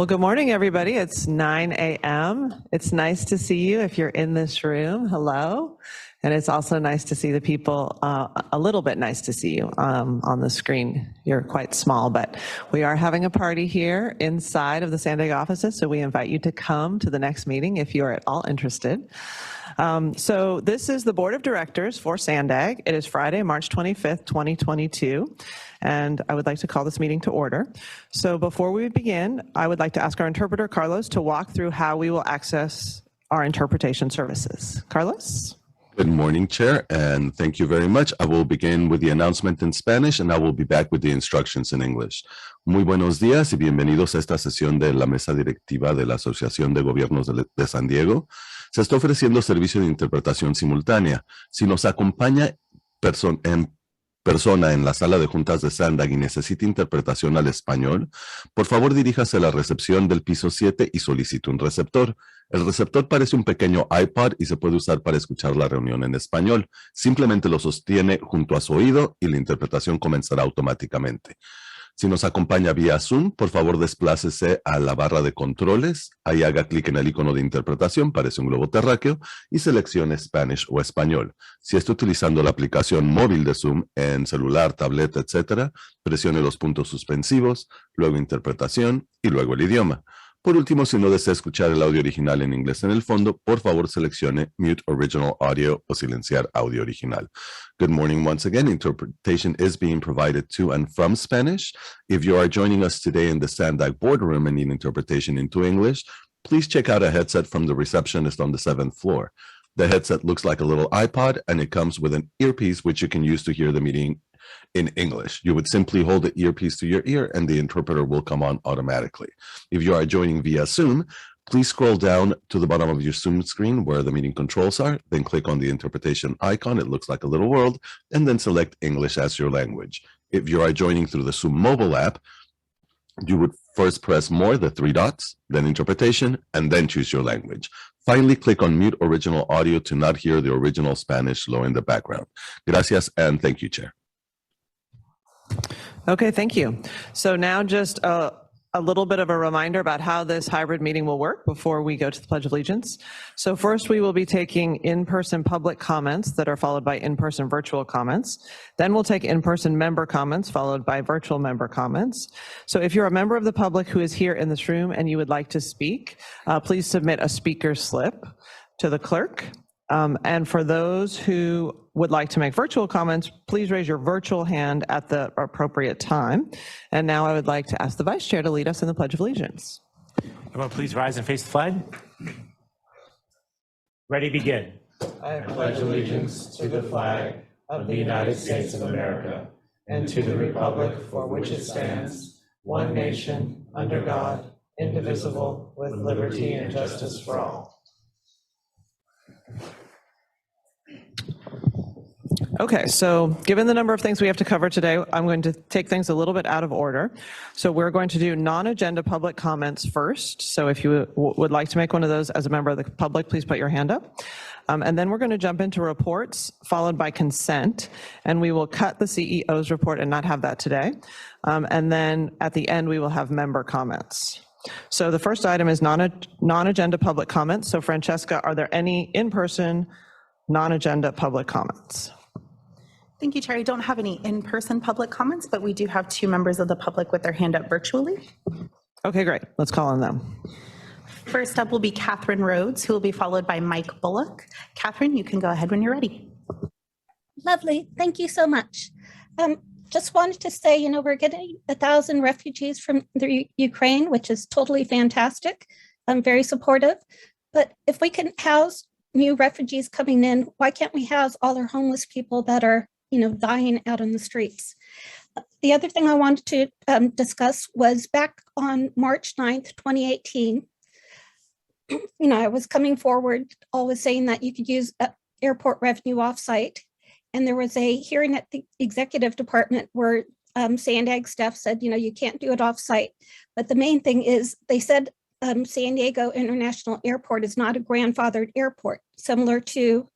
Well, good morning, everybody. It's 9 a.m. It's nice to see you if you're in this room. Hello. And it's also nice to see the people, a little bit nice to see you on the screen. You're quite small, but we are having a party here inside of the Sandag offices, so we invite you to come to the next meeting if you're at all interested. So this is the Board of Directors for Sandag. It is Friday, March 25th, 2022, and I would like to call this meeting to order. So before we begin, I would like to ask our interpreter, Carlos, to walk through how we will access our interpretation services. Carlos? Good morning, Chair, and thank you very much. I will begin with the announcement in Spanish, and I will be back with the instructions in English. Muy buenos días y bienvenidos a esta sesión de la Mesa Directiva de la Asociación de Gobiernos de San Diego. Se está ofreciendo servicio de interpretación simultánea. Si nos acompaña en persona en la sala de juntas de Sandag y necesita interpretación al español, por favor diríjase a la recepción del piso 7 y solicite un receptor. El receptor parece un pequeño iPod y se puede usar para escuchar la reunión en español. Simplemente lo sostiene junto a su oído y la interpretación comenzará automáticamente. Si nos acompaña vía Zoom, por favor desplácese a la barra de controles, ahí haga clic en el icono de interpretación, parece un globo terráqueo, y seleccione Spanish o español. Si está utilizando la aplicación móvil de Zoom en celular, tableta, etc., presione los puntos suspensivos, luego interpretación y luego el idioma. Por último, si no desea escuchar el audio original en inglés en el fondo, por favor seleccione Mute Original Audio o silenciar audio original. Good morning once again. Interpretation is being provided to and from Spanish. If you are joining us today in the Sandag boardroom and need interpretation into English, please check out a headset from the receptionist on the 7th floor. The headset looks like a little iPod and it comes with an earpiece which you can use to hear the meeting in English. You would simply hold the earpiece to your ear and the interpreter will come on automatically. If you are joining via Zoom, please scroll down to the bottom of your Zoom screen where the meeting controls are, then click on the interpretation icon. It looks like a little world, and then select English as your language. If you are joining through the Zoom mobile app, you would first press more, the 3 dots, then interpretation, and then choose your language. Finally, click on Mute Original Audio to not hear the original Spanish low in the background. Gracias, and thank you, Chair. Okay, thank you. So now just a little bit of a reminder about how this hybrid meeting will work before we go to the Pledge of Allegiance. So first we will be taking in-person public comments that are followed by in-person virtual comments. Then we'll take in-person member comments followed by virtual member comments. So if you're a member of the public who is here in this room and you would like to speak, please submit a speaker slip to the clerk. And for those who would like to make virtual comments, please raise your virtual hand at the appropriate time. And now I would like to ask the Vice Chair to lead us in the Pledge of Allegiance. Everyone please rise and face the flag. Ready, begin. I pledge allegiance to the flag of the United States of America and to the republic for which it stands, one nation, under God, indivisible, with liberty and justice for all. Okay, so given the number of things we have to cover today, I'm going to take things a little bit out of order. So we're going to do non-agenda public comments first. So if you would like to make one of those as a member of the public, please put your hand up. And then we're going to jump into reports followed by consent. And we will cut the CEO's report and not have that today. And then at the end, we will have member comments. So the first item is non-agenda public comments. So Francesca, are there any in-person non-agenda public comments? Thank you, Chair. I don't have any in-person public comments, but we do have 2 members of the public with their hand up virtually. Okay, great. Let's call on them. First up will be Catherine Rhodes, who will be followed by Mike Bullock. Catherine, you can go ahead when you're ready. Lovely. Thank you so much. Just wanted to say, we're getting 1,000 refugees from the Ukraine, which is totally fantastic. I'm very supportive. But if we can house new refugees coming in, why can't we house all our homeless people that are dying out on the streets? The other thing I wanted to discuss was back on March 9th, 2018, I was coming forward, always saying that you could use airport revenue offsite. And there was a hearing at the executive department where Sandag staff said, you can't do it offsite. But the main thing is they said San Diego International Airport is not a grandfathered airport, similar to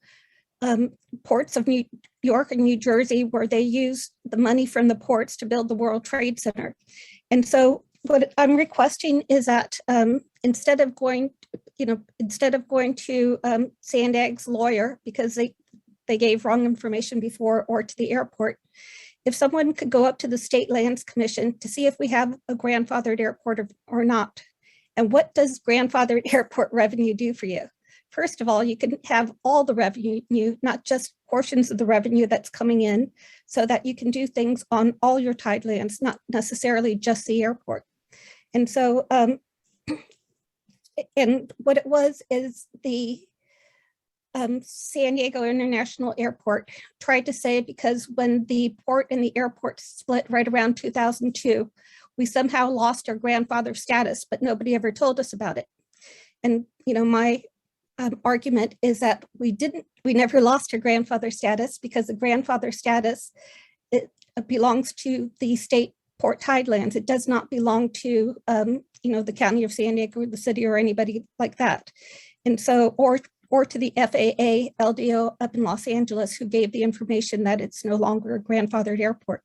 ports of New York and New Jersey, where they use the money from the ports to build the World Trade Center. And so what I'm requesting is that instead of going to Sandag's lawyer because they gave wrong information before, or to the airport, if someone could go up to the State Lands Commission to see if we have a grandfathered airport or not. And what does grandfathered airport revenue do for you? First of all, you can have all the revenue, not just portions of the revenue that's coming in, so that you can do things on all your tidelands, not necessarily just the airport. And so, and what it was is the San Diego International Airport tried to say, because when the port and the airport split right around 2002, we somehow lost our grandfather status, but nobody ever told us about it. And, my argument is that we never lost our grandfather status, because the grandfather status, it belongs to the state port tidelands. It does not belong to, the county of San Diego or the city or anybody like that. And so, or to the FAA LDO up in Los Angeles, who gave the information that it's no longer a grandfathered airport.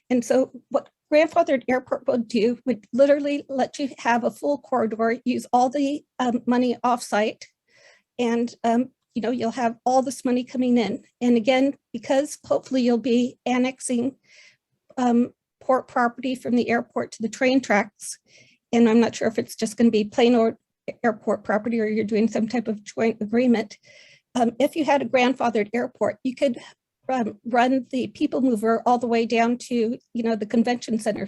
And so what grandfathered airport would do would literally let you have a full corridor, use all the money offsite, and you'll have all this money coming in. And again, because hopefully you'll be annexing port property from the airport to the train tracks, and I'm not sure if it's just going to be plain or airport property or you're doing some type of joint agreement. If you had a grandfathered airport, you could run the people mover all the way down to, the convention center.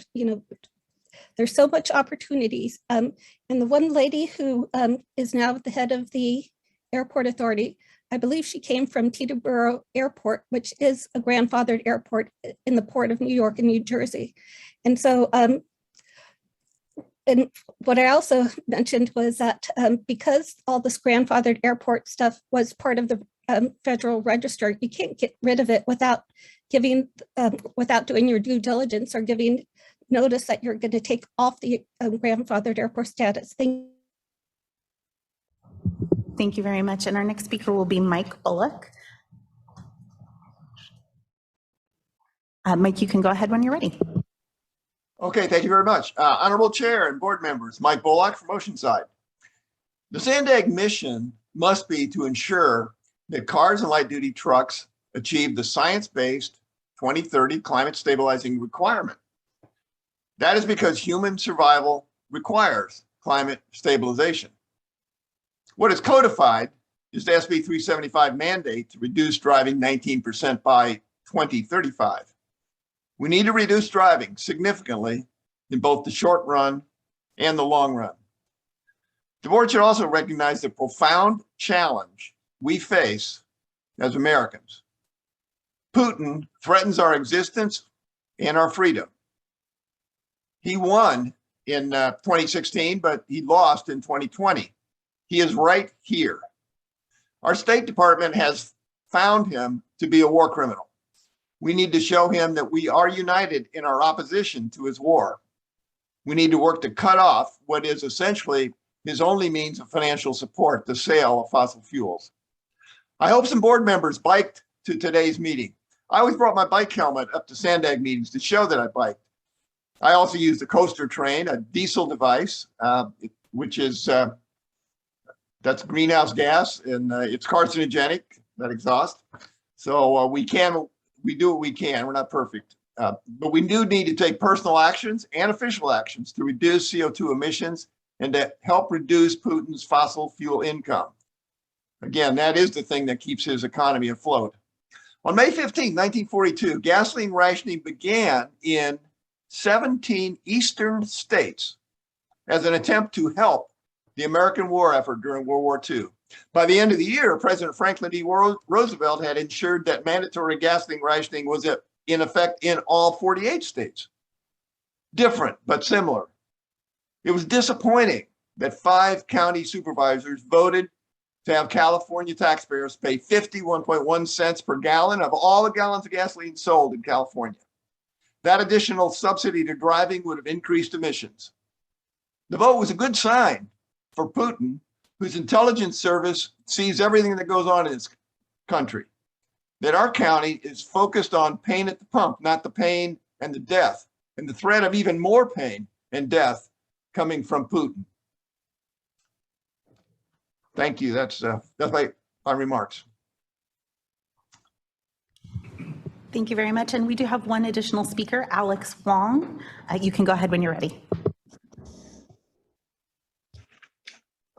There's so much opportunities. And the one lady who is now the head of the airport authority, I believe she came from Teterboro Airport, which is a grandfathered airport in the port of New York and New Jersey. And so, and what I also mentioned was that because all this grandfathered airport stuff was part of the Federal Register, you can't get rid of it without doing your due diligence or giving notice that you're going to take off the grandfathered airport status. Thank you very much. And our next speaker will be Mike Bullock. Mike, you can go ahead when you're ready. Okay, thank you very much. Honorable Chair and board members, Mike Bullock from Oceanside. The Sandag mission must be to ensure that cars and light duty trucks achieve the science-based 2030 climate stabilizing requirement. That is because human survival requires climate stabilization. What is codified is the SB 375 mandate to reduce driving 19% by 2035. We need to reduce driving significantly in both the short run and the long run. The board should also recognize the profound challenge we face as Americans. Putin threatens our existence and our freedom. He won in 2016, but he lost in 2020. He is right here. Our State Department has found him to be a war criminal. We need to show him that we are united in our opposition to his war. We need to work to cut off what is essentially his only means of financial support, the sale of fossil fuels. I hope some board members biked to today's meeting. I always brought my bike helmet up to Sandag meetings to show that I biked. I also used the coaster train, a diesel device, which is, that's greenhouse gas, and it's carcinogenic, that exhaust. So we do what we can. We're not perfect. But we do need to take personal actions and official actions to reduce CO2 emissions and to help reduce Putin's fossil fuel income. Again, that is the thing that keeps his economy afloat. On May 15, 1942, gasoline rationing began in 17 eastern states as an attempt to help the American war effort during World War II. By the end of the year, President Franklin D. Roosevelt had ensured that mandatory gasoline rationing was in effect in all 48 states. Different, but similar. It was disappointing that 5 county supervisors voted to have California taxpayers pay 51.1 cents per gallon of all the gallons of gasoline sold in California. That additional subsidy to driving would have increased emissions. The vote was a good sign for Putin, whose intelligence service sees everything that goes on in his country, that our county is focused on pain at the pump, not the pain and the death and the threat of even more pain and death coming from Putin. Thank you. That's my remarks. Thank you very much. And we do have one additional speaker, Alex Wong. You can go ahead when you're ready.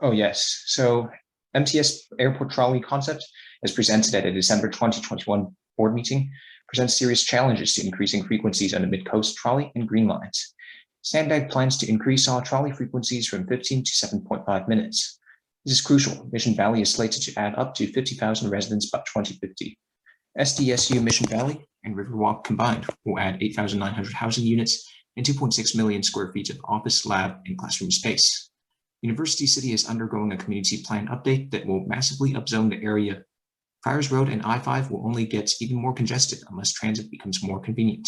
Oh, yes. So MTS airport trolley concept, as presented at a December 2021 board meeting, presents serious challenges to increasing frequencies on the Mid-Coast trolley and Green Lines. Sandag plans to increase all trolley frequencies from 15 to 7.5 minutes. This is crucial. Mission Valley is slated to add up to 50,000 residents by 2050. SDSU Mission Valley and Riverwalk combined will add 8,900 housing units and 2.6 million square feet of office, lab, and classroom space. University City is undergoing a community plan update that will massively upzone the area. Friars Road and I-5 will only get even more congested unless transit becomes more convenient.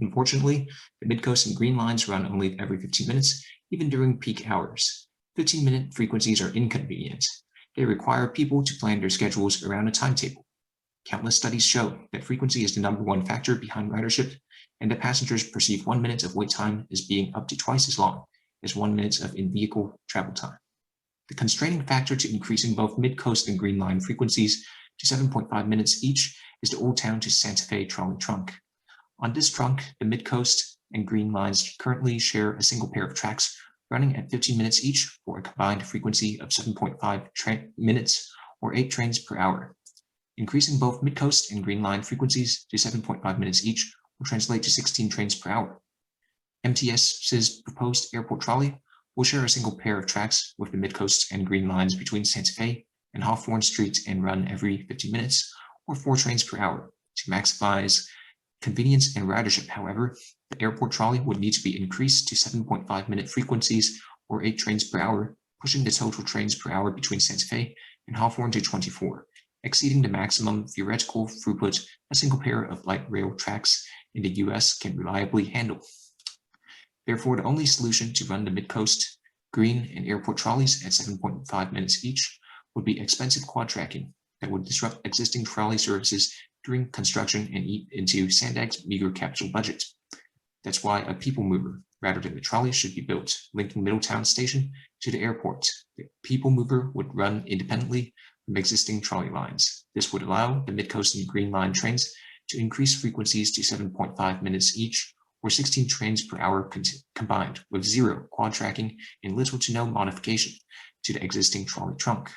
Unfortunately, the Mid-Coast and Green Lines run only every 15 minutes, even during peak hours. 15-minute frequencies are inconvenient. They require people to plan their schedules around a timetable. Countless studies show that frequency is the #1 factor behind ridership, and that passengers perceive 1 minute of wait time as being up to twice as long as 1 minute of in-vehicle travel time. The constraining factor to increasing both Mid-Coast and Green Line frequencies to 7.5 minutes each is the Old Town to Santa Fe trolley trunk. On this trunk, the Mid-Coast and Green Lines currently share a single pair of tracks running at 15 minutes each for a combined frequency of 7.5 minutes or 8 trains per hour. Increasing both Mid-Coast and Green Line frequencies to 7.5 minutes each will translate to 16 trains per hour. MTS's proposed airport trolley will share a single pair of tracks with the Mid-Coast and Green Lines between Santa Fe and Hawthorne Street and run every 50 minutes or 4 trains per hour. To maximize convenience and ridership, however, the airport trolley would need to be increased to 7.5 minute frequencies or 8 trains per hour, pushing the total trains per hour between Santa Fe and Hawthorne to 24, exceeding the maximum theoretical throughput a single pair of light rail tracks in the US can reliably handle. Therefore, the only solution to run the Mid-Coast, Green, and airport trolleys at 7.5 minutes each would be expensive quad tracking that would disrupt existing trolley services during construction and eat into Sandag's meager capital budget. That's why a people mover rather than a trolley should be built, linking Middletown Station to the airport. The people mover would run independently from existing trolley lines. This would allow the Mid-Coast and Green Line trains to increase frequencies to 7.5 minutes each, or 16 trains per hour combined, with 0 quad tracking and little to no modification to the existing trolley trunk.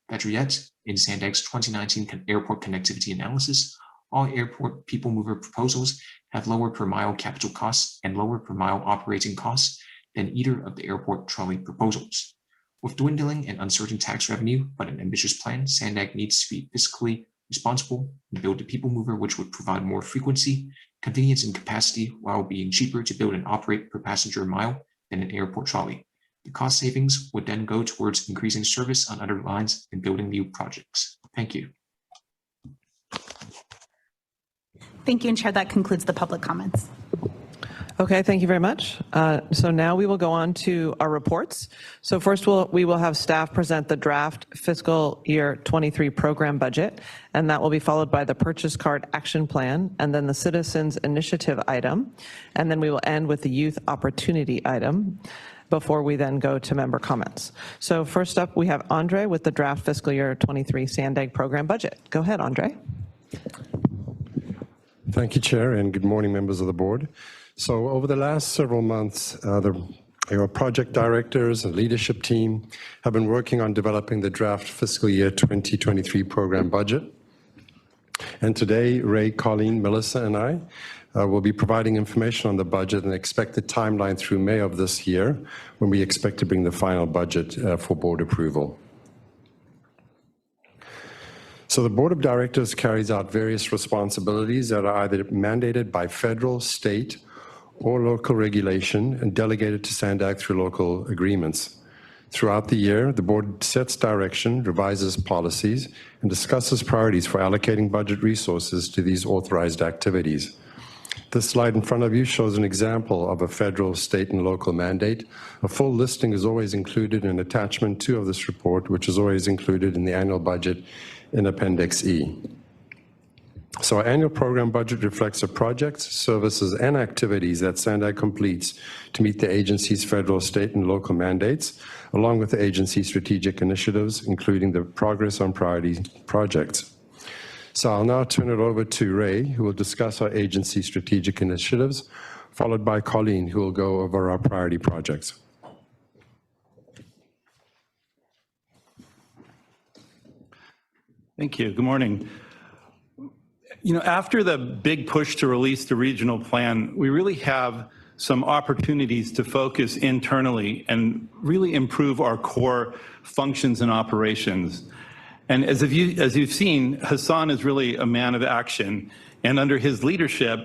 Better yet, in Sandag's 2019 airport connectivity analysis, all airport people mover proposals have lower per mile capital costs and lower per mile operating costs than either of the airport trolley proposals. With dwindling and uncertain tax revenue, but an ambitious plan, Sandag needs to be fiscally responsible and build a people mover which would provide more frequency, convenience, and capacity while being cheaper to build and operate per passenger mile than an airport trolley. The cost savings would then go towards increasing service on other lines and building new projects. Thank you. Thank you, and Chair, that concludes the public comments. Okay, thank you very much. So now we will go on to our reports. So first we will have staff present the draft fiscal year 23 program budget, and that will be followed by the purchase card action plan, and then the citizens initiative item, and then we will end with the youth opportunity item before we then go to member comments. So first up, we have Andre with the draft fiscal year 23 Sandag program budget. Go ahead, Andre. Thank you, Chair, and good morning, members of the board. So over the last several months, our project directors and leadership team have been working on developing the draft fiscal year 2023 program budget. And today, Ray, Colleen, Melissa, and I will be providing information on the budget and expected timeline through May of this year, when we expect to bring the final budget for board approval. So the Board of Directors carries out various responsibilities that are either mandated by federal, state, or local regulation and delegated to Sandag through local agreements. Throughout the year, the board sets direction, revises policies, and discusses priorities for allocating budget resources to these authorized activities. This slide in front of you shows an example of a federal, state, and local mandate. A full listing is always included in attachment 2 of this report, which is always included in the annual budget in Appendix E. So our annual program budget reflects the projects, services, and activities that Sandag completes to meet the agency's federal, state, and local mandates, along with the agency's strategic initiatives, including the progress on priority projects. So I'll now turn it over to Ray, who will discuss our agency strategic initiatives, followed by Colleen, who will go over our priority projects. Thank you. Good morning. You know, after the big push to release the regional plan, we really have some opportunities to focus internally and really improve our core functions and operations. And as you've seen, Hassan is really a man of action. And under his leadership,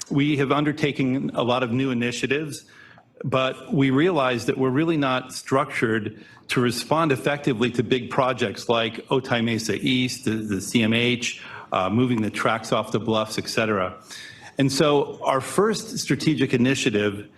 we have undertaken a lot of new initiatives, but we realize that we're really not structured to respond effectively to big projects like Otay Mesa East, the CMH, moving the tracks off the bluffs, et cetera. And so our first strategic initiative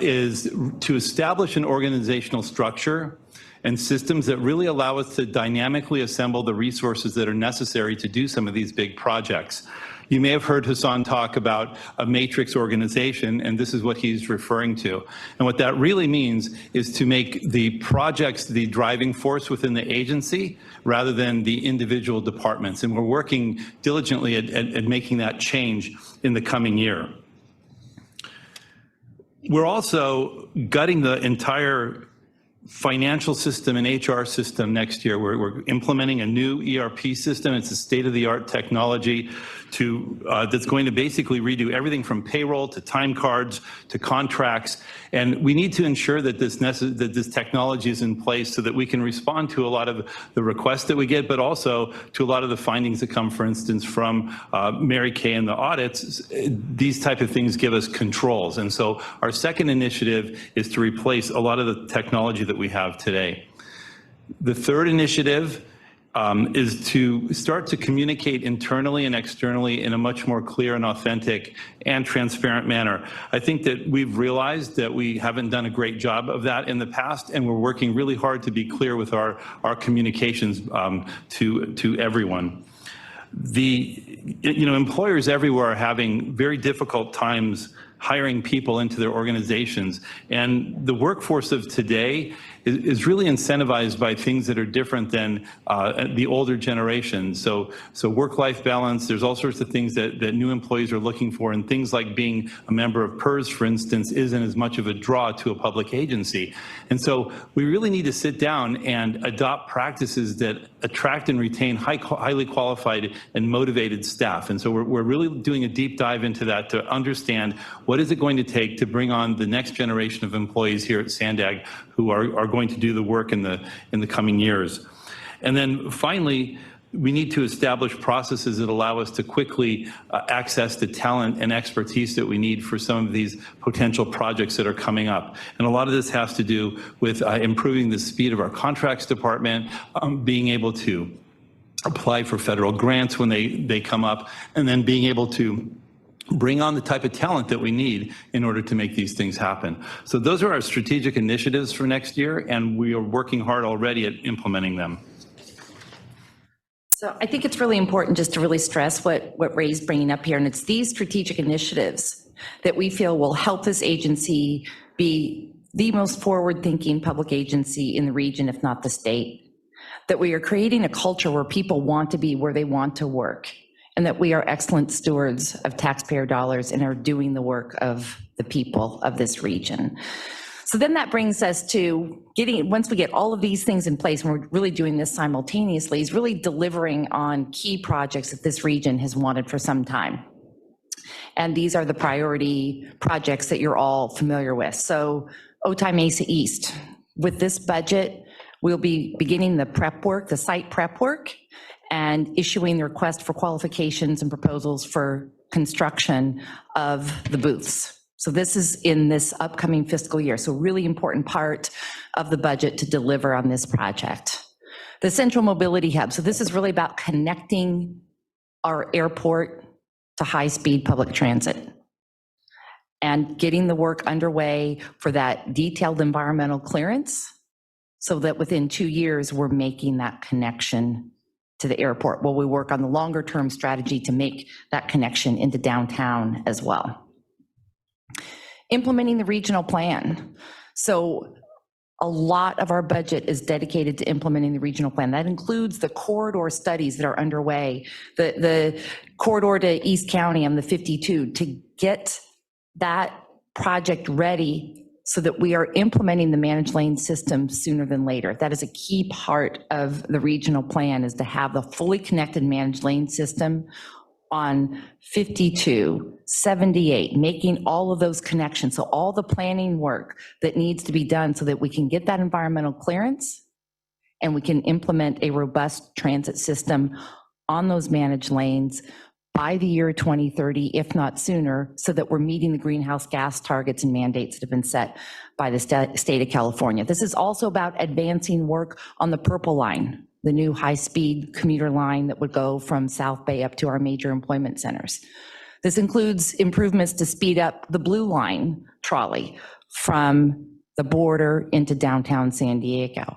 is to establish an organizational structure and systems that really allow us to dynamically assemble the resources that are necessary to do some of these big projects. You may have heard Hassan talk about a matrix organization, and this is what he's referring to. And what that really means is to make the projects the driving force within the agency rather than the individual departments. And we're working diligently at making that change in the coming year. We're also gutting the entire financial system and HR system next year. We're implementing a new ERP system. It's a state-of-the-art technology that's going to basically redo everything from payroll to time cards to contracts. And we need to ensure that this technology is in place so that we can respond to a lot of the requests that we get, but also to a lot of the findings that come, for instance, from Mary Kay and the audits. These type of things give us controls. And so our second initiative is to replace a lot of the technology that we have today. The third initiative is to start to communicate internally and externally in a much more clear and authentic and transparent manner. I think that we've realized that we haven't done a great job of that in the past, and we're working really hard to be clear with our communications to everyone. Employers everywhere are having very difficult times hiring people into their organizations, and the workforce of today is really incentivized by things that are different than the older generation. So work-life balance, there's all sorts of things that new employees are looking for, and things like being a member of PERS, for instance, isn't as much of a draw to a public agency. And so we really need to sit down and adopt practices that attract and retain highly qualified and motivated staff. And so we're really doing a deep dive into that to understand what is it going to take to bring on the next generation of employees here at Sandag who are going to do the work in the coming years. And then finally, we need to establish processes that allow us to quickly access the talent and expertise that we need for some of these potential projects that are coming up. And a lot of this has to do with improving the speed of our contracts department, being able to apply for federal grants when they come up, and then being able to bring on the type of talent that we need in order to make these things happen. So those are our strategic initiatives for next year, and we are working hard already at implementing them. So I think it's really important just to really stress what Ray's bringing up here, and it's these strategic initiatives that we feel will help this agency be the most forward-thinking public agency in the region, if not the state. That we are creating a culture where people want to be where they want to work, and that we are excellent stewards of taxpayer dollars and are doing the work of the people of this region. So then that brings us to once we get all of these things in place, and we're really doing this simultaneously, is really delivering on key projects that this region has wanted for some time. And these are the priority projects that you're all familiar with. So Otay Mesa East, with this budget, we'll be beginning the prep work, the site prep work, and issuing the request for qualifications and proposals for construction of the booths. So this is in this upcoming fiscal year. So really important part of the budget to deliver on this project. The Central Mobility Hub. So this is really about connecting our airport to high-speed public transit and getting the work underway for that detailed environmental clearance so that within 2 years, we're making that connection to the airport, while we work on the longer term strategy to make that connection into downtown as well. Implementing the regional plan. So a lot of our budget is dedicated to implementing the regional plan. That includes the corridor studies that are underway, the corridor to East County on the 52, to get that project ready so that we are implementing the managed lane system sooner than later. That is a key part of the regional plan, is to have the fully connected managed lane system on 52, 78, making all of those connections. So all the planning work that needs to be done so that we can get that environmental clearance and we can implement a robust transit system on those managed lanes by the year 2030, if not sooner, so that we're meeting the greenhouse gas targets and mandates that have been set by the state of California. This is also about advancing work on the Purple Line, the new high-speed commuter line that would go from South Bay up to our major employment centers. This includes improvements to speed up the Blue Line trolley from the border into downtown San Diego.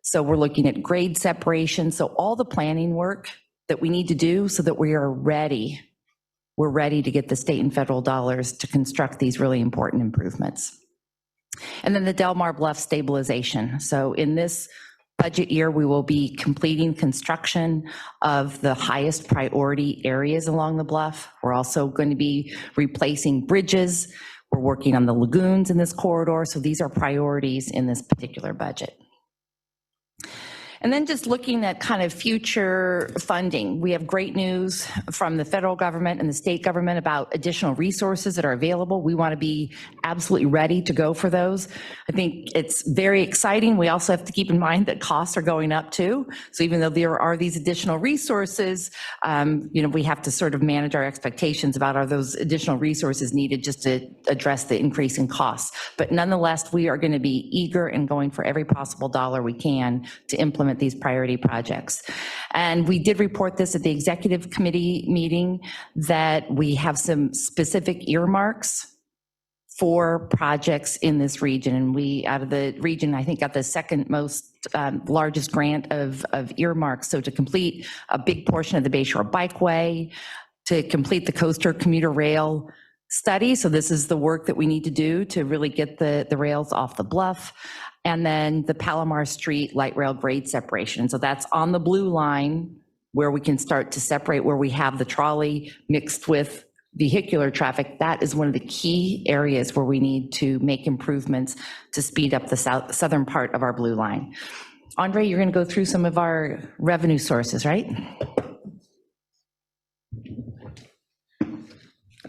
So we're looking at grade separation, so all the planning work that we need to do so that we are ready. We're ready to get the state and federal dollars to construct these really important improvements. And then the Delmar Bluff stabilization. So in this budget year, we will be completing construction of the highest priority areas along the bluff. We're also going to be replacing bridges. We're working on the lagoons in this corridor. So these are priorities in this particular budget. And then just looking at kind of future funding, we have great news from the federal government and the state government about additional resources that are available. We want to be absolutely ready to go for those. I think it's very exciting. We also have to keep in mind that costs are going up too. So even though there are these additional resources, we have to sort of manage our expectations about are those additional resources needed just to address the increase in costs. But nonetheless, we are going to be eager and going for every possible dollar we can to implement these priority projects. And we did report this at the executive committee meeting, that we have some specific earmarks for projects in this region. And we, out of the region, I think got the second most largest grant of earmarks. So to complete a big portion of the Bayshore Bikeway, to complete the Coaster Commuter Rail study. So this is the work that we need to do to really get the rails off the bluff. And then the Palomar Street light rail grade separation. So that's on the Blue Line, where we can start to separate, where we have the trolley mixed with vehicular traffic. That is one of the key areas where we need to make improvements to speed up the southern part of our Blue Line. Andre, you're going to go through some of our revenue sources, right?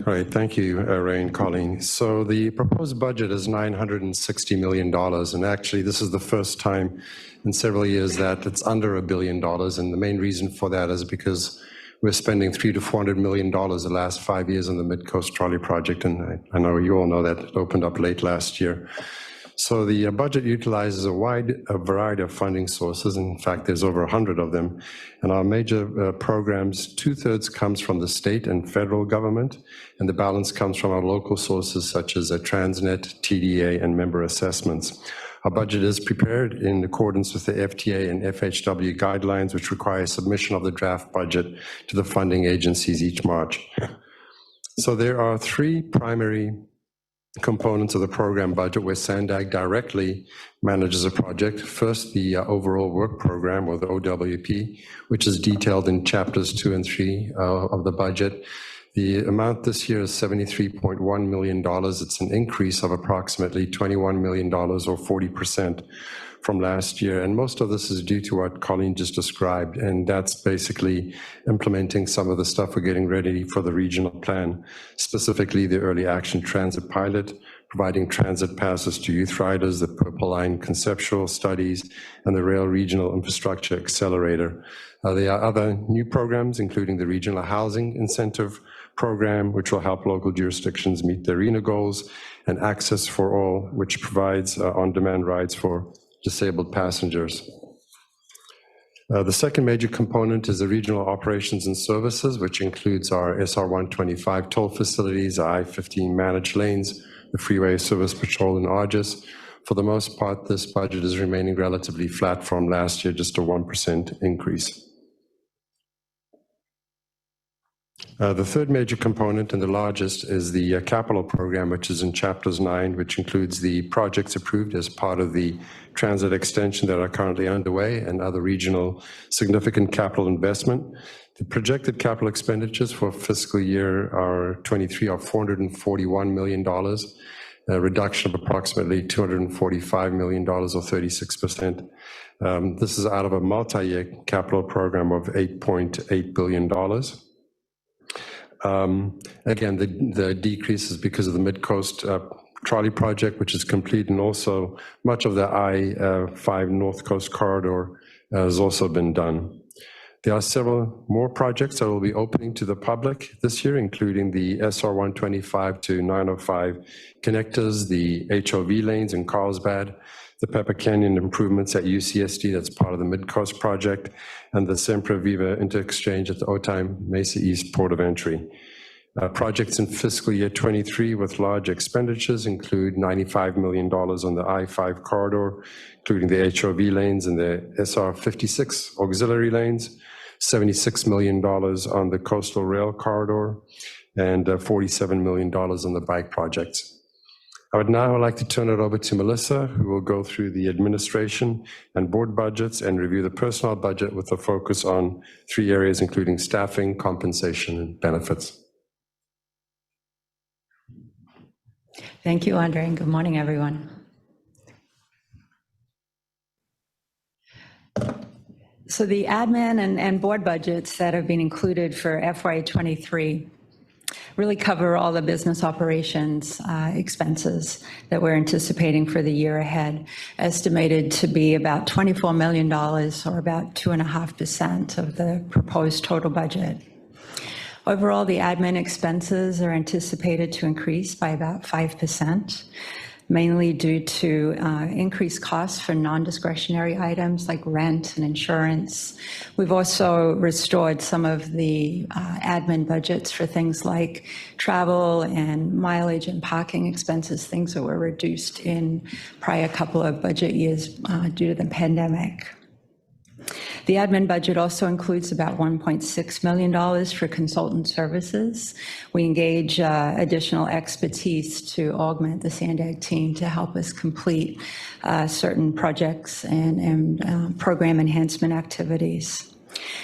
All right, thank you, Ray and Colleen. So the proposed budget is $960 million, and actually this is the first time in several years that it's under $1 billion, and the main reason for that is because we're spending $300 to $400 million the last 5 years on the Mid-Coast Trolley Project, and I know you all know that it opened up late last year. So the budget utilizes a wide variety of funding sources. In fact, there's over 100 of them. And our major programs, 2/3 comes from the state and federal government, and the balance comes from our local sources such as Transnet, TDA, and member assessments. Our budget is prepared in accordance with the FTA and FHW guidelines, which require submission of the draft budget to the funding agencies each March. So there are three primary components of the program budget where Sandag directly manages a project. First, the overall work program, or the OWP, which is detailed in chapters 2 and 3 of the budget. The amount this year is $73.1 million. It's an increase of approximately $21 million, or 40% from last year. And most of this is due to what Colleen just described. And that's basically implementing some of the stuff we're getting ready for the regional plan, specifically the early action transit pilot, providing transit passes to youth riders, the Purple Line conceptual studies, and the Rail Regional Infrastructure Accelerator. There are other new programs, including the Regional Housing Incentive Program, which will help local jurisdictions meet their RENA goals, and Access for All, which provides on-demand rides for disabled passengers. The second major component is the regional operations and services, which includes our SR 125 toll facilities, I-15 managed lanes, the Freeway Service Patrol in Argus. For the most part, this budget is remaining relatively flat from last year, just a 1% increase. The third major component and the largest is the capital program, which is in Chapters 9, which includes the projects approved as part of the transit extension that are currently underway and other regional significant capital investment. The projected capital expenditures for fiscal year 23 are $441 million, a reduction of approximately $245 million or 36%. This is out of a multi-year capital program of $8.8 billion. Again, the decrease is because of the Mid-Coast Trolley Project, which is complete, and also much of the I-5 North Coast Corridor has also been done. There are several more projects that will be opening to the public this year, including the SR 125 to 905 connectors, the HOV lanes in Carlsbad, the Pepper Canyon improvements at UCSD, that's part of the Mid-Coast project, and the Sempre Viva Interexchange at the Otay Mesa East Port of Entry. Projects in fiscal year 23 with large expenditures include $95 million on the I-5 corridor, including the HOV lanes and the SR 56 auxiliary lanes, $76 million on the coastal rail corridor, and $47 million on the bike projects. I would now like to turn it over to Melissa, who will go through the administration and board budgets and review the personnel budget with a focus on 3 areas, including staffing, compensation, and benefits. Thank you, Andre, and good morning, everyone. So the admin and board budgets that have been included for FY23 really cover all the business operations expenses that we're anticipating for the year ahead, estimated to be about $24 million, or about 2.5% of the proposed total budget. Overall, the admin expenses are anticipated to increase by about 5%, mainly due to increased costs for non-discretionary items like rent and insurance. We've also restored some of the admin budgets for things like travel and mileage and parking expenses, things that were reduced in prior couple of budget years due to the pandemic. The admin budget also includes about $1.6 million for consultant services. We engage additional expertise to augment the Sandag team to help us complete certain projects and program enhancement activities.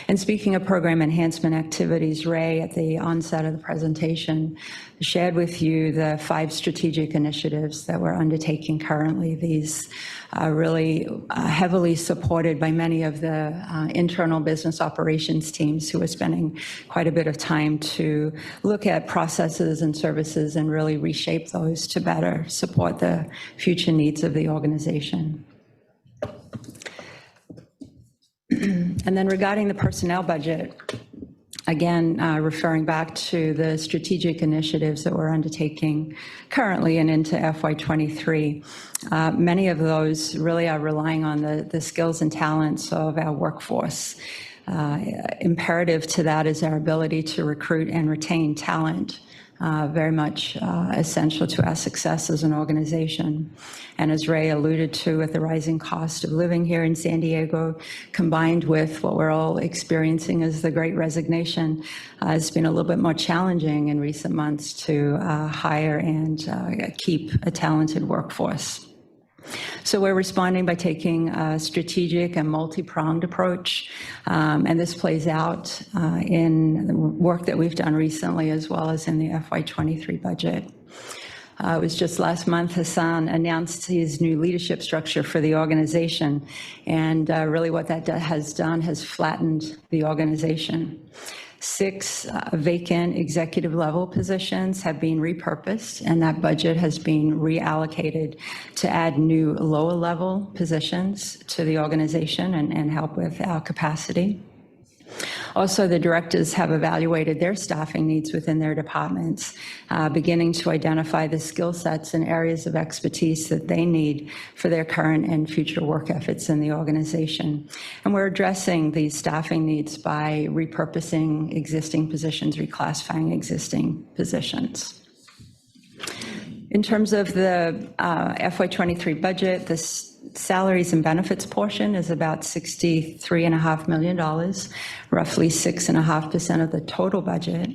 And speaking of program enhancement activities, Ray, at the onset of the presentation, shared with you the 5 strategic initiatives that we're undertaking currently. These are really heavily supported by many of the internal business operations teams who are spending quite a bit of time to look at processes and services and really reshape those to better support the future needs of the organization. And then regarding the personnel budget, again, referring back to the strategic initiatives that we're undertaking currently and into FY23, many of those really are relying on the skills and talents of our workforce. Imperative to that is our ability to recruit and retain talent, very much essential to our success as an organization. And as Ray alluded to, with the rising cost of living here in San Diego, combined with what we're all experiencing as the Great Resignation, it's been a little bit more challenging in recent months to hire and keep a talented workforce. So we're responding by taking a strategic and multi-pronged approach, and this plays out in the work that we've done recently, as well as in the FY23 budget. It was just last month Hassan announced his new leadership structure for the organization, and really what that has done has flattened the organization. 6 vacant executive level positions have been repurposed, and that budget has been reallocated to add new lower level positions to the organization and help with our capacity. Also, the directors have evaluated their staffing needs within their departments, beginning to identify the skill sets and areas of expertise that they need for their current and future work efforts in the organization. And we're addressing these staffing needs by repurposing existing positions, reclassifying existing positions. In terms of the FY23 budget, the salaries and benefits portion is about $63.5 million, roughly 6.5% of the total budget.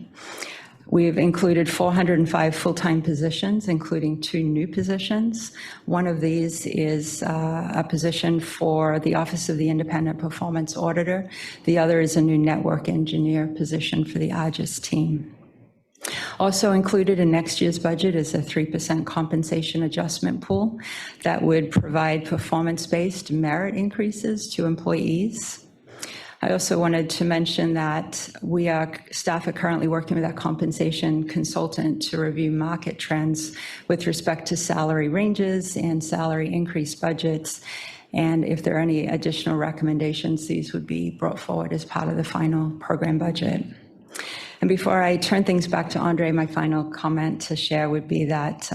We've included 405 full-time positions, including 2 new positions. One of these is a position for the Office of the Independent Performance Auditor. The other is a new network engineer position for the ARGIS team. Also included in next year's budget is a 3% compensation adjustment pool that would provide performance-based merit increases to employees. I also wanted to mention that staff are currently working with our compensation consultant to review market trends with respect to salary ranges and salary increase budgets. And if there are any additional recommendations, these would be brought forward as part of the final program budget. And before I turn things back to Andre, my final comment to share would be that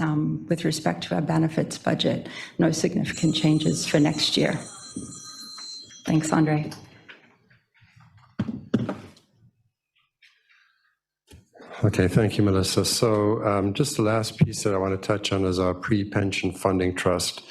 with respect to our benefits budget, no significant changes for next year. Thanks, Andre. Okay, thank you, Melissa. So just the last piece that I want to touch on is our pre-pension funding trust.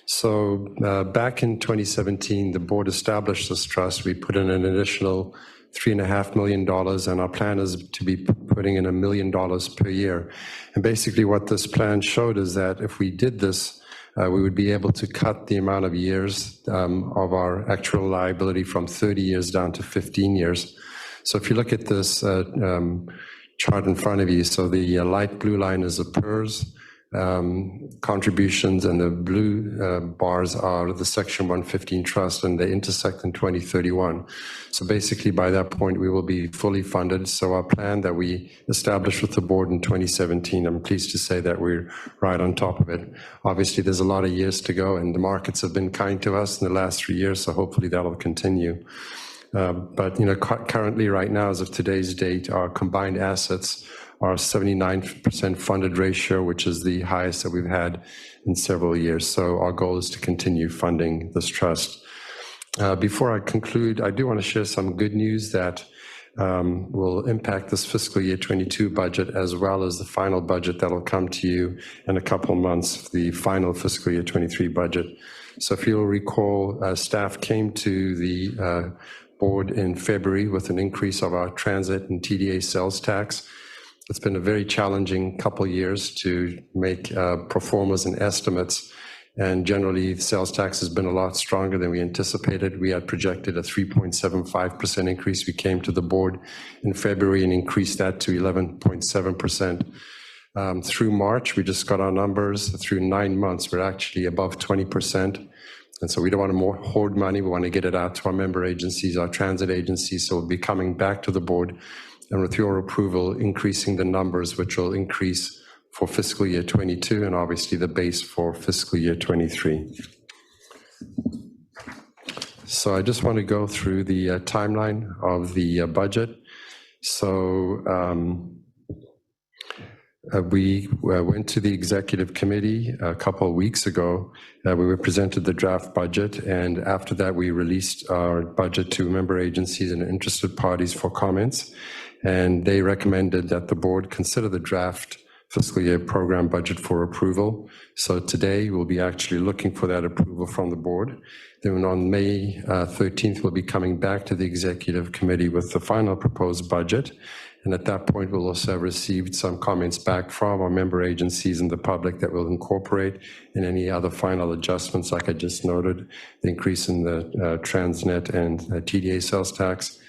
So back in 2017, the board established this trust. We put in an additional $3.5 million, and our plan is to be putting in $1 million per year. And basically what this plan showed is that if we did this, we would be able to cut the amount of years of our actual liability from 30 years down to 15 years. So if you look at this chart in front of you, so the light blue line is the PERS contributions, and the blue bars are the Section 115 trust, and they intersect in 2031. So basically by that point we will be fully funded. So our plan that we established with the board in 2017, I'm pleased to say that we're right on top of it. Obviously there's a lot of years to go, and the markets have been kind to us in the last 3 years, so hopefully that'll continue. But currently right now, as of today's date, our combined assets are 79% funded ratio, which is the highest that we've had in several years. So our goal is to continue funding this trust. Before I conclude, I do want to share some good news that will impact this fiscal year 22 budget, as well as the final budget that will come to you in a couple of months, the final fiscal year 23 budget. So if you'll recall, staff came to the board in February with an increase of our transit and TDA sales tax. It's been a very challenging couple years to make pro formas and estimates, and generally sales tax has been a lot stronger than we anticipated. We had projected a 3.75% increase. We came to the board in February and increased that to 11.7%. Through March, we just got our numbers. Through 9 months, we're actually above 20%. And so we don't want to hoard money. We want to get it out to our member agencies, our transit agencies. So we'll be coming back to the board, and with your approval, increasing the numbers, which will increase for fiscal year 22 and obviously the base for fiscal year 23. So I just want to go through the timeline of the budget. So we went to the executive committee a couple of weeks ago. We presented the draft budget, and after that we released our budget to member agencies and interested parties for comments, and they recommended that the board consider the draft fiscal year program budget for approval. So today we'll be actually looking for that approval from the board. Then on May 13th, we'll be coming back to the executive committee with the final proposed budget. And at that point, we'll also have received some comments back from our member agencies and the public that will incorporate in any other final adjustments, like I just noted, the increase in the Transnet and TDA sales tax.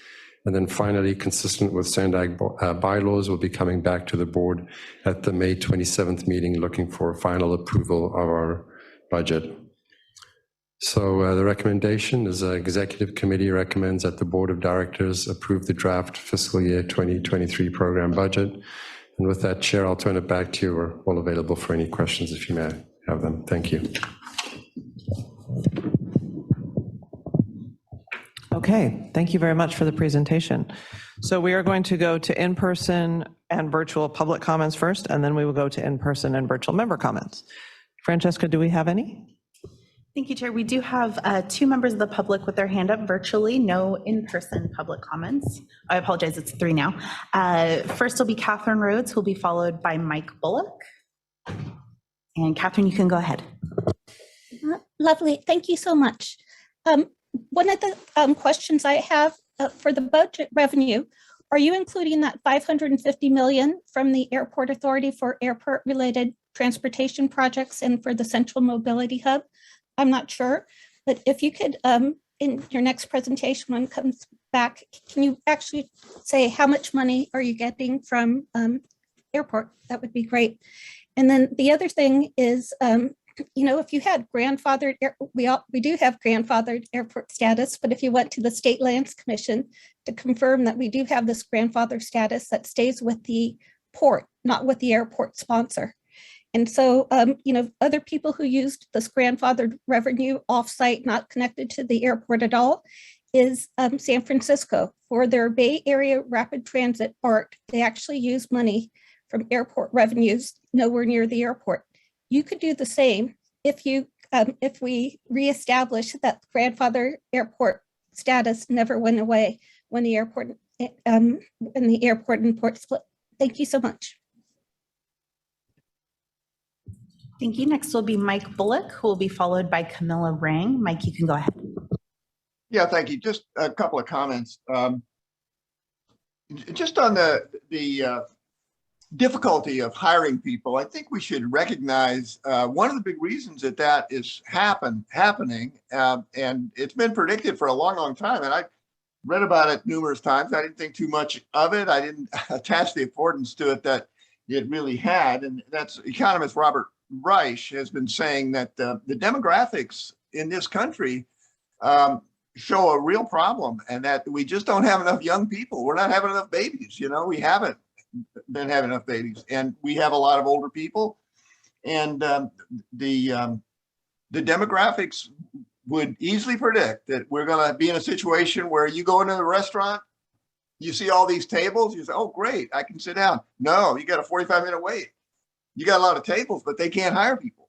And then finally, consistent with Sandag bylaws, we'll be coming back to the board at the May 27th meeting, looking for final approval of our budget. So the recommendation is executive committee recommends that the board of directors approve the draft fiscal year 2023 program budget. And with that, Chair, I'll turn it back to you. We're all available for any questions if you may have them. Thank you. Okay, thank you very much for the presentation. So we are going to go to in-person and virtual public comments first, and then we will go to in-person and virtual member comments. Francesca, do we have any? Thank you, Chair. We do have 2 members of the public with their hand up virtually, no in-person public comments. I apologize, it's 3 now. First will be Catherine Rhodes, who will be followed by Mike Bullock. And Catherine, you can go ahead. Lovely. Thank you so much. One of the questions I have for the budget revenue, are you including that 550 million from the Airport Authority for airport-related transportation projects and for the Central Mobility Hub? I'm not sure, but if you could, in your next presentation when it comes back, can you actually say how much money are you getting from airport? That would be great. And then the other thing is, if you had grandfathered, we do have grandfathered airport status, but if you went to the State Lands Commission to confirm that we do have this grandfather status, that stays with the port, not with the airport sponsor. And so, other people who used this grandfathered revenue offsite, not connected to the airport at all, is San Francisco. For their Bay Area Rapid Transit ART, they actually use money from airport revenues nowhere near the airport. You could do the same if we reestablish that grandfather airport status never went away when the airport and port split. Thank you so much. Thank you. Next will be Mike Bullock, who will be followed by Camilla Rang. Mike, you can go ahead. Yeah, thank you. Just a couple of comments. Just on the difficulty of hiring people, I think we should recognize one of the big reasons that is happening, and it's been predicted for a long, long time. And I read about it numerous times. I didn't think too much of it. I didn't attach the importance to it that it really had. And that's economist Robert Reich has been saying that the demographics in this country show a real problem, and that we just don't have enough young people. We're not having enough babies. We haven't been having enough babies, and we have a lot of older people, and the demographics would easily predict that we're going to be in a situation where you go into the restaurant, you see all these tables, you say, oh great, I can sit down. No, you got a 45-minute wait. You got a lot of tables, but they can't hire people.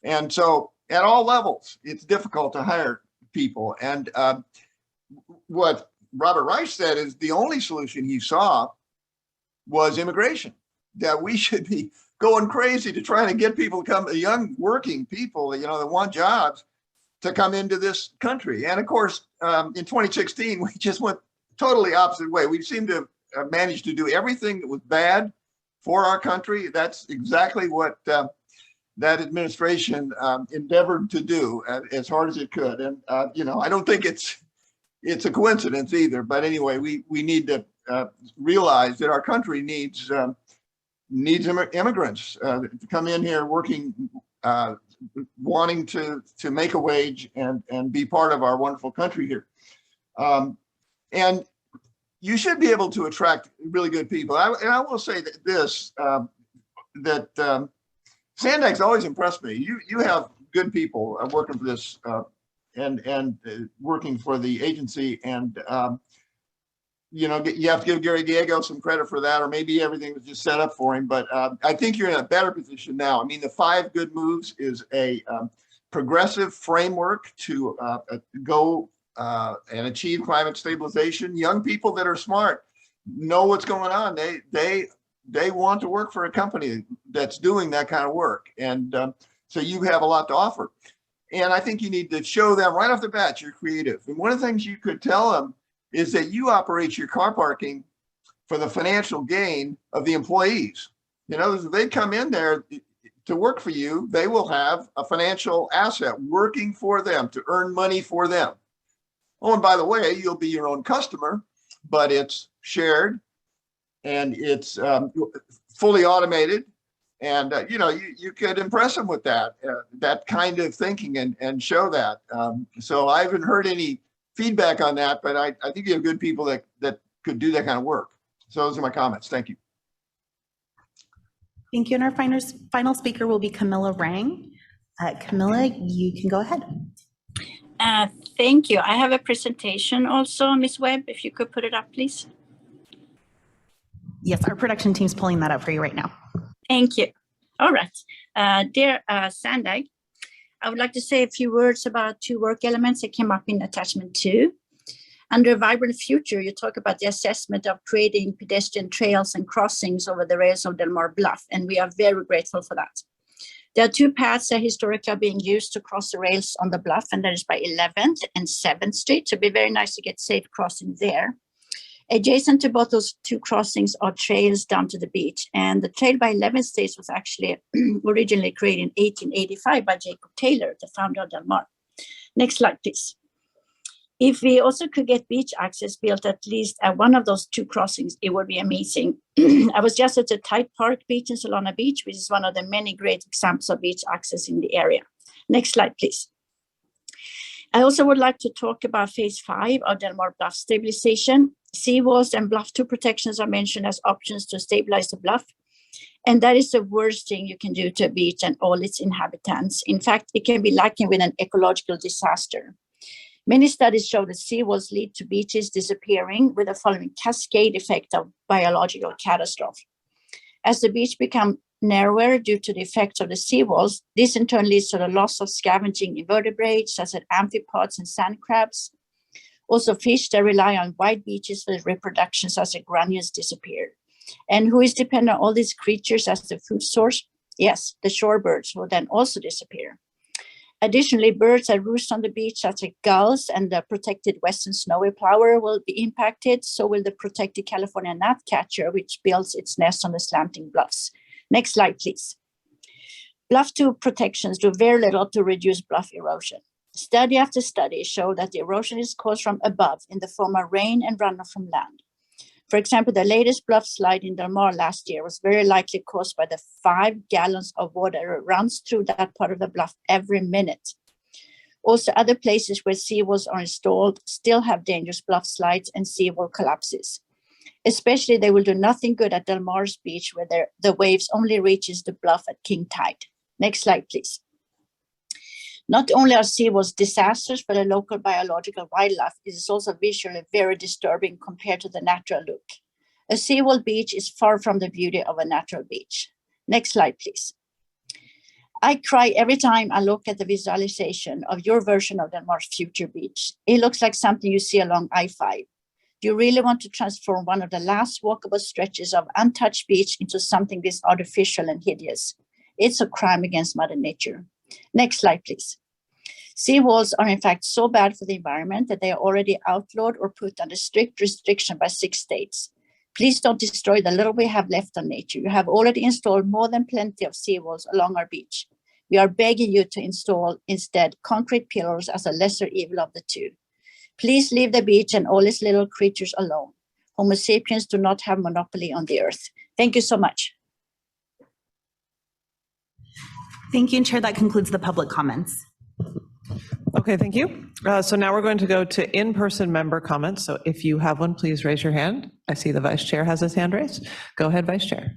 And so at all levels, it's difficult to hire people. And what Robert Reich said is the only solution he saw was immigration, that we should be going crazy to try to get people to come, young working people, that want jobs, to come into this country. And of course, in 2016, we just went totally opposite way. We seem to have managed to do everything that was bad for our country. That's exactly what that administration endeavored to do as hard as it could. And, I don't think it's a coincidence either. But anyway, we need to realize that our country needs immigrants to come in here working, wanting to make a wage and be part of our wonderful country here. And you should be able to attract really good people. And I will say that that Sandag's always impressed me. You have good people working for this and working for the agency, and you have to give Gary Diego some credit for that, or maybe everything was just set up for him. But I think you're in a better position now. I mean, the 5 good moves is a progressive framework to go and achieve climate stabilization. Young people that are smart know what's going on. They want to work for a company that's doing that kind of work. And so you have a lot to offer. And I think you need to show them right off the bat you're creative. And one of the things you could tell them is that you operate your car parking for the financial gain of the employees. If they come in there to work for you, they will have a financial asset working for them to earn money for them. Oh, and by the way, you'll be your own customer, but it's shared and it's fully automated. And, you could impress them with that kind of thinking and show that. So I haven't heard any feedback on that, but I think you have good people that could do that kind of work. So those are my comments. Thank you. Thank you. And our final speaker will be Camilla Rang. Camilla, you can go ahead. Thank you. I have a presentation also, Ms. Webb, if you could put it up, please. Yes, our production team's pulling that up for you right now. Thank you. All right. Dear Sandag, I would like to say a few words about 2 work elements that came up in attachment 2. Under a vibrant future, you talk about the assessment of creating pedestrian trails and crossings over the rails of Delmar Bluff, and we are very grateful for that. There are two paths that historically are being used to cross the rails on the Bluff, and that is by 11th and 7th Street. So it'd be very nice to get safe crossing there. Adjacent to both those two crossings are trails down to the beach. And the trail by 11th Street was actually originally created in 1885 by Jacob Taylor, the founder of Delmar. Next slide, please. If we also could get beach access built at least at one of those two crossings, it would be amazing. I was just at the Tide Park Beach in Solana Beach, which is one of the many great examples of beach access in the area. Next slide, please. I also would like to talk about phase 5 of Delmar Bluff stabilization. Seawalls and Bluff 2 protections are mentioned as options to stabilize the Bluff. And that is the worst thing you can do to a beach and all its inhabitants. In fact, it can be likened with an ecological disaster. Many studies show that seawalls lead to beaches disappearing with the following cascade effect of biological catastrophe. As the beach becomes narrower due to the effects of the seawalls, this in turn leads to the loss of scavenging invertebrates such as amphipods and sand crabs. Also, fish that rely on wide beaches for reproduction such as grunions disappear. And who is dependent on all these creatures as the food source? Yes, the shorebirds will then also disappear. Additionally, birds that roost on the beach, such as gulls and the protected western snowy plover, will be impacted. So will the protected California gnatcatcher, which builds its nest on the slanting bluffs. Next slide, please. Bluff 2 protections do very little to reduce bluff erosion. Study after study show that the erosion is caused from above in the form of rain and runoff from land. For example, the latest bluff slide in Delmar last year was very likely caused by the 5 gallons of water that runs through that part of the bluff every minute. Also, other places where seawalls are installed still have dangerous bluff slides and seawall collapses. Especially, they will do nothing good at Delmar's beach where the waves only reaches the bluff at king tide. Next slide, please. Not only are seawalls disasters for the local biological wildlife, it is also visually very disturbing compared to the natural look. A seawall beach is far from the beauty of a natural beach. Next slide, please. I cry every time I look at the visualization of your version of Delmar's future beach. It looks like something you see along I-5. Do you really want to transform one of the last walkable stretches of untouched beach into something this artificial and hideous? It's a crime against Mother Nature. Next slide, please. Seawalls are in fact so bad for the environment that they are already outlawed or put under strict restriction by 6 states. Please don't destroy the little we have left on nature. You have already installed more than plenty of seawalls along our beach. We are begging you to install instead concrete pillars as a lesser evil of the two. Please leave the beach and all its little creatures alone. Homo sapiens do not have monopoly on the earth. Thank you so much. Thank you, and Chair. That concludes the public comments. Okay, thank you. So now we're going to go to in-person member comments. So if you have one, please raise your hand. I see the Vice Chair has his hand raised. Go ahead, Vice Chair.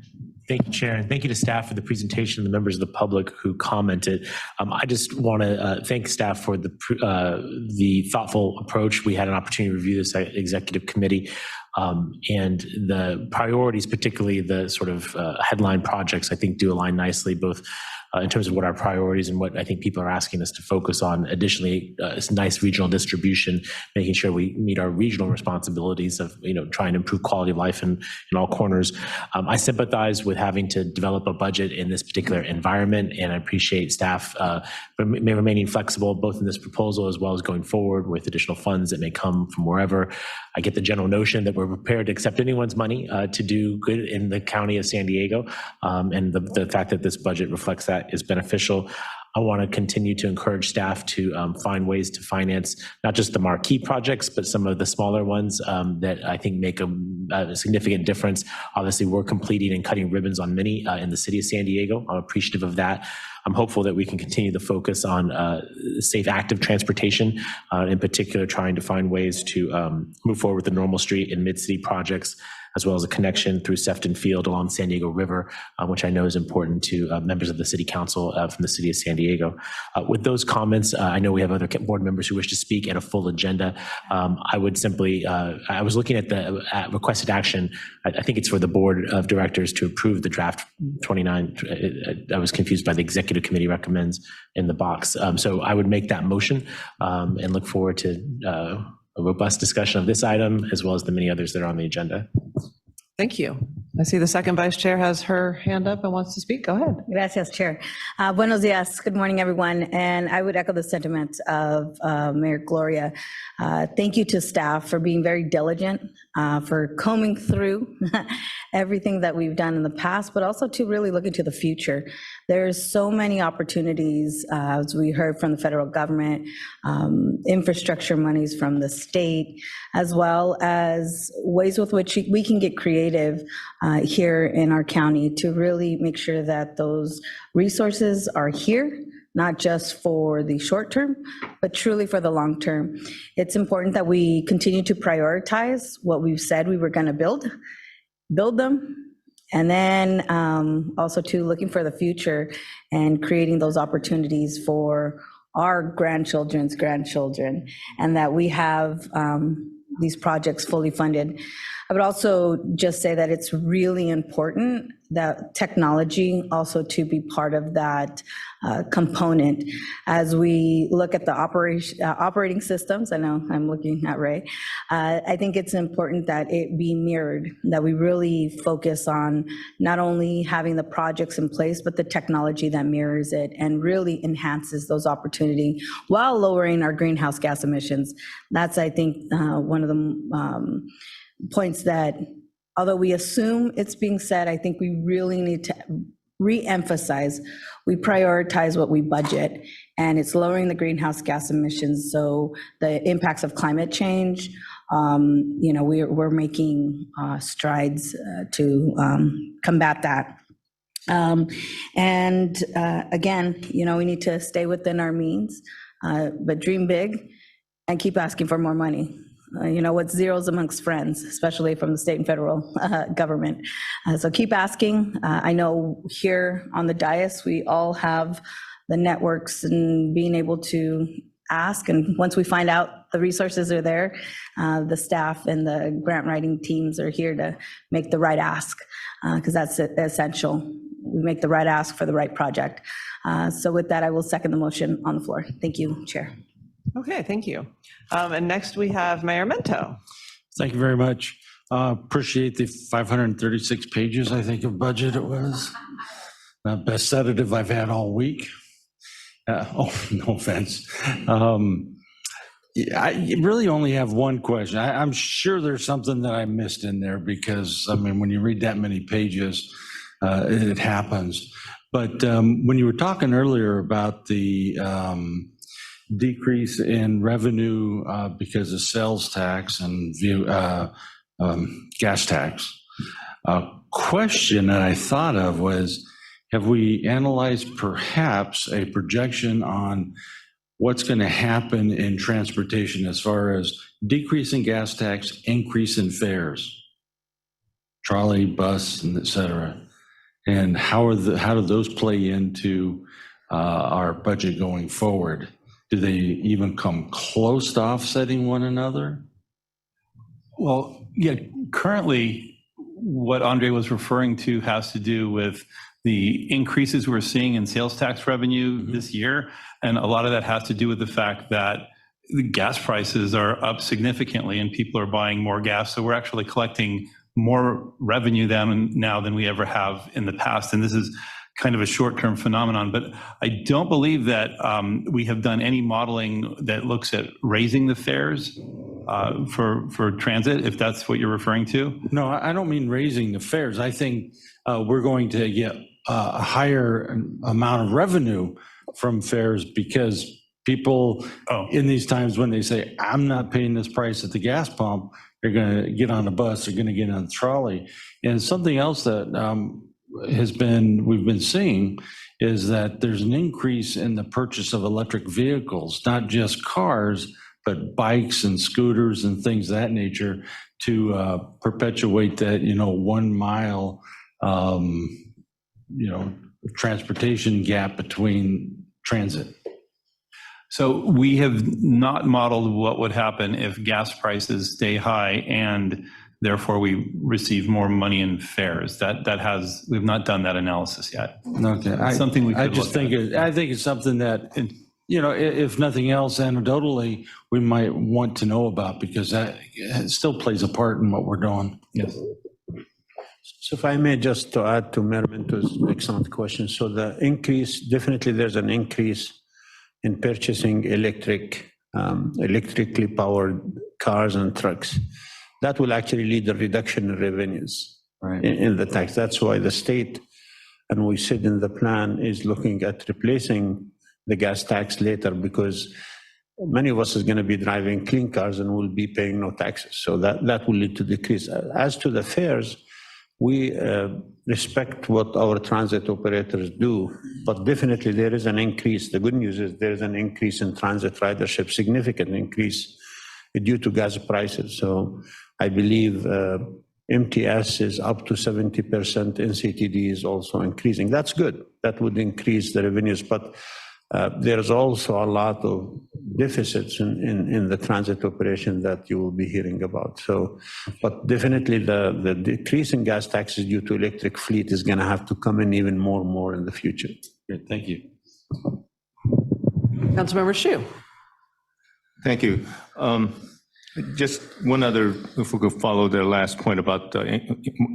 Thank you, Chair, and thank you to staff for the presentation and the members of the public who commented. I just want to thank staff for the thoughtful approach. We had an opportunity to review this at Executive Committee, and the priorities, particularly the sort of headline projects, I think do align nicely, both in terms of what our priorities and what I think people are asking us to focus on. Additionally, it's nice regional distribution, making sure we meet our regional responsibilities of, trying to improve quality of life in all corners. I sympathize with having to develop a budget in this particular environment, and I appreciate staff remaining flexible both in this proposal as well as going forward with additional funds that may come from wherever. I get the general notion that we're prepared to accept anyone's money to do good in the county of San Diego, and the fact that this budget reflects that is beneficial. I want to continue to encourage staff to find ways to finance not just the marquee projects, but some of the smaller ones that I think make a significant difference. Obviously, we're completing and cutting ribbons on many in the city of San Diego. I'm appreciative of that. I'm hopeful that we can continue to focus on safe, active transportation, in particular, trying to find ways to move forward with the Normal Street and mid-city projects, as well as a connection through Sefton Field along San Diego River, which I know is important to members of the City Council from the City of San Diego. With those comments, I know we have other board members who wish to speak at a full agenda. I would simply, I was looking at the requested action. I think it's for the Board of Directors to approve the draft 29. I was confused by the Executive Committee recommends in the box. So I would make that motion and look forward to a robust discussion of this item, as well as the many others that are on the agenda. Thank you. I see the second vice chair has her hand up and wants to speak. Go ahead. Gracias, Chair. Buenos dias. Good morning, everyone. And I would echo the sentiments of Mayor Gloria. Thank you to staff for being very diligent, for combing through everything that we've done in the past, but also to really look into the future. There's so many opportunities, as we heard from the federal government, infrastructure monies from the state, as well as ways with which we can get creative here in our county to really make sure that those resources are here, not just for the short term, but truly for the long term. It's important that we continue to prioritize what we've said we were going to build them, and then also to looking for the future and creating those opportunities for our grandchildren's grandchildren, and that we have these projects fully funded. I would also just say that it's really important that technology also to be part of that component. As we look at the operating systems, I know I'm looking at Ray, I think it's important that it be mirrored, that we really focus on not only having the projects in place, but the technology that mirrors it and really enhances those opportunities while lowering our greenhouse gas emissions. That's, I think, one of the points that, although we assume it's being said, I think we really need to re-emphasize, we prioritize what we budget, and it's lowering the greenhouse gas emissions. So the impacts of climate change, we're making strides to combat that. Again, we need to stay within our means, but dream big and keep asking for more money. What's zeros amongst friends, especially from the state and federal government. So keep asking. I know here on the dais, we all have the networks and being able to ask. And once we find out the resources are there, the staff and the grant writing teams are here to make the right ask, because that's essential. We make the right ask for the right project. So with that, I will second the motion on the floor. Thank you, Chair. Okay, thank you. And next we have Mayor Mento. Thank you very much. Appreciate the 536 pages, I think, of budget it was. Best sedative I've had all week. No offense. I really only have one question. I'm sure there's something that I missed in there because, when you read that many pages, it happens. But when you were talking earlier about the decrease in revenue because of sales tax and gas tax. A question that I thought of was, have we analyzed perhaps a projection on what's going to happen in transportation as far as decrease in gas tax, increase in fares, trolley, bus, and et cetera? And how do those play into our budget going forward? Do they even come close to offsetting one another? Well, yeah, currently what Andre was referring to has to do with the increases we're seeing in sales tax revenue this year. And a lot of that has to do with the fact that the gas prices are up significantly and people are buying more gas. So we're actually collecting more revenue now than we ever have in the past. And this is kind of a short-term phenomenon, but I don't believe that we have done any modeling that looks at raising the fares for transit, if that's what you're referring to. No, I don't mean raising the fares. I think we're going to get a higher amount of revenue from fares because people in these times when they say, I'm not paying this price at the gas pump, they're going to get on a bus, they're going to get on the trolley. And something else that we've been seeing is that there's an increase in the purchase of electric vehicles, not just cars, but bikes and scooters and things of that nature to perpetuate that, 1 mile, transportation gap between transit. So we have not modeled what would happen if gas prices stay high and therefore we receive more money in fares. We've not done that analysis yet. Okay, It's something we could I think it's something that, if nothing else, anecdotally, we might want to know about because that still plays a part in what we're doing. Yes. So if I may just to add to Mermento's excellent question. So the increase, definitely there's an increase in purchasing electrically powered cars and trucks. That will actually lead to reduction in revenues in the tax. That's why the state, and we said in the plan, is looking at replacing the gas tax later, because many of us is going to be driving clean cars and will be paying no taxes. So that will lead to decrease. As to the fares, we respect what our transit operators do, but definitely there is an increase. The good news is there is an increase in transit ridership, significant increase due to gas prices. So I believe MTS is up to 70%, NCTD is also increasing. That's good. That would increase the revenues, but there's also a lot of deficits in the transit operation that you will be hearing about. So, but definitely the decrease in gas taxes due to electric fleet is going to have to come in even more and more in the future. Great, thank you. Councilmember Shu. Thank you. Just one other, if we could follow their last point about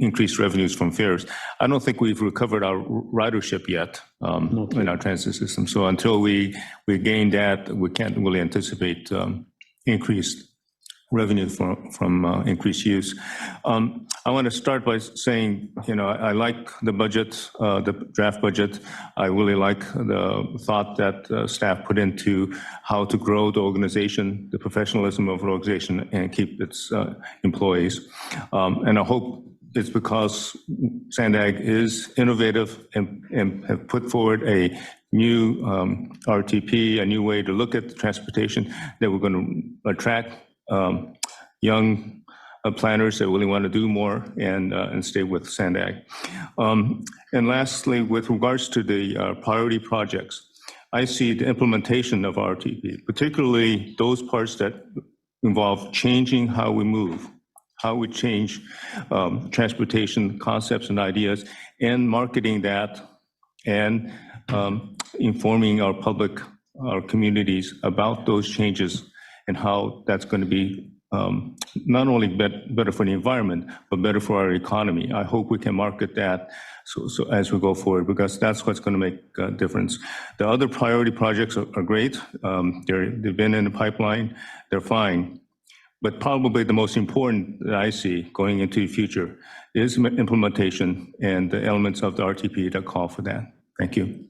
increased revenues from fares. I don't think we've recovered our ridership yet in our transit system. So until we gain that, we can't really anticipate increased revenue from increased use. I want to start by saying, I like the budget, the draft budget. I really like the thought that staff put into how to grow the organization, the professionalism of the organization, and keep its employees. And I hope it's because Sandag is innovative and have put forward a new RTP, a new way to look at transportation, that we're going to attract young planners that really want to do more and stay with Sandag. And lastly, with regards to the priority projects, I see the implementation of RTP, particularly those parts that involve changing how we move, how we change transportation concepts and ideas, and marketing that, and informing our public, our communities about those changes and how that's going to be not only better for the environment, but better for our economy. I hope we can market that so as we go forward, because that's what's going to make a difference. The other priority projects are great. They've been in the pipeline. They're fine. But probably the most important that I see going into the future is implementation and the elements of the RTP that call for that. Thank you.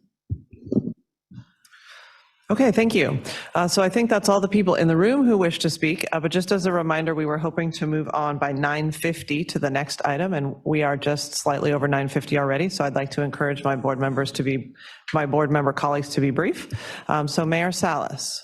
Okay, thank you. So I think that's all the people in the room who wish to speak. But just as a reminder, we were hoping to move on by 9:50 to the next item, and we are just slightly over 9:50 already. So I'd like to encourage my board member colleagues to be brief. So Mayor Salas.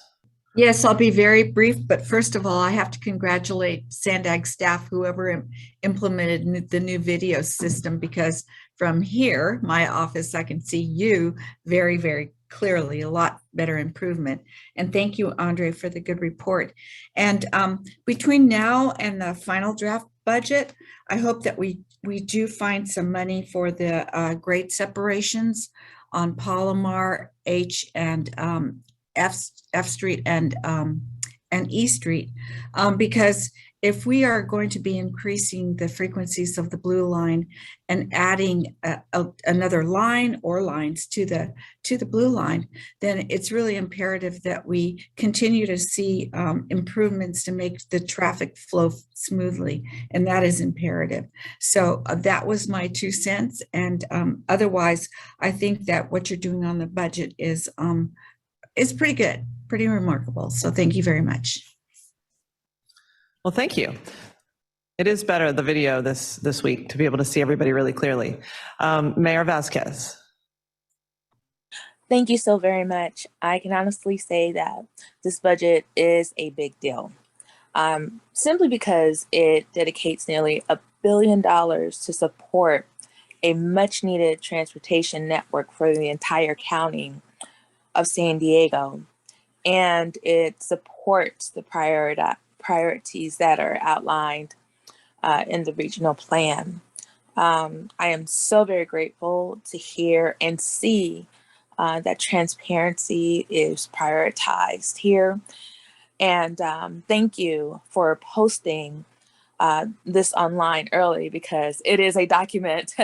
Yes, I'll be very brief, but first of all, I have to congratulate Sandag staff, whoever implemented the new video system, because from here, my office, I can see you very, very clearly, a lot better improvement. And thank you, Andre, for the good report. And between now and the final draft budget, I hope that we do find some money for the grade separations on Palomar, H and F Street and E Street, because if we are going to be increasing the frequencies of the blue line and adding another line or lines to the blue line, then it's really imperative that we continue to see improvements to make the traffic flow smoothly, and that is imperative. So that was my 2 cents, and otherwise, I think that what you're doing on the budget is pretty good, pretty remarkable. So thank you very much. Well, thank you. It is better, the video this week, to be able to see everybody really clearly. Mayor Vasquez. Thank you so very much. I can honestly say that this budget is a big deal, simply because it dedicates nearly $1 billion to support a much needed transportation network for the entire county of San Diego, and it supports the priorities that are outlined in the regional plan. I am so very grateful to hear and see that transparency is prioritized here. And thank you for posting this online early because it is a document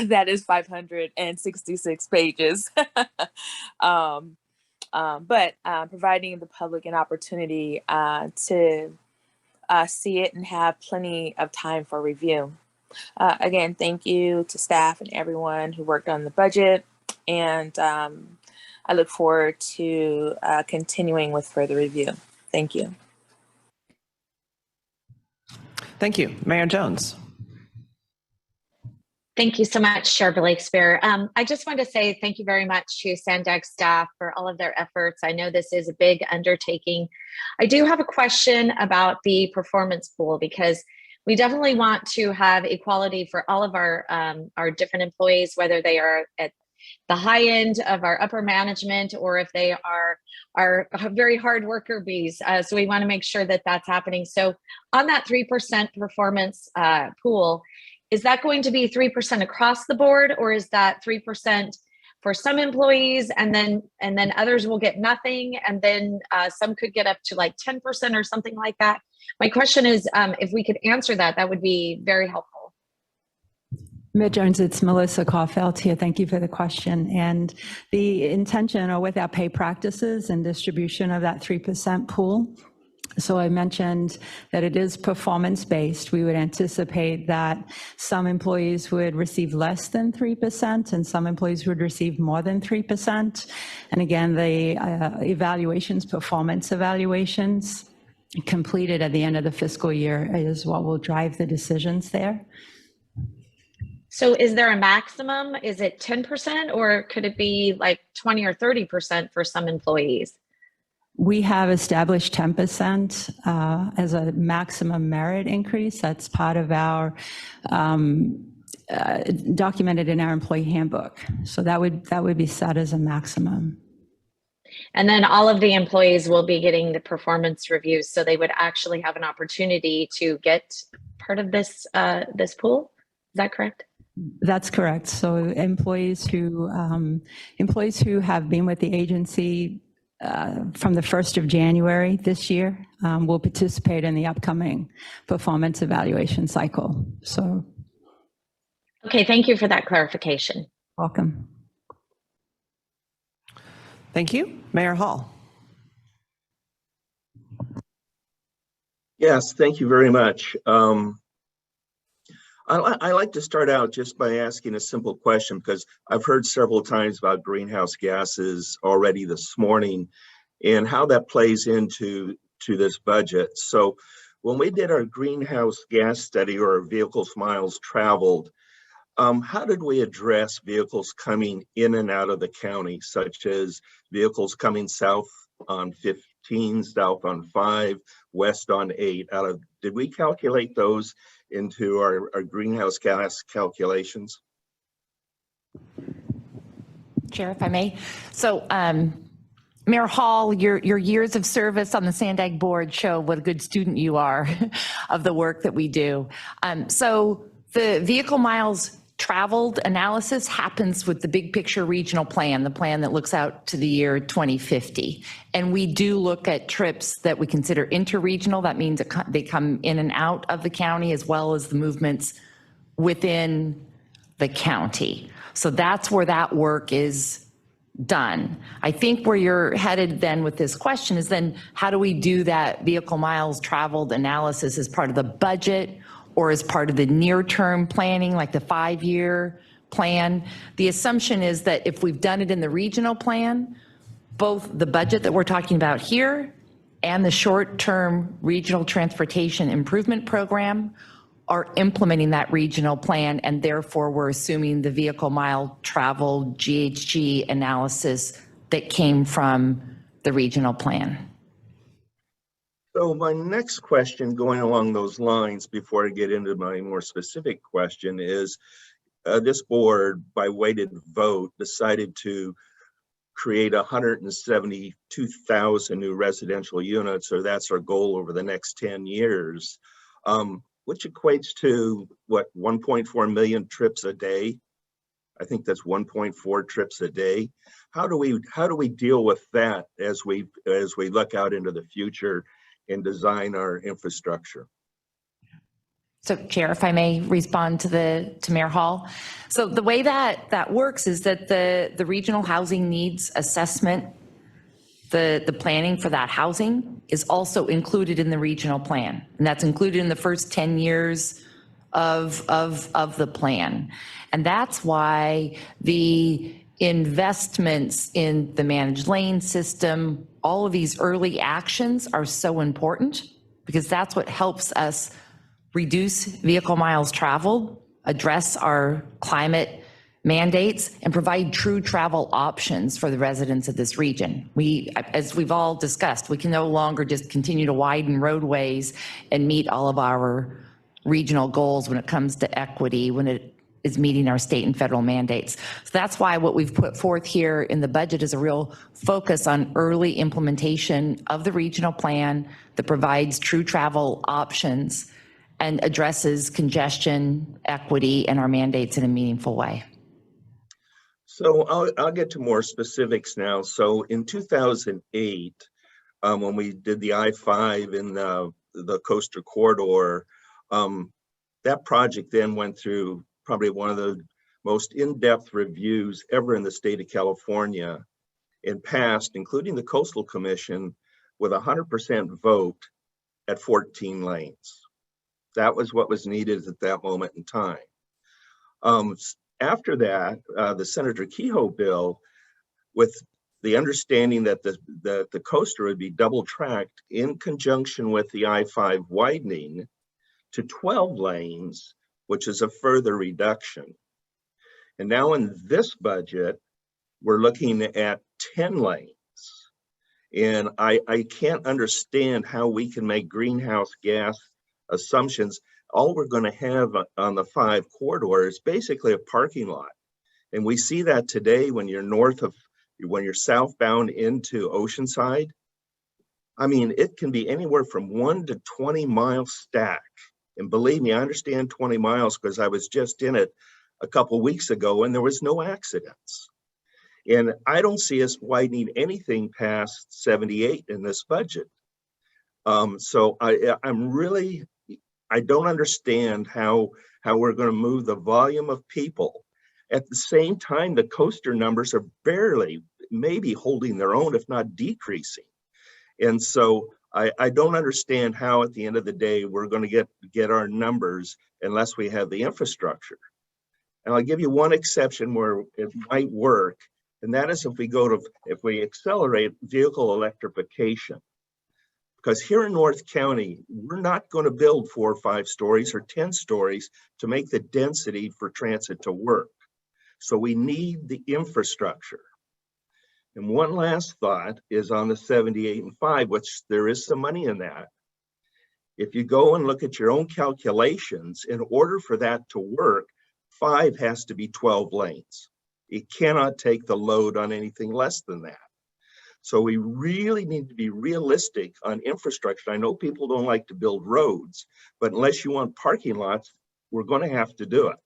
that is 566 pages. But providing the public an opportunity to see it and have plenty of time for review. Again, thank you to staff and everyone who worked on the budget, and I look forward to continuing with further review. Thank you. Thank you. Mayor Jones. Thank you so much, Chair Blakespear. I just want to say thank you very much to Sandag staff for all of their efforts. I know this is a big undertaking. I do have a question about the performance pool, because we definitely want to have equality for all of our different employees, whether they are at the high end of our upper management or if they are very hard worker bees. So we want to make sure that that's happening. So on that 3% performance pool, is that going to be 3% across the board, or is that 3% for some employees and then others will get nothing, and then some could get up to like 10% or something like that? My question is, if we could answer that, that would be very helpful. Mayor Jones, it's Melissa Caulfield here. Thank you for the question. And the intention, or with our pay practices and distribution of that 3% pool, so I mentioned that it is performance-based. We would anticipate that some employees would receive less than 3% and some employees would receive more than 3%. And again, the evaluations, performance evaluations completed at the end of the fiscal year is what will drive the decisions there. So is there a maximum? Is it 10%, or could it be like 20 or 30% for some employees? We have established 10% as a maximum merit increase. That's part of our documented in our employee handbook. So that would be set as a maximum. And then all of the employees will be getting the performance reviews, so they would actually have an opportunity to get part of this this pool. Is that correct? That's correct. So employees who have been with the agency from the 1st of January this year will participate in the upcoming performance evaluation cycle. So. Okay, thank you for that clarification. Welcome. Thank you. Mayor Hall. Yes, thank you very much. I like to start out just by asking a simple question, because I've heard several times about greenhouse gases already this morning and how that plays into this budget. So when we did our greenhouse gas study, or vehicles miles traveled, how did we address vehicles coming in and out of the county, such as vehicles coming south on 15, south on 5, west on 8? Did we calculate those into our greenhouse gas calculations? Chair, if I may. So Mayor Hall, your years of service on the Sandag board show what a good student you are of the work that we do. So the vehicle miles traveled analysis happens with the big picture regional plan, the plan that looks out to the year 2050. And we do look at trips that we consider interregional. That means they come in and out of the county, as well as the movements within the county. So that's where that work is done. I think where you're headed then with this question is then how do we do that vehicle miles traveled analysis as part of the budget or as part of the near-term planning, like the 5-year plan? The assumption is that if we've done it in the regional plan, both the budget that we're talking about here and the short-term regional transportation improvement program are implementing that regional plan, and therefore we're assuming the vehicle mile travel GHG analysis that came from the regional plan. So my next question, going along those lines, before I get into my more specific question, is this board, by weighted vote, decided to create 172,000 new residential units, or that's our goal over the next 10 years, which equates to what, 1.4 million trips a day? I think that's 1.4 trips a day. How do we deal with that as we look out into the future and design our infrastructure? So Chair, if I may respond to Mayor Hall. So the way that works is that the regional housing needs assessment, the planning for that housing is also included in the regional plan. And that's included in the first 10 years of the plan. And that's why the investments in the managed lane system, all of these early actions are so important, because that's what helps us reduce vehicle miles traveled, address our climate mandates, and provide true travel options for the residents of this region. As we've all discussed, we can no longer just continue to widen roadways and meet all of our regional goals when it comes to equity, when it is meeting our state and federal mandates. So that's why what we've put forth here in the budget is a real focus on early implementation of the regional plan that provides true travel options and addresses congestion, equity, and our mandates in a meaningful way. So I'll get to more specifics now. So in 2008, when we did the I-5 in the coastal corridor, that project then went through probably one of the most in-depth reviews ever in the state of California, and passed, including the Coastal Commission, with 100% vote at 14 lanes. That was what was needed at that moment in time. After that, the Senator Kehoe bill, with the understanding that the coaster would be double tracked in conjunction with the I-5 widening to 12 lanes, which is a further reduction. And now in this budget, we're looking at 10 lanes. And I can't understand how we can make greenhouse gas assumptions. All we're going to have on the 5 corridor is basically a parking lot. And we see that today when you're when you're southbound into Oceanside. I mean, it can be anywhere from 1 to 20 mile stack. And believe me, I understand 20 miles because I was just in it a couple weeks ago and there was no accidents. And I don't see us widening anything past 78 in this budget. So I don't understand how we're going to move the volume of people. At the same time, the coaster numbers are barely, maybe holding their own, if not decreasing. And so I don't understand how at the end of the day, we're going to get our numbers unless we have the infrastructure. And I'll give you one exception where it might work. And that is if we accelerate vehicle electrification. Because here in North County, we're not going to build 4 or 5 stories or 10 stories to make the density for transit to work. So we need the infrastructure. And one last thought is on the 78 and 5, which there is some money in that. If you go and look at your own calculations, in order for that to work, 5 has to be 12 lanes. It cannot take the load on anything less than that. So we really need to be realistic on infrastructure. I know people don't like to build roads, but unless you want parking lots, we're going to have to do it.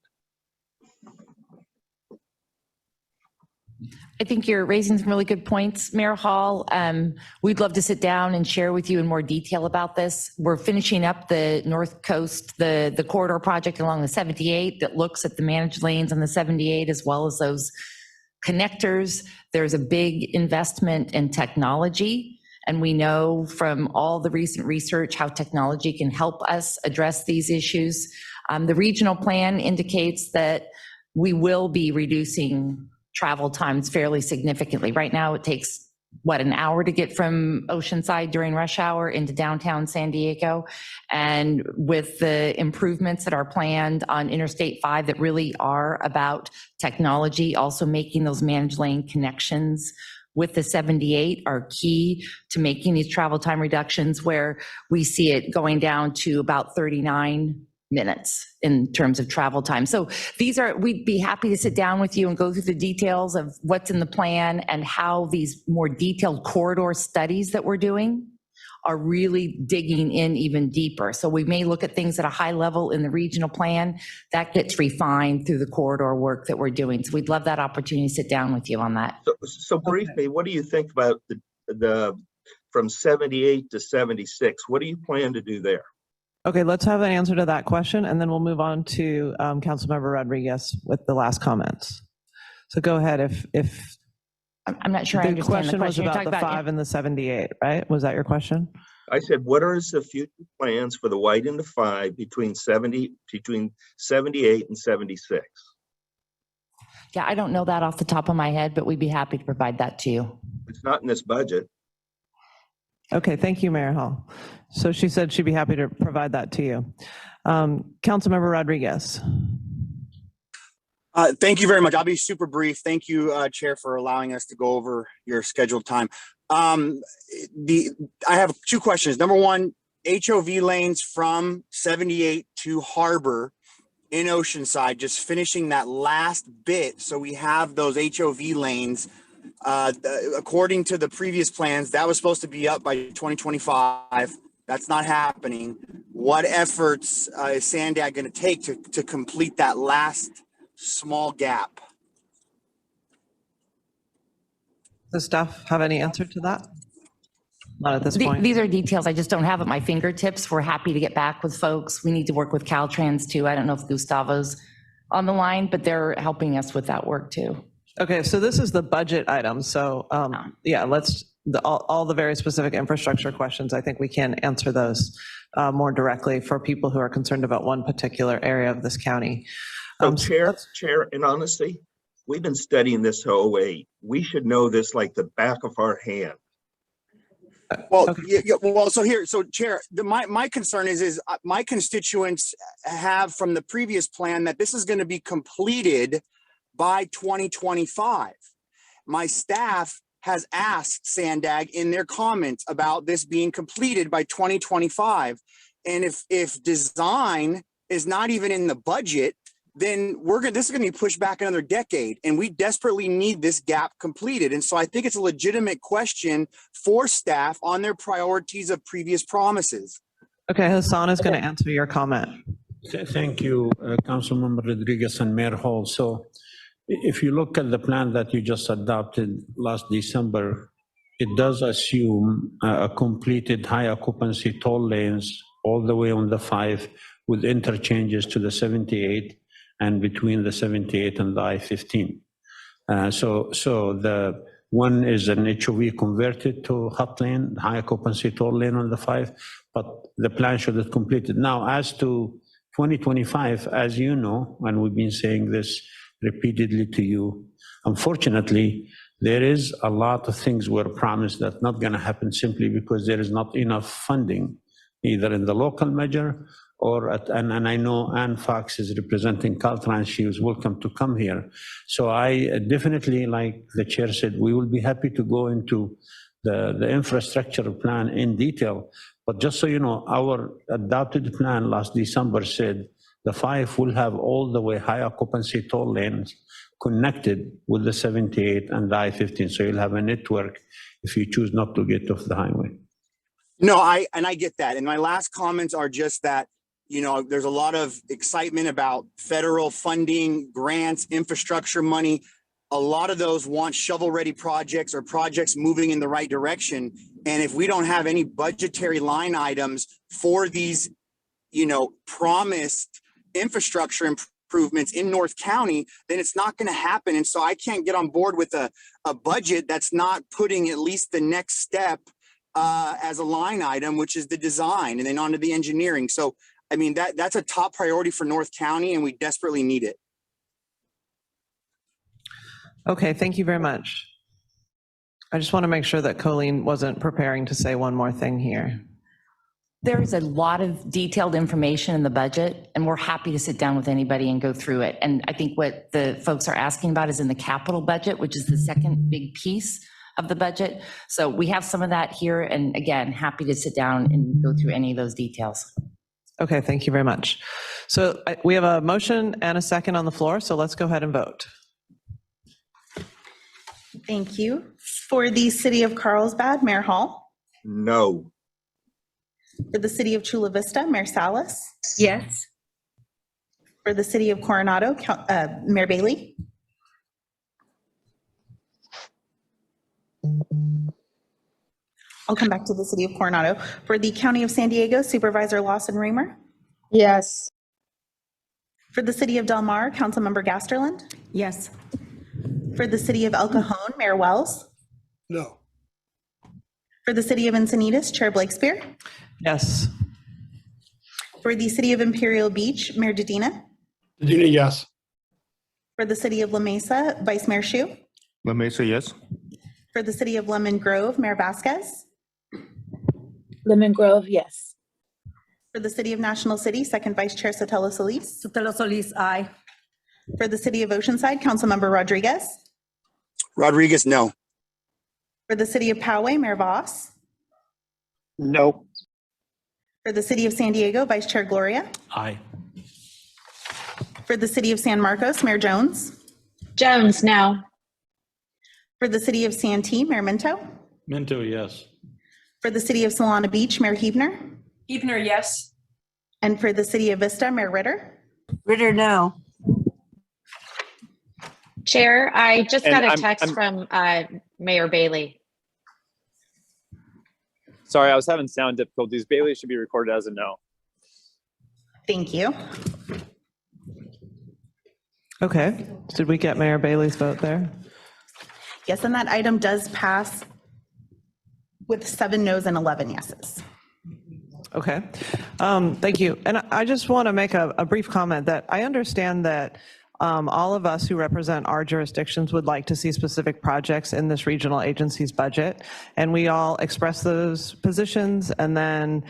I think you're raising some really good points, Mayor Hall. We'd love to sit down and share with you in more detail about this. We're finishing up the North Coast, the corridor project along the 78 that looks at the managed lanes on the 78 as well as those connectors. There's a big investment in technology, and we know from all the recent research how technology can help us address these issues. The regional plan indicates that we will be reducing travel times fairly significantly. Right now, it takes, an hour to get from Oceanside during rush hour into downtown San Diego. And with the improvements that are planned on Interstate 5 that really are about technology, also making those managed lane connections with the 78 are key to making these travel time reductions, where we see it going down to about 39 minutes in terms of travel time. So we'd be happy to sit down with you and go through the details of what's in the plan and how these more detailed corridor studies that we're doing are really digging in even deeper. So we may look at things at a high level in the regional plan that gets refined through the corridor work that we're doing. So we'd love that opportunity to sit down with you on that. So briefly, what do you think about the from 78 to 76? What do you plan to do there? Okay, let's have an answer to that question, and then we'll move on to Councilmember Rodriguez with the last comments. So go ahead if I'm not sure I the understand the question was question. You're about the talking about 5 and the 78, right? Was that your question? I said, what are the future plans for the white and the 5 between 78 and 76? Yeah, I don't know that off the top of my head, but we'd be happy to provide that to you. It's not in this budget. Okay, thank you, Mayor Hall. So she said she'd be happy to provide that to you. Councilmember Rodriguez. Thank you very much. I'll be super brief. Thank you, Chair, for allowing us to go over your scheduled time. I have 2 questions. Number 1, HOV lanes from 78 to Harbor in Oceanside, just finishing that last bit. So we have those HOV lanes. According to the previous plans, that was supposed to be up by 2025. That's not happening. What efforts is Sandag going to take to complete that last small gap? Does staff have any answer to that? Not at this point. These are details I just don't have at my fingertips. We're happy to get back with folks. We need to work with Caltrans too. I don't know if Gustavo's on the line, but they're helping us with that work too. Okay, so this is the budget item. So yeah, all the very specific infrastructure questions, I think we can answer those more directly for people who are concerned about one particular area of this county. So Chair, in honesty, we've been studying this for 08. We should know this like the back of our hand. Well, so Chair, my concern is my constituents have from the previous plan that this is going to be completed by 2025. My staff has asked Sandag in their comments about this being completed by 2025. And if design is not even in the budget, then this is going to be pushed back another decade, and we desperately need this gap completed. And so I think it's a legitimate question for staff on their priorities of previous promises. Okay, Hassan is going to answer your comment. Thank you, Councilmember Rodriguez and Mayor Hall. So if you look at the plan that you just adopted last December, it does assume a completed high occupancy toll lanes all the way on the 5 with interchanges to the 78 and between the 78 and the I-15. So the one is an HOV converted to hot lane, high occupancy toll lane on the 5, but the plan should have completed. Now, as to 2025, as you know, and we've been saying this repeatedly to you, unfortunately, there is a lot of things were promised that not going to happen simply because there is not enough funding, either in the local measure or and I know Ann Fox is representing Caltrans. She was welcome to come here. So I definitely, like the chair said, we will be happy to go into the infrastructure plan in detail. But just so you know, our adopted plan last December said the 5 will have all the way high occupancy toll lanes connected with the 78 and the I-15. So you'll have a network if you choose not to get off the highway. No, I get that. And my last comments are just that, you know, there's a lot of excitement about federal funding, grants, infrastructure money. A lot of those want shovel-ready projects or projects moving in the right direction. And if we don't have any budgetary line items for these, you know, promised infrastructure improvements in North County, then it's not going to happen. And so I can't get on board with a budget that's not putting at least the next step as a line item, which is the design, and then on to the engineering. So, I mean, that's a top priority for North County, and we desperately need it. Okay, thank you very much. I just want to make sure that Colleen wasn't preparing to say one more thing here. There's a lot of detailed information in the budget, and we're happy to sit down with anybody and go through it. And I think what the folks are asking about is in the capital budget, which is the second big piece of the budget. So we have some of that here, and again, happy to sit down and go through any of those details. Okay, thank you very much. So we have a motion and a second on the floor, so let's go ahead and vote. Thank you. For the City of Carlsbad, Mayor Hall. No. For the City of Chula Vista, Mayor Salas. Yes. For the City of Coronado, Mayor Bailey. I'll come back to the City of Coronado. For the County of San Diego, Supervisor Lawson Reamer. Yes. For the city of Delmar, Councilmember Gasterland. Yes. For the city of El Cajon, Mayor Wells. No. For the city of Encinitas, Chair Blakespear. Yes. For the city of Imperial Beach, Mayor Dedina. Dedina, yes. For the city of La Mesa, Vice Mayor Shu. La Mesa, yes. For the city of Lemon Grove, Mayor Vasquez. Lemon Grove, yes. For the city of National City, Second Vice Chair Sotelo Solis. Sotelo Solis, aye. For the city of Oceanside, Councilmember Rodriguez. Rodriguez, no. For the city of Poway, Mayor Voss. No. For the city of San Diego, Vice Chair Gloria. Aye. For the city of San Marcos, Mayor Jones. Jones, no. For the city of Santee, Mayor Minto. Minto, yes. For the city of Solana Beach, Mayor Hebner. Hebner, yes. And for the city of Vista, Mayor Ritter. Ritter, no. Chair, I just got And a text from Mayor Bailey. Sorry, I was having sound difficulties. Bailey should be recorded as a no. Thank you. Okay. Did we get Mayor Bailey's vote there? Yes, and that item does pass with 7 noes and 11 yeses. Okay. Thank you. And I just want to make a brief comment that I understand that all of us who represent our jurisdictions would like to see specific projects in this regional agency's budget. And we all express those positions, and then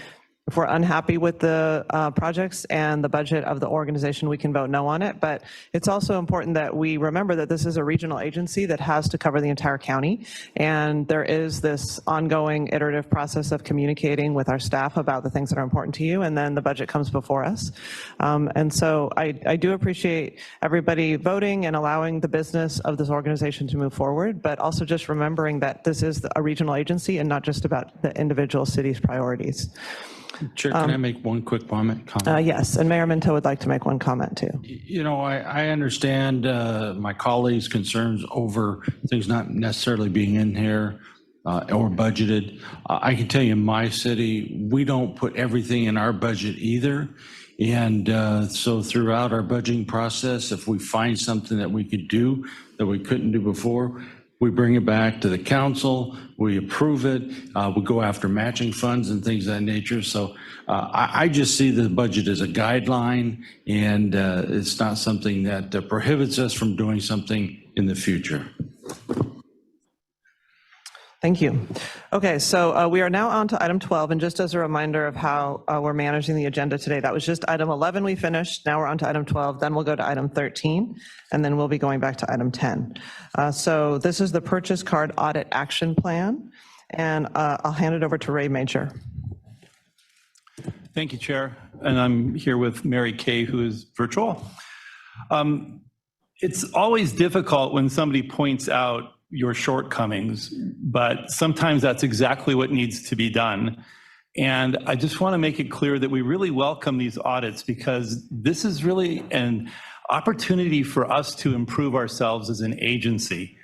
if we're unhappy with the projects and the budget of the organization, we can vote no on it. But it's also important that we remember that this is a regional agency that has to cover the entire county. And there is this ongoing iterative process of communicating with our staff about the things that are important to you. And then the budget comes before us. And so I do appreciate everybody voting and allowing the business of this organization to move forward, but also just remembering that this is a regional agency and not just about the individual city's priorities. Chair, can I make one quick comment? Yes, and Mayor Minto would like to make one comment too. You know, I understand my colleagues' concerns over things not necessarily being in here or budgeted. I can tell you in my city, we don't put everything in our budget either. And so throughout our budgeting process, if we find something that we could do that we couldn't do before, we bring it back to the council, we approve it, we go after matching funds and things of that nature. So I just see the budget as a guideline, and it's not something that prohibits us from doing something in the future. Thank you. Okay, so we are now on to item 12, and just as a reminder of how we're managing the agenda today, that was just item 11 we finished, now we're on to item 12, then we'll go to item 13, and then we'll be going back to item 10. So this is the Purchase Card Audit Action Plan, and I'll hand it over to Ray Major. Thank you, Chair. And I'm here with Mary Kay, who is virtual. It's always difficult when somebody points out your shortcomings, but sometimes that's exactly what needs to be done. And I just want to make it clear that we really welcome these audits, because this is really an opportunity for us to improve ourselves as an agency.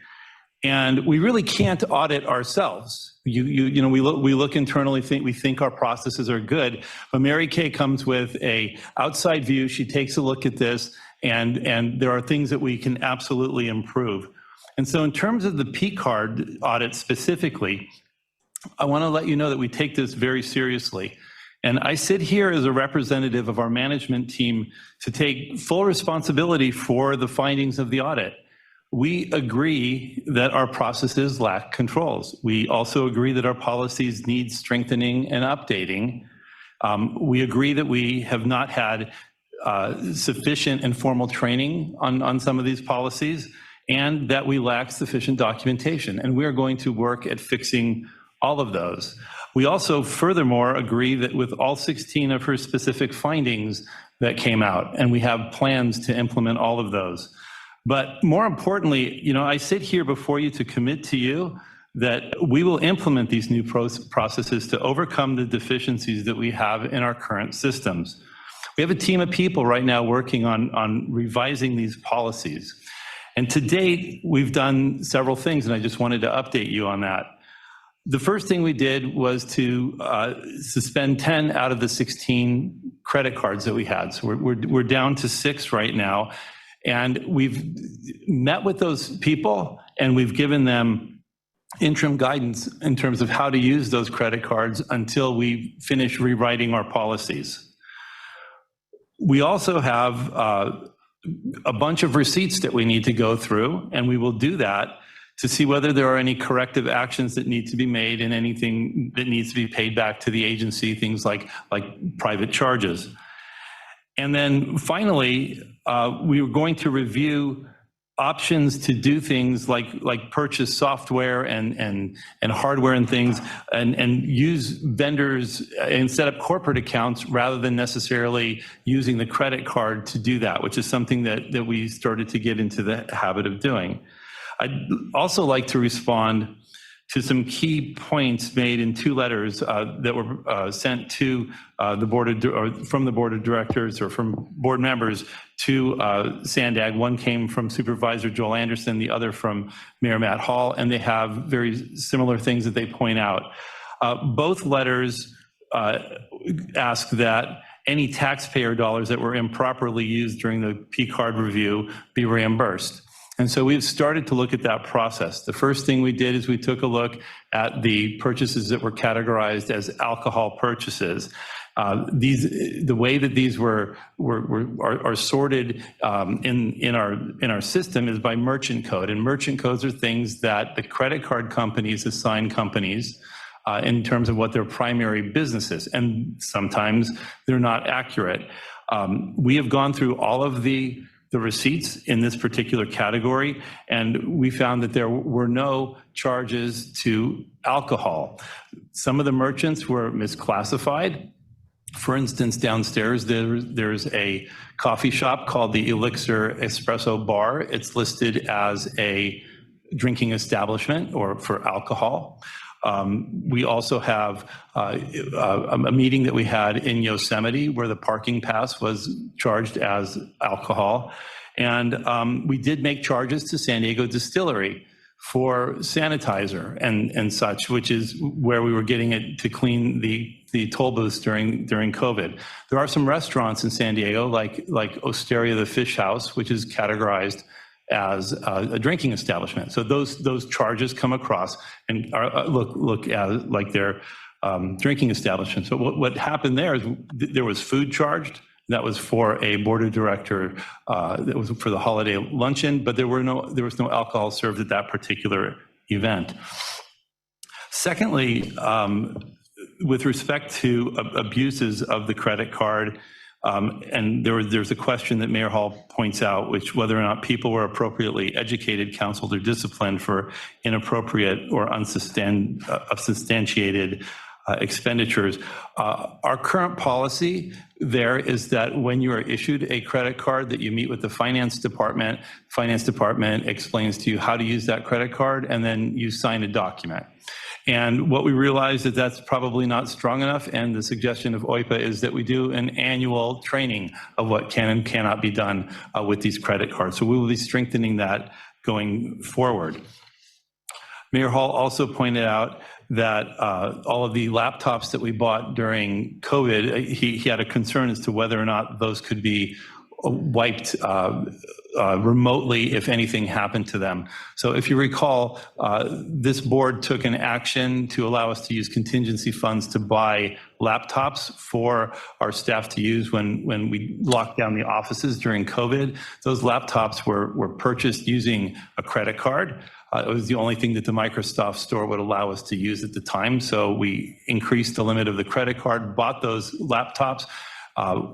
And we really can't audit ourselves. You know, we look internally, we think our processes are good, but Mary Kay comes with a outside view. She takes a look at this, and there are things that we can absolutely improve. And so in terms of the P-card audit specifically, I want to let you know that we take this very seriously. And I sit here as a representative of our management team to take full responsibility for the findings of the audit. We agree that our processes lack controls. We also agree that our policies need strengthening and updating. We agree that we have not had sufficient and formal training on some of these policies, and that we lack sufficient documentation. And we are going to work at fixing all of those. We also furthermore agree that with all 16 of her specific findings that came out, and we have plans to implement all of those. But more importantly, you know, I sit here before you to commit to you that we will implement these new processes to overcome the deficiencies that we have in our current systems. We have a team of people right now working on revising these policies. And to date, we've done several things, and I just wanted to update you on that. The first thing we did was to suspend 10 out of the 16 credit cards that we had. So we're down to 6 right now. And we've met with those people and we've given them interim guidance in terms of how to use those credit cards until we finish rewriting our policies. We also have a bunch of receipts that we need to go through, and we will do that to see whether there are any corrective actions that need to be made and anything that needs to be paid back to the agency, things like private charges. And then finally, we are going to review options to do things like purchase software and hardware and things and use vendors and set up corporate accounts rather than necessarily using the credit card to do that, which is something that we started to get into the habit of doing. I'd also like to respond to some key points made in 2 letters that were sent to the board of, from the board of directors or from board members to Sandag. One came from Supervisor Joel Anderson, the other from Mayor Matt Hall, and they have very similar things that they point out. Both letters ask that any taxpayer dollars that were improperly used during the P-card review be reimbursed. And so we've started to look at that process. The first thing we did is we took a look at the purchases that were categorized as alcohol purchases. The way that these are sorted in our system is by merchant code, and merchant codes are things that the credit card companies assign companies in terms of what their primary business is, and sometimes they're not accurate. We have gone through all of the receipts in this particular category, and we found that there were no charges to alcohol. Some of the merchants were misclassified. For instance, downstairs, there's a coffee shop called the Elixir Espresso Bar. It's listed as a drinking establishment or for alcohol. We also have a meeting that we had in Yosemite where the parking pass was charged as alcohol. And we did make charges to San Diego Distillery for sanitizer and such, which is where we were getting it to clean the toll booths during COVID. There are some restaurants in San Diego, like Osteria the Fish House, which is categorized as a drinking establishment. So those charges come across and look at like they're drinking establishments. So what happened there is there was food charged. That was for a board of director, that was for the holiday luncheon, but there was no alcohol served at that particular event. Secondly, with respect to abuses of the credit card, and there's a question that Mayor Hall points out, which whether or not people were appropriately educated, counseled, or disciplined for inappropriate or unsubstantiated expenditures. Our current policy there is that when you are issued a credit card, that you meet with the finance department. Finance department explains to you how to use that credit card, and then you sign a document. And what we realized is that's probably not strong enough, and the suggestion of OIPA is that we do an annual training of what can and cannot be done with these credit cards. So we will be strengthening that going forward. Mayor Hall also pointed out that all of the laptops that we bought during COVID, he had a concern as to whether or not those could be wiped remotely if anything happened to them. So if you recall, this board took an action to allow us to use contingency funds to buy laptops for our staff to use when we locked down the offices during COVID. Those laptops were purchased using a credit card. It was the only thing that the Microsoft store would allow us to use at the time. So we increased the limit of the credit card, bought those laptops.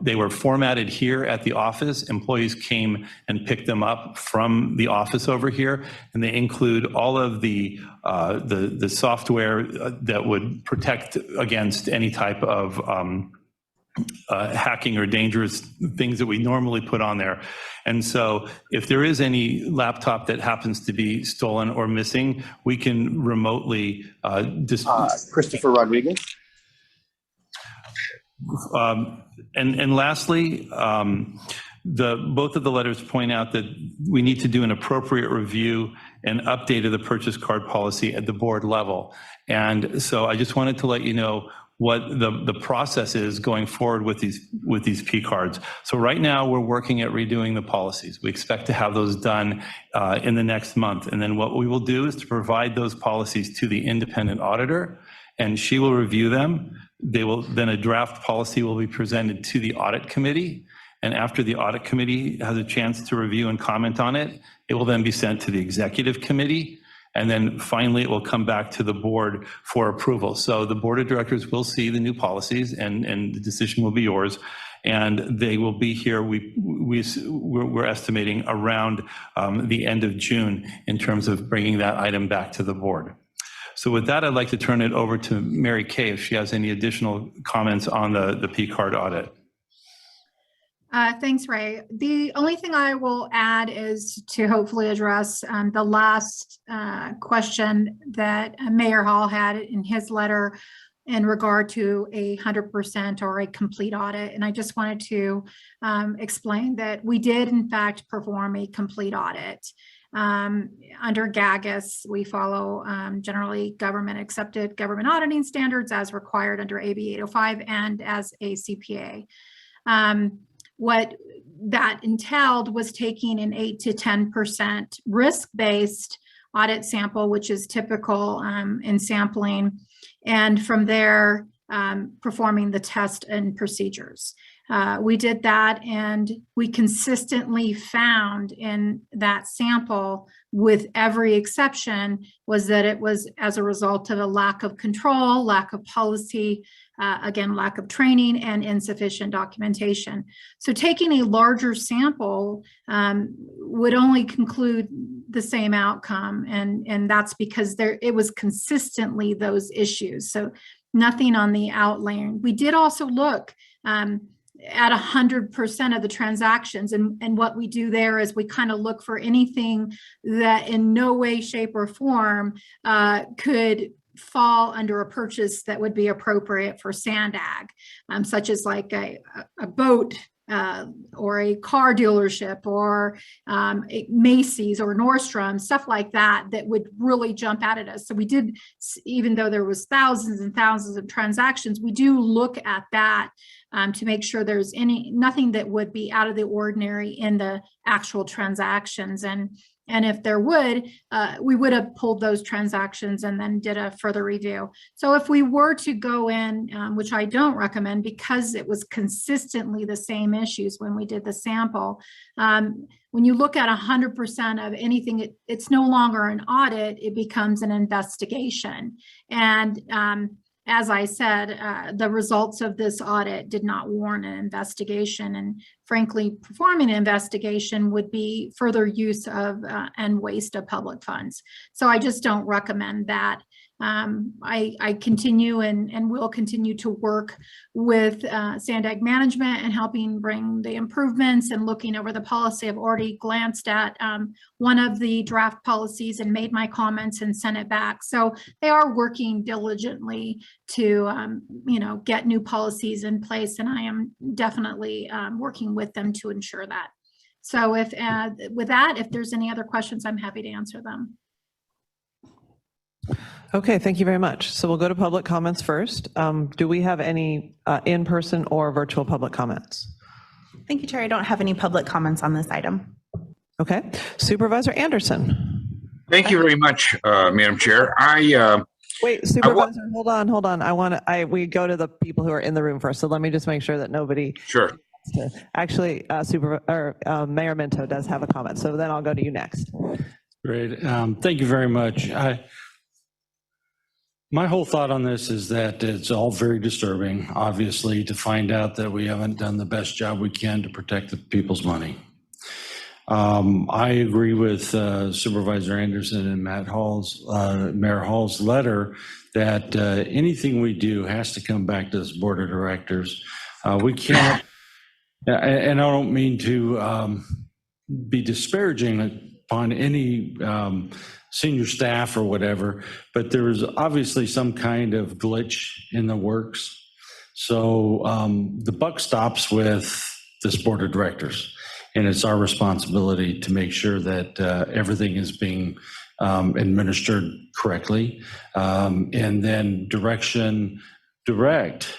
They were formatted here at the office. Employees came and picked them up from the office over here, and they include all of the software that would protect against any type of hacking or dangerous things that we normally put on there. And so if there is any laptop that happens to be stolen or missing, we can remotely Christopher Rodriguez. And lastly, both of the letters point out that we need to do an appropriate review and update of the purchase card policy at the board level. And so I just wanted to let you know what the process is going forward with these P cards. So right now we're working at redoing the policies. We expect to have those done in the next month. And then what we will do is to provide those policies to the independent auditor, and she will review them. Then a draft policy will be presented to the audit committee. And after the audit committee has a chance to review and comment on it, it will then be sent to the executive committee. And then finally, it will come back to the board for approval. So the board of directors will see the new policies, and the decision will be yours. And they will be here, we're estimating around the end of June in terms of bringing that item back to the board. So with that, I'd like to turn it over to Mary Kay if she has any additional comments on the P card audit. Thanks, Ray. The only thing I will add is to hopefully address the last question that Mayor Hall had in his letter in regard to 100% or a complete audit. And I just wanted to explain that we did in fact perform a complete audit. Under GAGAS, we follow generally government accepted government auditing standards as required under AB 805 and as a CPA. What that entailed was taking an 8 to 10% risk-based audit sample, which is typical in sampling, and from there performing the test and procedures. We did that, and we consistently found in that sample, with every exception, was that it was as a result of a lack of control, lack of policy, again, lack of training, and insufficient documentation. So taking a larger sample would only conclude the same outcome, and that's because it was consistently those issues. So nothing on the outlaying. We did also look at 100% of the transactions. And what we do there is we kind of look for anything that in no way, shape, or form could fall under a purchase that would be appropriate for Sandag, such as like a boat or a car dealership or Macy's or Nordstrom, stuff like that, that would really jump out at us. So we did, even though there was thousands and thousands of transactions, we do look at that to make sure there's nothing that would be out of the ordinary in the actual transactions. And if there would, we would have pulled those transactions and then did a further review. So if we were to go in, which I don't recommend because it was consistently the same issues when we did the sample, when you look at 100% of anything, it's no longer an audit, it becomes an investigation. And as I said, the results of this audit did not warrant an investigation, and frankly, performing an investigation would be further use of and waste of public funds. So I just don't recommend that. I continue and will continue to work with Sandag management and helping bring the improvements and looking over the policy. I've already glanced at one of the draft policies and made my comments and sent it back. So they are working diligently to get new policies in place, and I am definitely working with them to ensure that. So with that, if there's any other questions, I'm happy to answer them. Okay, thank you very much. So we'll go to public comments first. Do we have any in-person or virtual public comments? Thank you, Chair. I don't have any public comments on this item. Okay, Supervisor Anderson. Thank you very much, Madam Chair. Wait, Supervisor, hold on. We go to the people who are in the room first. So let me just make sure that nobody. Sure. Actually, Mayor Minto does have a comment. So then I'll go to you next. Great. Thank you very much. My whole thought on this is that it's all very disturbing, obviously, to find out that we haven't done the best job we can to protect the people's money. I agree with Supervisor Anderson and Mayor Hall's letter that anything we do has to come back to this board of directors. We can't, and I don't mean to be disparaging upon any senior staff or whatever, but there was obviously some kind of glitch in the works. So the buck stops with this board of directors, and it's our responsibility to make sure that everything is being administered correctly. And then direction direct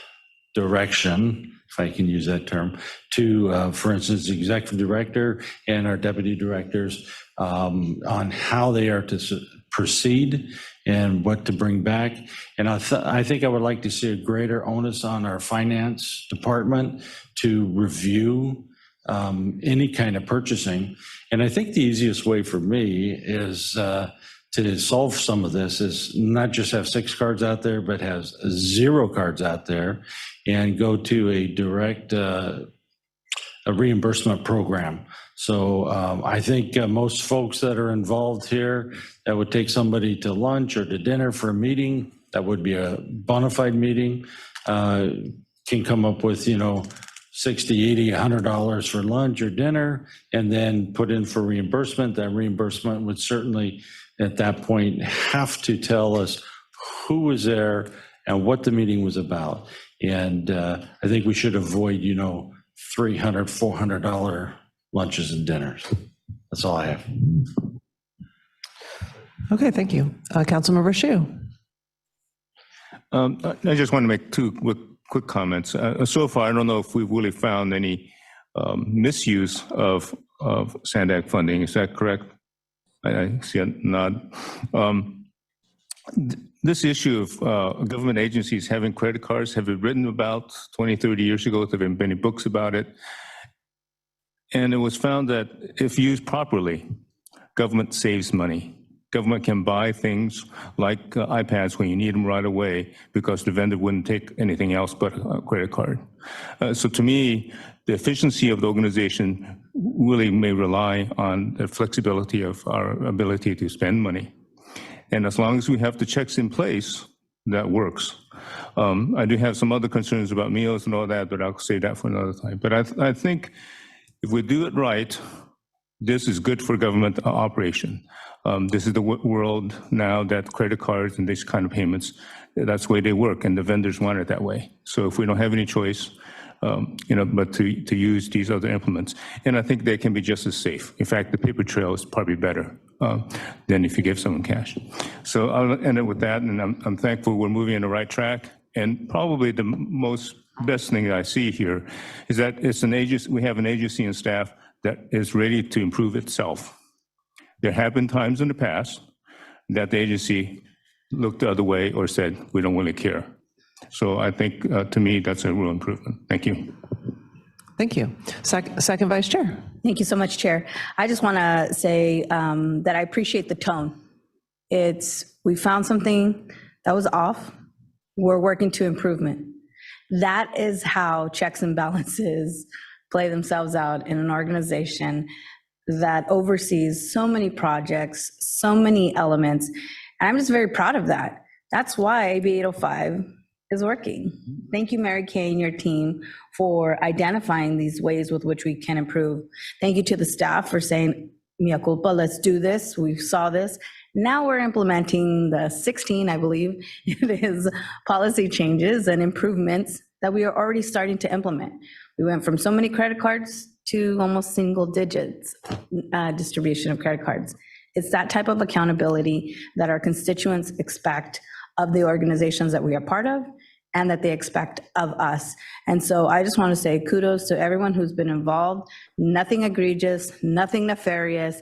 direction, if I can use that term, to, for instance, the executive director and our deputy directors on how they are to proceed and what to bring back. And I think I would like to see a greater onus on our finance department to review any kind of purchasing. And I think the easiest way for me is to solve some of this is not just have 6 cards out there, but has 0 cards out there and go to a direct a reimbursement program. So I think most folks that are involved here that would take somebody to lunch or to dinner for a meeting, that would be a bona fide meeting, can come up with, $60, $80, $100 for lunch or dinner, and then put in for reimbursement. That reimbursement would certainly at that point have to tell us who was there and what the meeting was about. And I think we should avoid, $300, $400 lunches and dinners. That's all I have. Okay, thank you. Councilmember Shu. I just want to make 2 quick comments. So far, I don't know if we've really found any misuse of Sandag funding. Is that correct? I see a nod. This issue of government agencies having credit cards have been written about 20, 30 years ago. There have been many books about it. And it was found that if used properly, government saves money. Government can buy things like iPads when you need them right away because the vendor wouldn't take anything else but a credit card. So to me, the efficiency of the organization really may rely on the flexibility of our ability to spend money. And as long as we have the checks in place, that works. I do have some other concerns about meals and all that, but I'll say that for another time. But I think if we do it right, this is good for government operation. This is the world now that credit cards and these kind of payments, that's the way they work, and the vendors want it that way. So if we don't have any choice, but to use these other implements, and I think they can be just as safe. In fact, the paper trail is probably better than if you give someone cash. So I'll end it with that, and I'm thankful we're moving in the right track. And probably the best thing I see here is that it's an agency. We have an agency and staff that is ready to improve itself. There have been times in the past that the agency looked the other way or said, we don't really care. So I think, to me, that's a real improvement. Thank you. Thank you. Second Vice Chair. Thank you so much, Chair. I just want to say that I appreciate the tone. We found something that was off. We're working to improvement. That is how checks and balances play themselves out in an organization that oversees so many projects, so many elements. And I'm just very proud of that. That's why AB 805 is working. Thank you, Mary Kay and your team, for identifying these ways with which we can improve. Thank you to the staff for saying, mea culpa, let's do this. We saw this. Now we're implementing the 16, I believe it is, policy changes and improvements that we are already starting to implement. We went from so many credit cards to almost single digits distribution of credit cards. It's that type of accountability that our constituents expect of the organizations that we are part of and that they expect of us. And so I just want to say kudos to everyone who's been involved. Nothing egregious, nothing nefarious,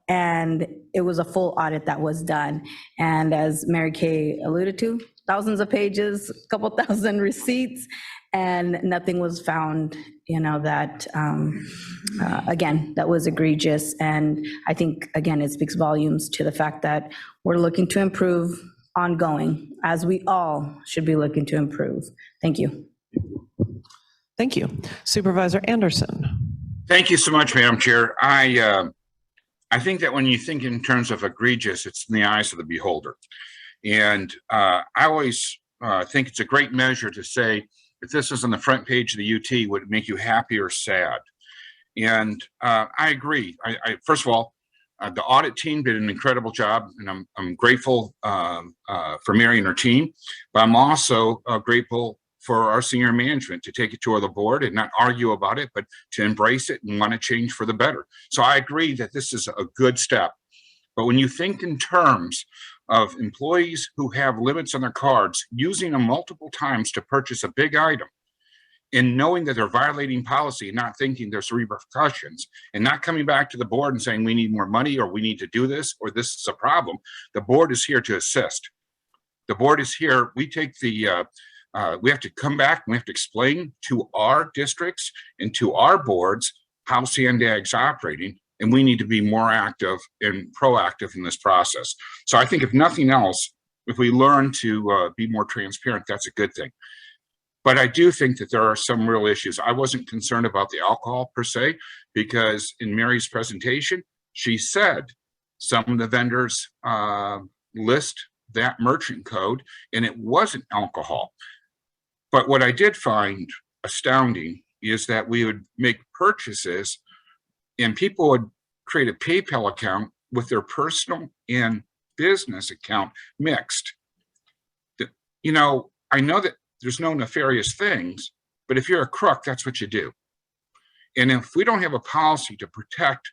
and it was a full audit that was done. And as Mary Kay alluded to, thousands of pages, a couple thousand receipts, and nothing was found, that, again, that was egregious. And I think, again, it speaks volumes to the fact that we're looking to improve ongoing, as we all should be looking to improve. Thank you. Thank you. Supervisor Anderson. Thank you so much, Madam Chair. I think that when you think in terms of egregious, it's in the eyes of the beholder. And I always think it's a great measure to say, if this is on the front page of the UT, would it make you happy or sad? And I agree. First of all, the audit team did an incredible job, and I'm grateful for Mary and her team, but I'm also grateful for our senior management to take it to the board and not argue about it, but to embrace it and want to change for the better. So I agree that this is a good step. But when you think in terms of employees who have limits on their cards, using them multiple times to purchase a big item, and knowing that they're violating policy and not thinking there's repercussions, and not coming back to the board and saying we need more money, or we need to do this, or this is a problem. The board is here to assist. The board is here. We take the, we have to come back and we have to explain to our districts and to our boards how Sandag's operating, and we need to be more active and proactive in this process. So I think if nothing else, if we learn to be more transparent, that's a good thing. But I do think that there are some real issues. I wasn't concerned about the alcohol per se, because in Mary's presentation, she said some of the vendors list that merchant code, and it wasn't alcohol. But what I did find astounding is that we would make purchases and people would create a PayPal account with their personal and business account mixed. You know, I know that there's no nefarious things, but if you're a crook, that's what you do. And if we don't have a policy to protect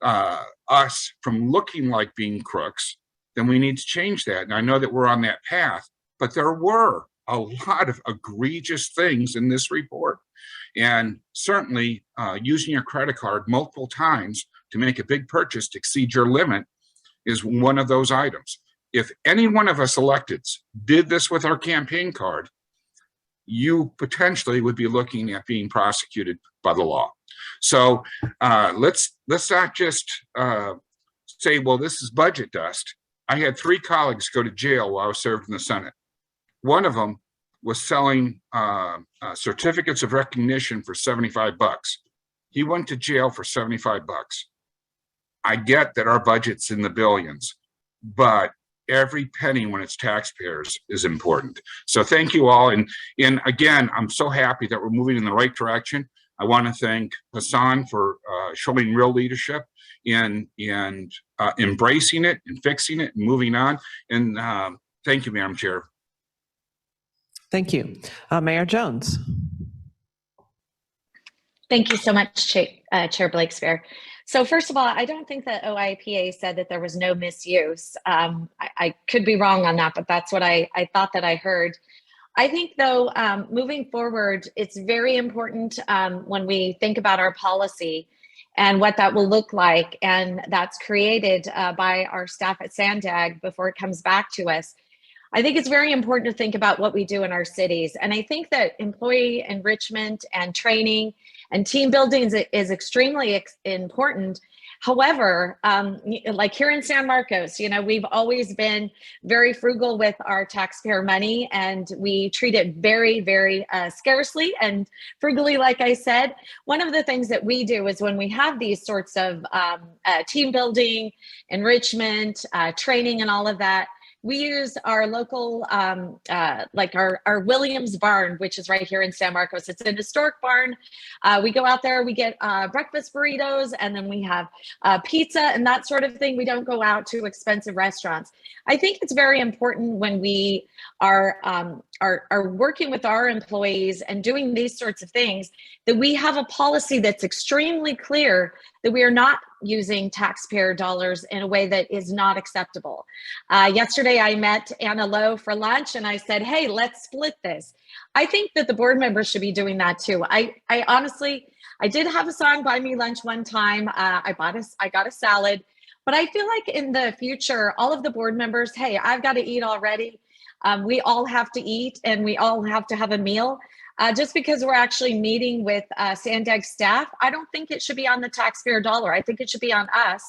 us from looking like being crooks, then we need to change that. And I know that we're on that path, but there were a lot of egregious things in this report. And certainly using your credit card multiple times to make a big purchase to exceed your limit is one of those items. If any one of us electeds did this with our campaign card, you potentially would be looking at being prosecuted by the law. So let's not just say, well, this is budget dust. I had 3 colleagues go to jail while I was served in the Senate. One of them was selling certificates of recognition for $75. He went to jail for $75. I get that our budget's in the billions, but every penny when it's taxpayers is important. So thank you all. And again, I'm so happy that we're moving in the right direction. I want to thank Hassan for showing real leadership and embracing it and fixing it and moving on. And thank you, Madam Chair. Thank you. Mayor Jones. Thank you so much, Chair Blakespear. So first of all, I don't think that OIPA said that there was no misuse. I could be wrong on that, but that's what I thought that I heard. I think, though, moving forward, it's very important when we think about our policy and what that will look like, and that's created by our staff at Sandag before it comes back to us. I think it's very important to think about what we do in our cities. And I think that employee enrichment and training and team building is extremely important. However, like here in San Marcos, you know, we've always been very frugal with our taxpayer money, and we treat it very, very scarcely and frugally, like I said. One of the things that we do is when we have these sorts of team building, enrichment, training, and all of that, we use our local, like our Williams barn, which is right here in San Marcos. It's an historic barn. We go out there, we get breakfast burritos, and then we have pizza and that sort of thing. We don't go out to expensive restaurants. I think it's very important when we are working with our employees and doing these sorts of things that we have a policy that's extremely clear that we are not using taxpayer dollars in a way that is not acceptable. Yesterday, I met Anna Lowe for lunch and I said, hey, let's split this. I think that the board members should be doing that too. I honestly, I did have Hassan buy me lunch one time. I got a salad, but I feel like in the future, all of the board members, hey, I've got to eat already. We all have to eat and we all have to have a meal. Just because we're actually meeting with Sandag staff, I don't think it should be on the taxpayer dollar. I think it should be on us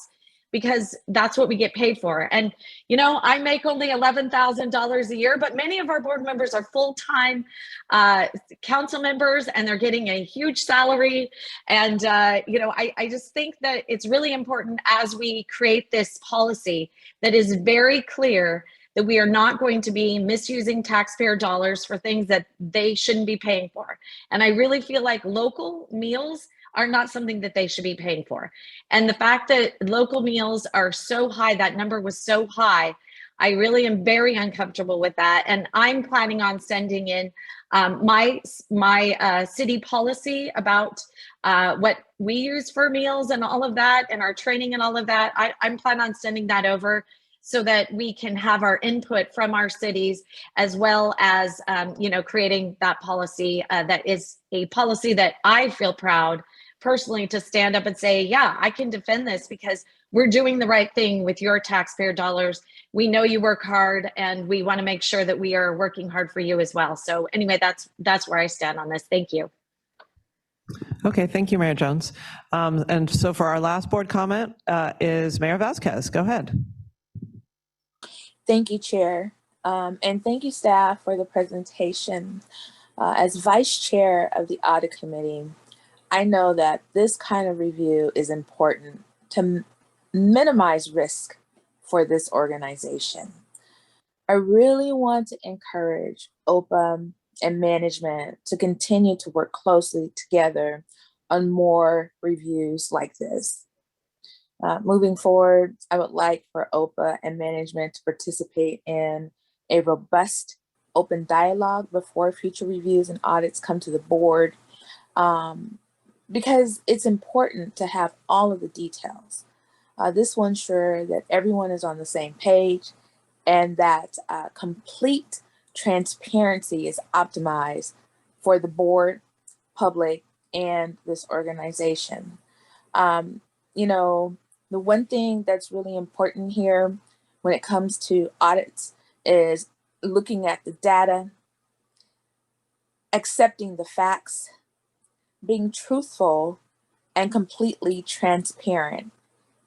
because that's what we get paid for. And, you know, I make only $11,000 a year, but many of our board members are full-time council members and they're getting a huge salary. And, you know, I just think that it's really important as we create this policy that is very clear that we are not going to be misusing taxpayer dollars for things that they shouldn't be paying for. And I really feel like local meals are not something that they should be paying for. And the fact that local meals are so high, that number was so high, I really am very uncomfortable with that. And I'm planning on sending in my city policy about what we use for meals and all of that, and our training and all of that. I'm planning on sending that over so that we can have our input from our cities, as well as, creating that policy that is a policy that I feel proud personally to stand up and say, yeah, I can defend this because we're doing the right thing with your taxpayer dollars. We know you work hard, and we want to make sure that we are working hard for you as well. So anyway, that's where I stand on this. Thank you. Okay, thank you, Mayor Jones. And so for our last board comment is Mayor Vasquez. Go ahead. Thank you, Chair. And thank you, staff, for the presentation. As Vice Chair of the Audit Committee, I know that this kind of review is important to minimize risk for this organization. I really want to encourage OPA and management to continue to work closely together on more reviews like this. Moving forward, I would like for OPA and management to participate in a robust open dialogue before future reviews and audits come to the board, because it's important to have all of the details. This will ensure that everyone is on the same page and that complete transparency is optimized for the board, public, and this organization. The one thing that's really important here when it comes to audits is looking at the data, accepting the facts, being truthful, and completely transparent.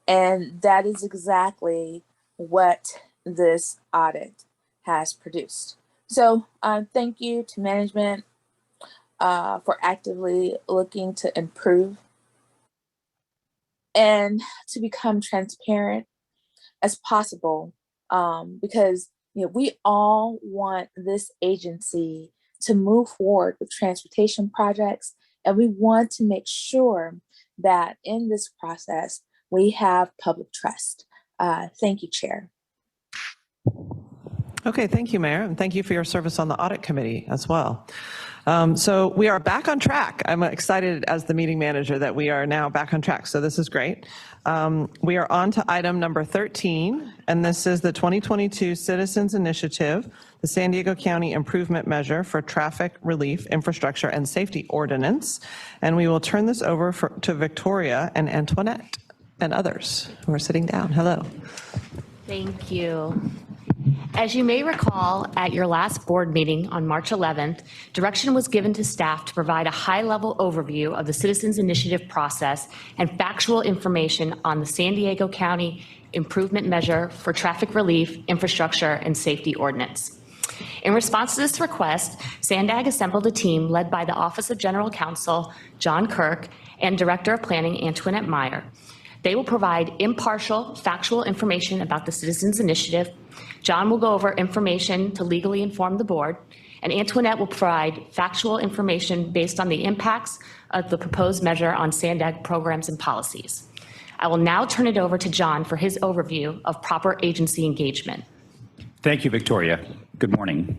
And that is exactly what this audit has produced. So thank you to management for actively looking to improve and to become transparent as possible, because we all want this agency to move forward with transportation projects, and we want to make sure that in this process we have public trust. Thank you, Chair. Okay, thank you, Mayor, and thank you for your service on the Audit Committee as well. So we are back on track. I'm excited as the meeting manager that we are now back on track, so this is great. We are on to item number 13, and this is the 2022 Citizens Initiative, the San Diego County Improvement Measure for Traffic Relief, Infrastructure, and Safety Ordinance. And we will turn this over to Victoria and Antoinette and others who are sitting down. Hello. Thank you. As you may recall, at your last board meeting on March 11th, direction was given to staff to provide a high-level overview of the Citizens Initiative process and factual information on the San Diego County Improvement Measure for Traffic Relief, Infrastructure, and Safety Ordinance. In response to this request, Sandag assembled a team led by the Office of General Counsel, John Kirk, and Director of Planning, Antoinette Meyer. They will provide impartial, factual information about the Citizens Initiative. John will go over information to legally inform the board, and Antoinette will provide factual information based on the impacts of the proposed measure on Sandag programs and policies. I will now turn it over to John for his overview of proper agency engagement. Thank you, Victoria. Good morning.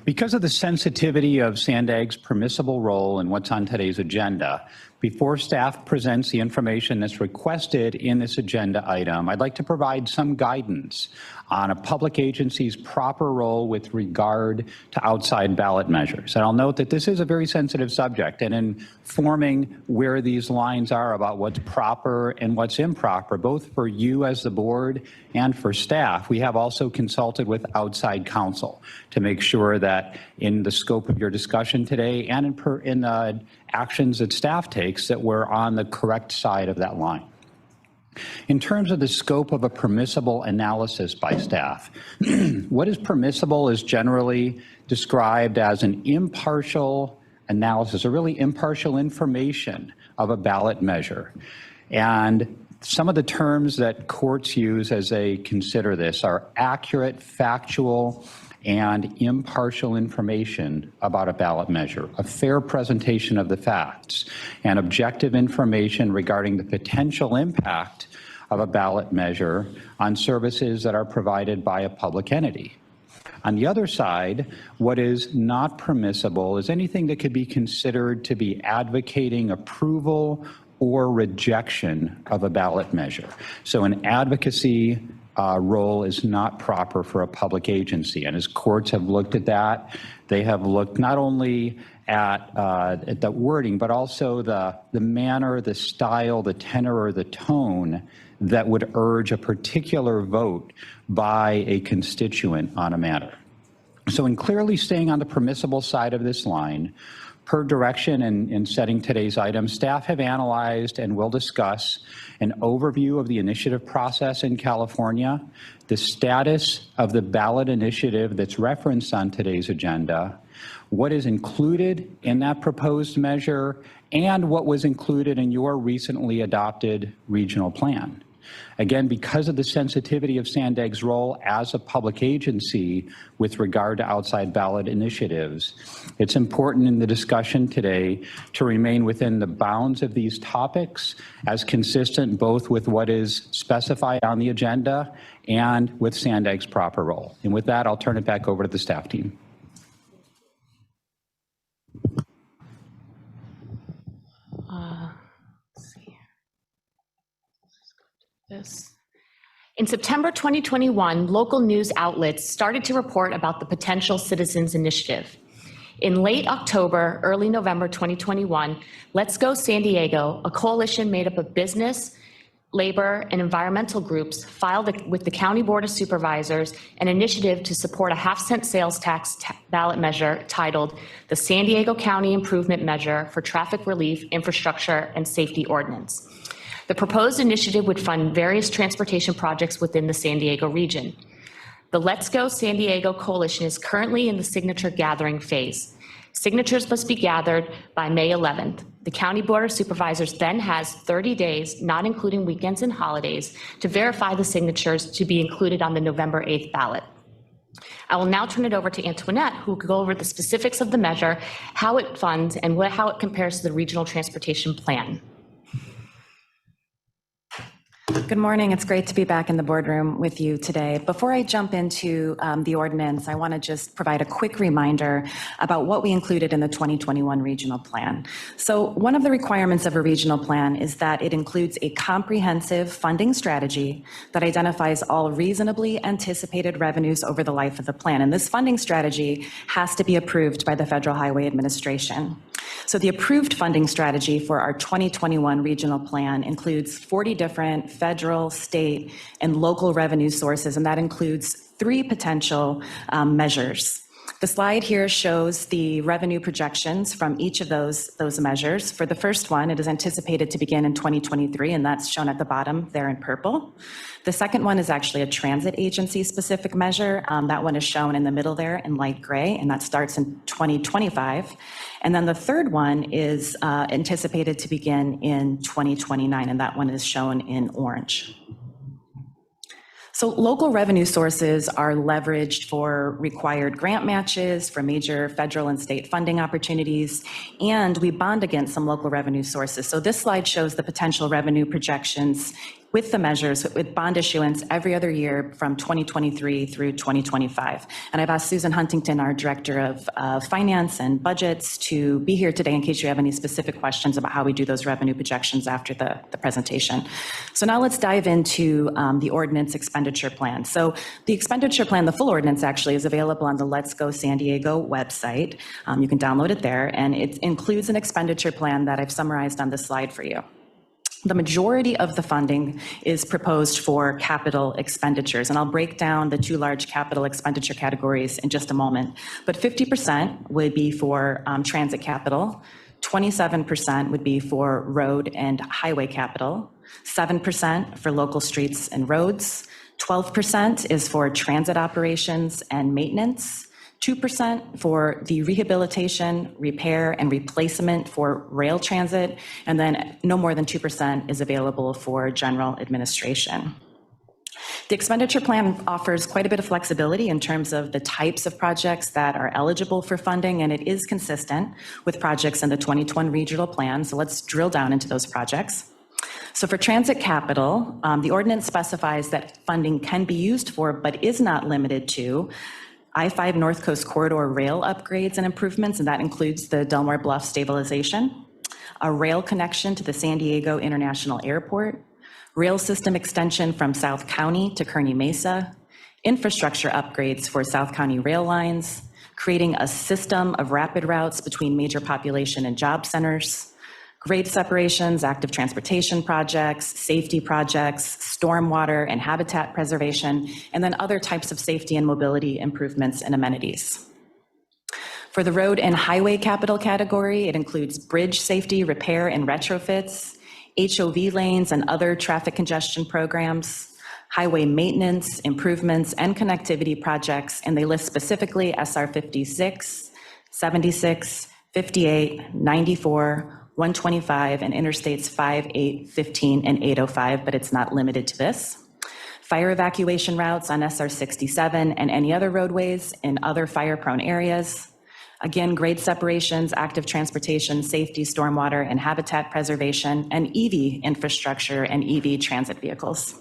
Because of the sensitivity of Sandag's permissible role in what's on today's agenda, before staff presents the information that's requested in this agenda item, I'd like to provide some guidance on a public agency's proper role with regard to outside ballot measures. And I'll note that this is a very sensitive subject, and in forming where these lines are about what's proper and what's improper, both for you as the board and for staff, we have also consulted with outside counsel to make sure that in the scope of your discussion today and in the actions that staff takes, that we're on the correct side of that line. In terms of the scope of a permissible analysis by staff, what is permissible is generally described as an impartial analysis, or really impartial information of a ballot measure. And some of the terms that courts use as they consider this are accurate, factual, and impartial information about a ballot measure, a fair presentation of the facts, and objective information regarding the potential impact of a ballot measure on services that are provided by a public entity. On the other side, what is not permissible is anything that could be considered to be advocating approval or rejection of a ballot measure. So an advocacy role is not proper for a public agency. And as courts have looked at that, they have looked not only at the wording, but also the manner, the style, the tenor, or the tone that would urge a particular vote by a constituent on a matter. So in clearly staying on the permissible side of this line, per direction in setting today's item, staff have analyzed and will discuss an overview of the initiative process in California, the status of the ballot initiative that's referenced on today's agenda, what is included in that proposed measure, and what was included in your recently adopted regional plan. Again, because of the sensitivity of Sandag's role as a public agency with regard to outside ballot initiatives, it's important in the discussion today to remain within the bounds of these topics as consistent both with what is specified on the agenda and with Sandag's proper role. And with that, I'll turn it back over to the staff team. In September 2021, local news outlets started to report about the potential citizens initiative. In late October, early November 2021, Let's Go San Diego, a coalition made up of business, labor, and environmental groups, filed with the County Board of Supervisors an initiative to support a half-cent sales tax ballot measure titled the San Diego County Improvement Measure for Traffic Relief, Infrastructure, and Safety Ordinance. The proposed initiative would fund various transportation projects within the San Diego region. The Let's Go San Diego coalition is currently in the signature gathering phase. Signatures must be gathered by May 11th. The County Board of Supervisors then has 30 days, not including weekends and holidays, to verify the signatures to be included on the November 8th ballot. I will now turn it over to Antoinette, who will go over the specifics of the measure, how it funds, and how it compares to the Regional Transportation Plan. Good morning. It's great to be back in the boardroom with you today. Before I jump into the ordinance, I want to just provide a quick reminder about what we included in the 2021 regional plan. So one of the requirements of a regional plan is that it includes a comprehensive funding strategy that identifies all reasonably anticipated revenues over the life of the plan. And this funding strategy has to be approved by the Federal Highway Administration. So the approved funding strategy for our 2021 regional plan includes 40 different federal, state, and local revenue sources, and that includes 3 potential measures. The slide here shows the revenue projections from each of those measures. For the first one, it is anticipated to begin in 2023, and that's shown at the bottom there in purple. The second one is actually a transit agency specific measure. That one is shown in the middle there in light gray, and that starts in 2025. And then the third one is anticipated to begin in 2029, and that one is shown in orange. So local revenue sources are leveraged for required grant matches, for major federal and state funding opportunities, and we bond against some local revenue sources. So this slide shows the potential revenue projections with the measures with bond issuance every other year from 2023 through 2025. And I've asked Susan Huntington, our Director of Finance and Budgets, to be here today in case you have any specific questions about how we do those revenue projections after the presentation. So now let's dive into the ordinance expenditure plan. So the expenditure plan, the full ordinance actually is available on the Let's Go San Diego website. You can download it there, and it includes an expenditure plan that I've summarized on this slide for you. The majority of the funding is proposed for capital expenditures, and I'll break down the 2 large capital expenditure categories in just a moment. But 50% would be for transit capital, 27% would be for road and highway capital, 7% for local streets and roads, 12% is for transit operations and maintenance, 2% for the rehabilitation, repair, and replacement for rail transit, and then no more than 2% is available for general administration. The expenditure plan offers quite a bit of flexibility in terms of the types of projects that are eligible for funding, and it is consistent with projects in the 2021 regional plan. So let's drill down into those projects. So for transit capital, the ordinance specifies that funding can be used for, but is not limited to, I-5 North Coast Corridor rail upgrades and improvements, and that includes the Delmar Bluff Stabilization, a rail connection to the San Diego International Airport, rail system extension from South County to Kearney Mesa, infrastructure upgrades for South County rail lines, creating a system of rapid routes between major population and job centers, grade separations, active transportation projects, safety projects, stormwater and habitat preservation, and then other types of safety and mobility improvements and amenities. For the road and highway capital category, it includes bridge safety, repair and retrofits, HOV lanes and other traffic congestion programs, highway maintenance, improvements, and connectivity projects, and they list specifically SR 56, 76, 58, 94, 125, and Interstates 5, 8, 15, and 805, but it's not limited to this. Fire evacuation routes on SR 67 and any other roadways in other fire-prone areas. Again, grade separations, active transportation, safety, stormwater, and habitat preservation, and EV infrastructure and EV transit vehicles.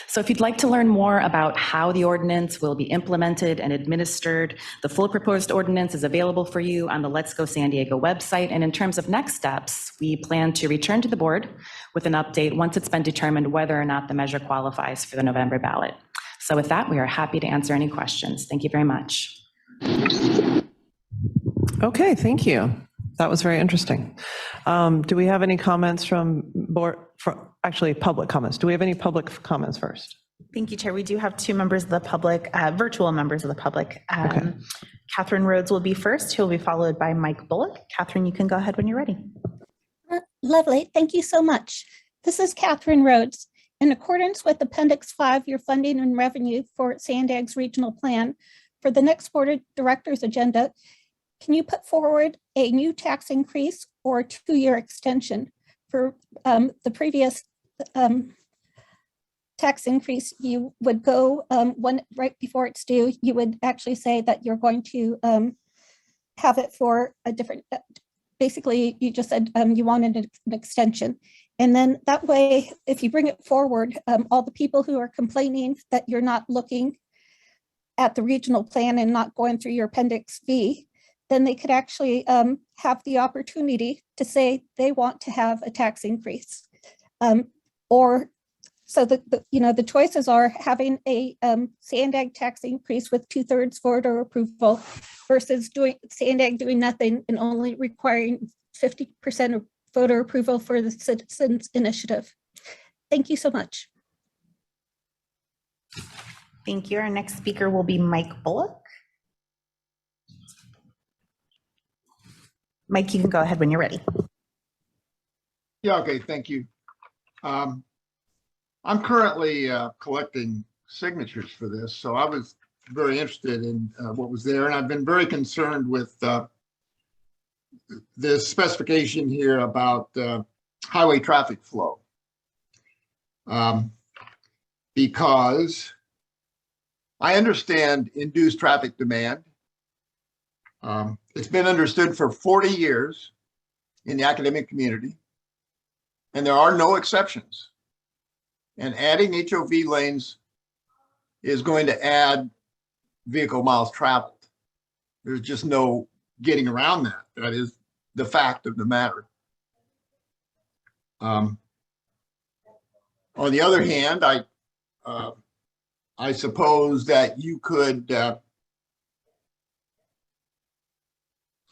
So if you'd like to learn more about how the ordinance will be implemented and administered, the full proposed ordinance is available for you on the Let's Go San Diego website. And in terms of next steps, we plan to return to the board with an update once it's been determined whether or not the measure qualifies for the November ballot. So with that, we are happy to answer any questions. Thank you very much. Okay, thank you. That was very interesting. Do we have any comments from board, actually public comments? Do we have any public comments first? Thank you, Chair. We do have two members of the public, virtual members of the public. Catherine Rhodes will be first, who will be followed by Mike Bullock. Catherine, you can go ahead when you're ready. Lovely. Thank you so much. This is Catherine Rhodes. In accordance with Appendix 5, your funding and revenue for Sandag's regional plan, for the next Board of Directors agenda, can you put forward a new tax increase or a 2-year extension? For the previous tax increase, you would go right before it's due, you would actually say that you're going to have it for a different, basically you just said you wanted an extension. And then that way, if you bring it forward, all the people who are complaining that you're not looking at the regional plan and not going through your Appendix V, then they could actually have the opportunity to say they want to have a tax increase. Or so the choices are having a Sandag tax increase with 2/3 voter approval versus Sandag doing nothing and only requiring 50% of voter approval for the Citizens Initiative. Thank you so much. Thank you. Our next speaker will be Mike Bullock. Mike, you can go ahead when you're ready. Yeah, okay, thank you. I'm currently collecting signatures for this, so I was very interested in what was there, and I've been very concerned with this specification here about highway traffic flow. Because I understand induced traffic demand. It's been understood for 40 years in the academic community, and there are no exceptions. And adding HOV lanes is going to add vehicle miles traveled. There's just no getting around that. That is the fact of the matter. On the other hand, I suppose that you could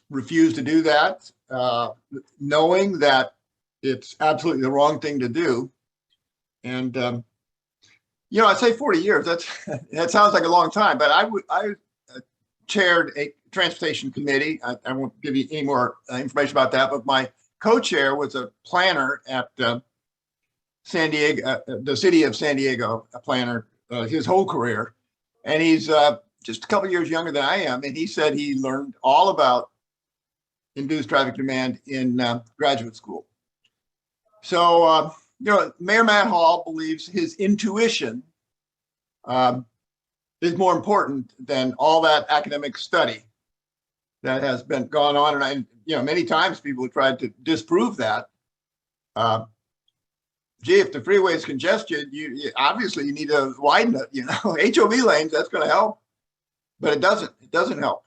refuse to do that, knowing that it's absolutely the wrong thing to do. And, you know, I say 40 years, that sounds like a long time, but I chaired a transportation committee. I won't give you any more information about that, but my co-chair was a planner at San Diego, the city of San Diego, a planner his whole career. And he's just a couple years younger than I am. And he said he learned all about induced traffic demand in graduate school. So, you know, Mayor Matt Hall believes his intuition is more important than all that academic study that has been gone on. And I, you know, many times people have tried to disprove that. Gee, if the freeway is congested, obviously you need to widen it, you know, HOV lanes, that's going to help, but it doesn't help.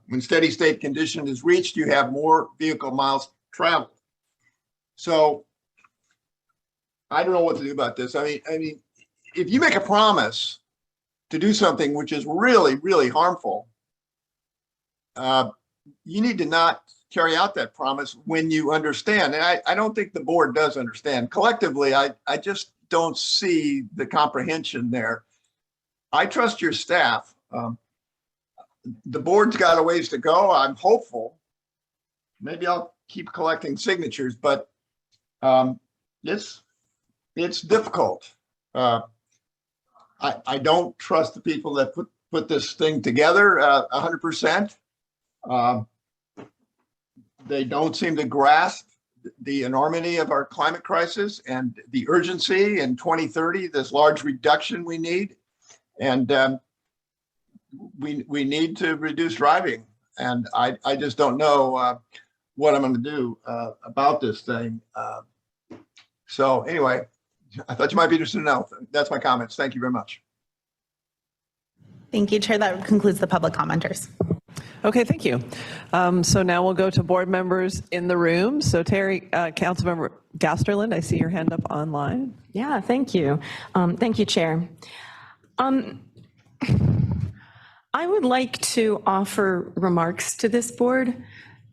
When steady state condition is reached, you have more vehicle miles traveled. So I don't know what to do about this. I mean, if you make a promise to do something which is really, really harmful, you need to not carry out that promise when you understand. And I don't think the board does understand. Collectively, I just don't see the comprehension there. I trust your staff. The board's got a ways to go. I'm hopeful. Maybe I'll keep collecting signatures, but it's difficult. I don't trust the people that put this thing together 100%. They don't seem to grasp the enormity of our climate crisis and the urgency in 2030, this large reduction we need. And we need to reduce driving. And I just don't know what I'm going to do about this thing. So anyway, I thought you might be interested to know. That's my comments. Thank you very much. Thank you, Chair. That concludes the public commenters. Okay, thank you. So now we'll go to board members in the room. So Terry, Councilmember Gasterland, I see your hand up online. Yeah, thank you. Thank you, Chair. I would like to offer remarks to this board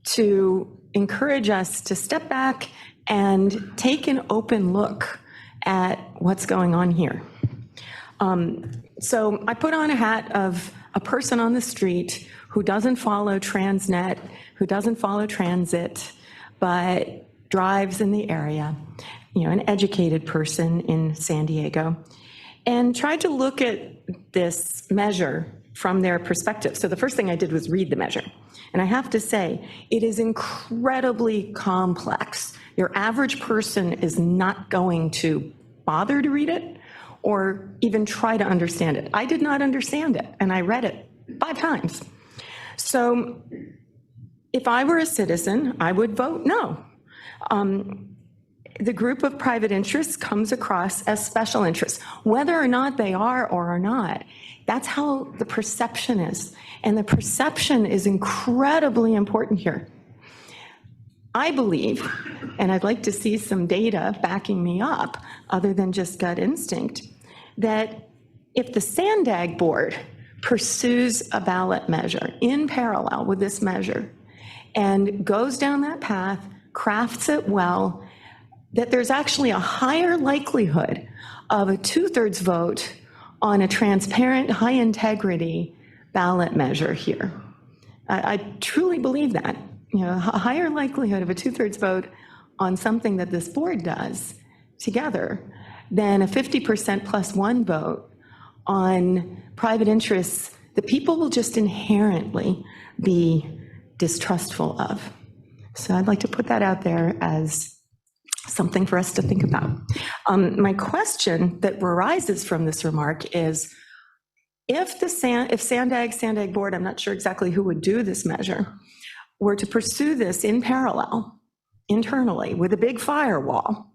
to encourage us to step back and take an open look at what's going on here. So I put on a hat of a person on the street who doesn't follow Transnet, who doesn't follow transit, but drives in the area, you know, an educated person in San Diego, and tried to look at this measure from their perspective. So the first thing I did was read the measure. And I have to say, it is incredibly complex. Your average person is not going to bother to read it or even try to understand it. I did not understand it, and I read it 5 times. So if I were a citizen, I would vote no. The group of private interests comes across as special interests. Whether or not they are or are not, that's how the perception is. And the perception is incredibly important here. I believe, and I'd like to see some data backing me up other than just gut instinct, that if the Sandag board pursues a ballot measure in parallel with this measure and goes down that path, crafts it well, that there's actually a higher likelihood of a 2/3 vote on a transparent, high integrity ballot measure here. I truly believe that. You know, a higher likelihood of a 2/3 vote on something that this board does together than a 50% +1 vote on private interests that people will just inherently be distrustful of. So I'd like to put that out there as something for us to think about. My question that arises from this remark is, if Sandag board, I'm not sure exactly who would do this measure, were to pursue this in parallel internally with a big firewall,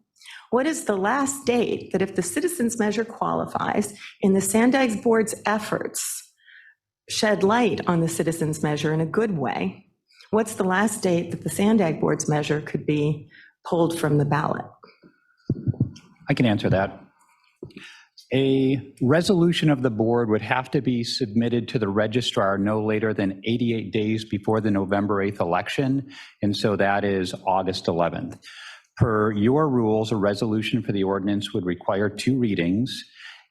what is the last date that if the citizens measure qualifies in the Sandag board's efforts shed light on the citizens measure in a good way, what's the last date that the Sandag board's measure could be pulled from the ballot? I can answer that. A resolution of the board would have to be submitted to the registrar no later than 88 days before the November 8th election, and so that is August 11th. Per your rules, a resolution for the ordinance would require 2 readings,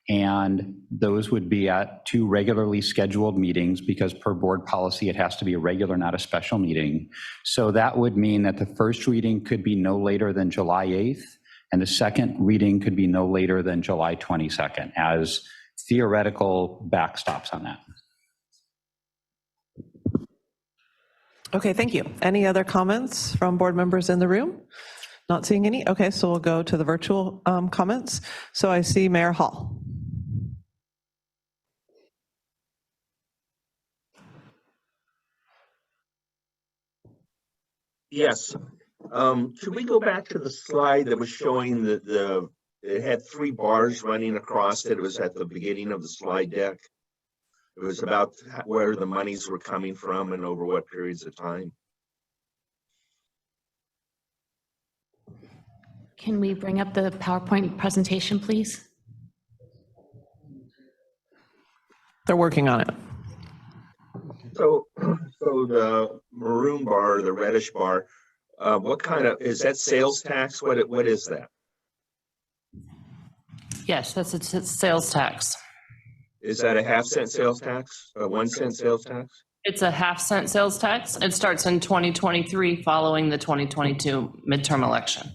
and those would be at 2 regularly scheduled meetings, because per board policy, it has to be a regular, not a special meeting. So that would mean that the first reading could be no later than July 8th, and the second reading could be no later than July 22nd, as theoretical backstops on that. Okay, thank you. Any other comments from board members in the room? Not seeing any. Okay, so we'll go to the virtual comments. So I see Mayor Hall. Yes. Could we go back to the slide that was showing that it had 3 bars running across it? It was at the beginning of the slide deck. It was about where the monies were coming from and over what periods of time. Can we bring up the PowerPoint presentation, please? They're working on it. So the maroon bar, the reddish bar, what kind of, is that sales tax? What is that? Yes, that's its sales tax. Is that a half-cent sales tax, a 1 cent sales tax? It's a half-cent sales tax. It starts in 2023 following the 2022 midterm election.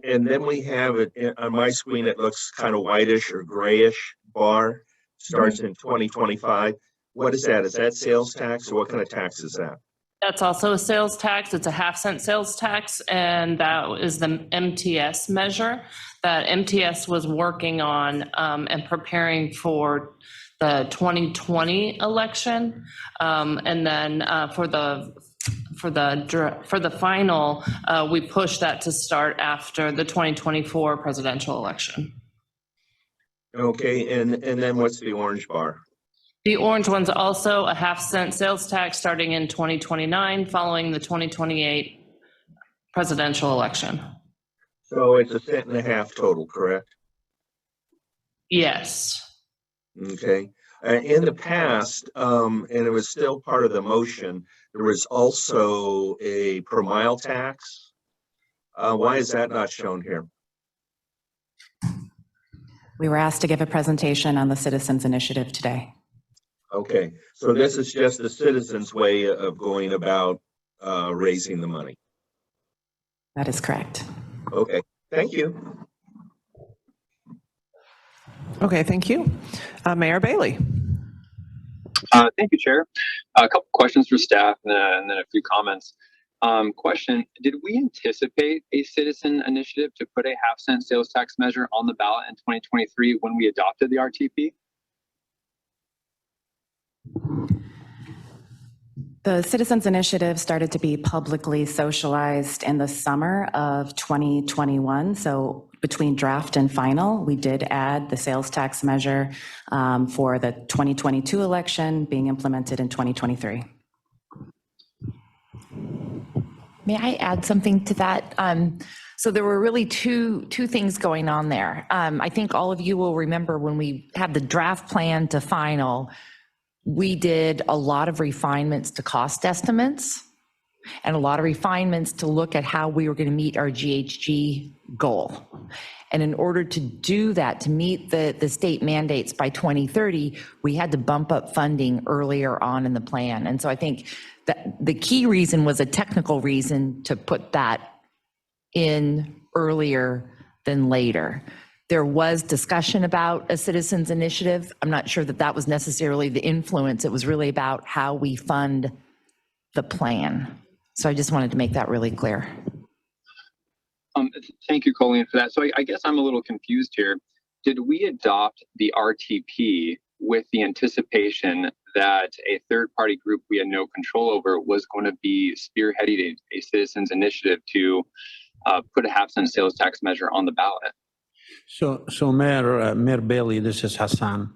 And then we have it on my screen, it looks kind of whitish or grayish bar, starts in 2025. What is that? Is that sales tax or what kind of tax is that? That's also a sales tax. It's a half-cent sales tax, and that is the MTS measure that MTS was working on and preparing for the 2020 election. And then for the final, we pushed that to start after the 2024 presidential election. Okay, and then what's the orange bar? The orange one's also a half-cent sales tax starting in 2029 following the 2028 presidential election. So it's 1.5 cents total, correct? Yes. Okay. In the past, and it was still part of the motion, there was also a per mile tax. Why is that not shown here? We were asked to give a presentation on the Citizens Initiative today. Okay, so this is just the citizens' way of going about raising the money. That is correct. Okay, thank you. Okay, thank you. Mayor Bailey. Thank you, Chair. A couple questions for staff and then a few comments. Question, did we anticipate a citizen initiative to put a half-cent sales tax measure on the ballot in 2023 when we adopted the RTP? The Citizens Initiative started to be publicly socialized in the summer of 2021. So between draft and final, we did add the sales tax measure for the 2022 election being implemented in 2023. May I add something to that? So there were really two things going on there. I think all of you will remember when we had the draft plan to final, we did a lot of refinements to cost estimates and a lot of refinements to look at how we were going to meet our GHG goal. And in order to do that, to meet the state mandates by 2030, we had to bump up funding earlier on in the plan. And so I think that the key reason was a technical reason to put that in earlier than later. There was discussion about a citizens initiative. I'm not sure that that was necessarily the influence. It was really about how we fund the plan. So I just wanted to make that really clear. Thank you, Colleen, for that. So I guess I'm a little confused here. Did we adopt the RTP with the anticipation that a third-party group we had no control over was going to be spearheading a citizens initiative to put a half-cent sales tax measure on the ballot? So Mayor Bailey, this is Hassan.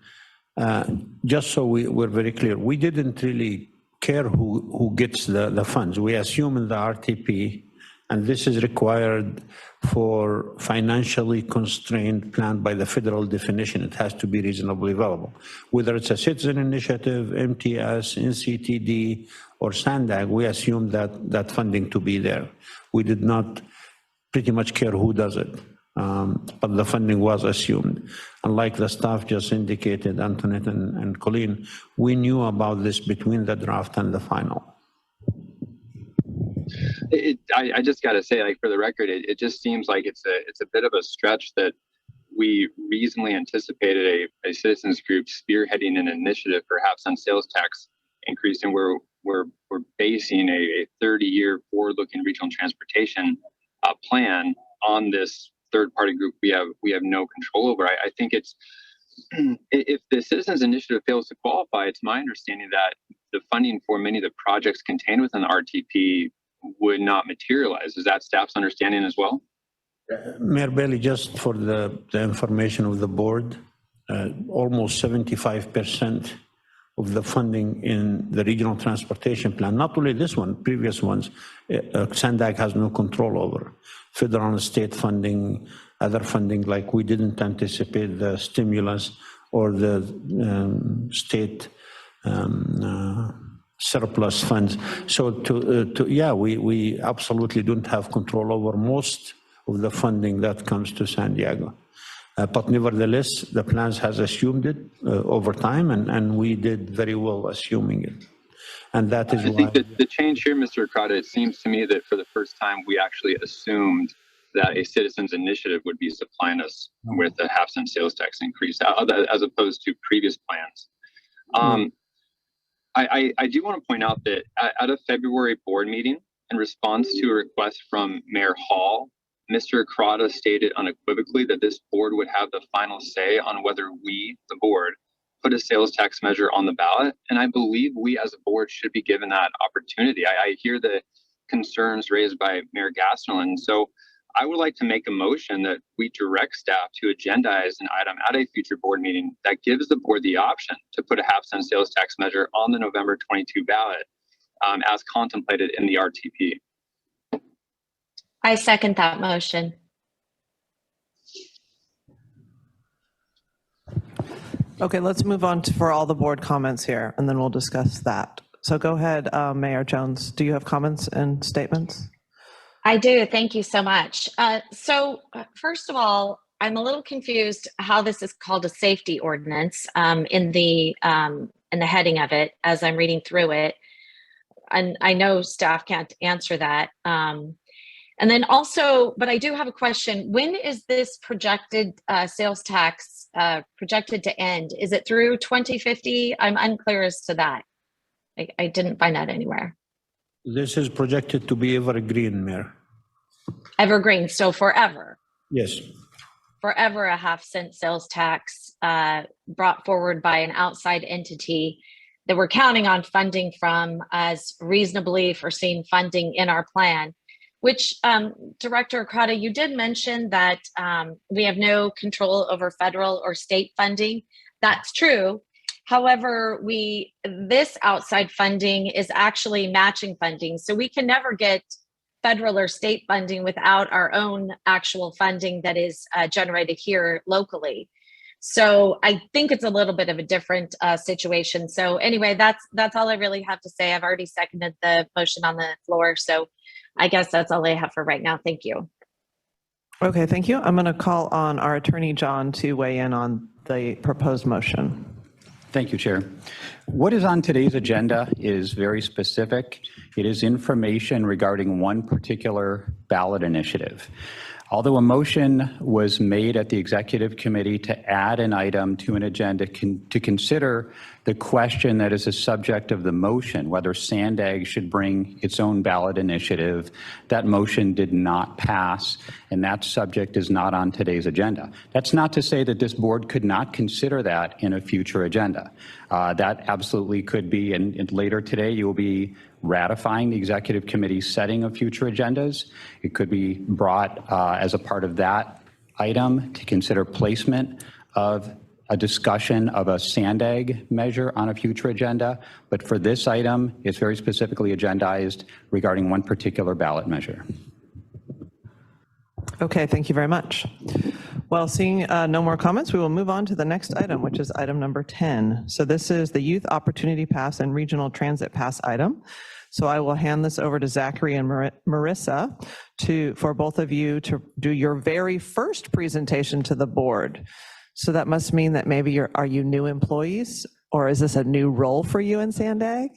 Just so we're very clear, we didn't really care who gets the funds. We assume in the RTP, and this is required for financially constrained plan by the federal definition, it has to be reasonably available. Whether it's a citizen initiative, MTS, NCTD, or Sandag, we assume that funding to be there. We did not pretty much care who does it. But the funding was assumed. Unlike the staff just indicated, Antoinette and Colleen, we knew about this between the draft and the final. I just got to say, like, for the record, it just seems like it's a bit of a stretch that we reasonably anticipated a citizens group spearheading an initiative for half-cent sales tax increase, and we're basing a 30-year forward-looking regional transportation plan on this third-party group we have no control over. I think it's, if the Citizens Initiative fails to qualify, it's my understanding that the funding for many of the projects contained within the RTP would not materialize. Is that staff's understanding as well? Mayor Bailey, just for the information of the board, almost 75% of the funding in the regional transportation plan. Not only this one, previous ones, Sandag has no control over. Federal and state funding, other funding, like we didn't anticipate the stimulus or the state surplus funds. So we absolutely don't have control over most of the funding that comes to San Diego. But nevertheless, the plans has assumed it over time, and we did very well assuming it. And that is why. I think the change here, Mr. Okada, it seems to me that for the first time, we actually assumed that a citizens initiative would be supplying us with a half-cent sales tax increase, as opposed to previous plans. I do want to point out that at a February board meeting, in response to a request from Mayor Hall, Mr. Crota stated unequivocally that this board would have the final say on whether we, the board, put a sales tax measure on the ballot. And I believe we as a board should be given that opportunity. I hear the concerns raised by Mayor Gasterlin. So I would like to make a motion that we direct staff to agendize an item at a future board meeting that gives the board the option to put a half-cent sales tax measure on the November 22 ballot as contemplated in the RTP. I second that motion. Okay, let's move on for all the board comments here, and then we'll discuss that. So go ahead, Mayor Jones. Do you have comments and statements? I do. Thank you so much. So first of all, I'm a little confused how this is called a safety ordinance in the heading of it as I'm reading through it. And I know staff can't answer that. And then also, but I do have a question. When is this projected sales tax projected to end? Is it through 2050? I'm unclear as to that. I didn't find that anywhere. This is projected to be evergreen, Mayor. Evergreen, so forever. Yes. Forever a half-cent sales tax brought forward by an outside entity that we're counting on funding from as reasonably foreseen funding in our plan. Which, Director Okada, you did mention that we have no control over federal or state funding. That's true. However, this outside funding is actually matching funding. So we can never get federal or state funding without our own actual funding that is generated here locally. So I think it's a little bit of a different situation. So anyway, that's all I really have to say. I've already seconded the motion on the floor. So I guess that's all I have for right now. Thank you. Okay, thank you. I'm going to call on our attorney, John, to weigh in on the proposed motion. Thank you, Chair. What is on today's agenda is very specific. It is information regarding one particular ballot initiative. Although a motion was made at the executive committee to add an item to an agenda to consider the question that is the subject of the motion, whether Sandag should bring its own ballot initiative, that motion did not pass, and that subject is not on today's agenda. That's not to say that this board could not consider that in a future agenda. That absolutely could be, and later today you will be ratifying the executive committee's setting of future agendas. It could be brought as a part of that item to consider placement of a discussion of a Sandag measure on a future agenda. But for this item, it's very specifically agendized regarding one particular ballot measure. Okay, thank you very much. Well, seeing no more comments, we will move on to the next item, which is item number 10. So this is the Youth Opportunity Pass and Regional Transit Pass item. So I will hand this over to Zachary and Marissa for both of you to do your very first presentation to the board. So that must mean that maybe are you new employees, or is this a new role for you in Sandag?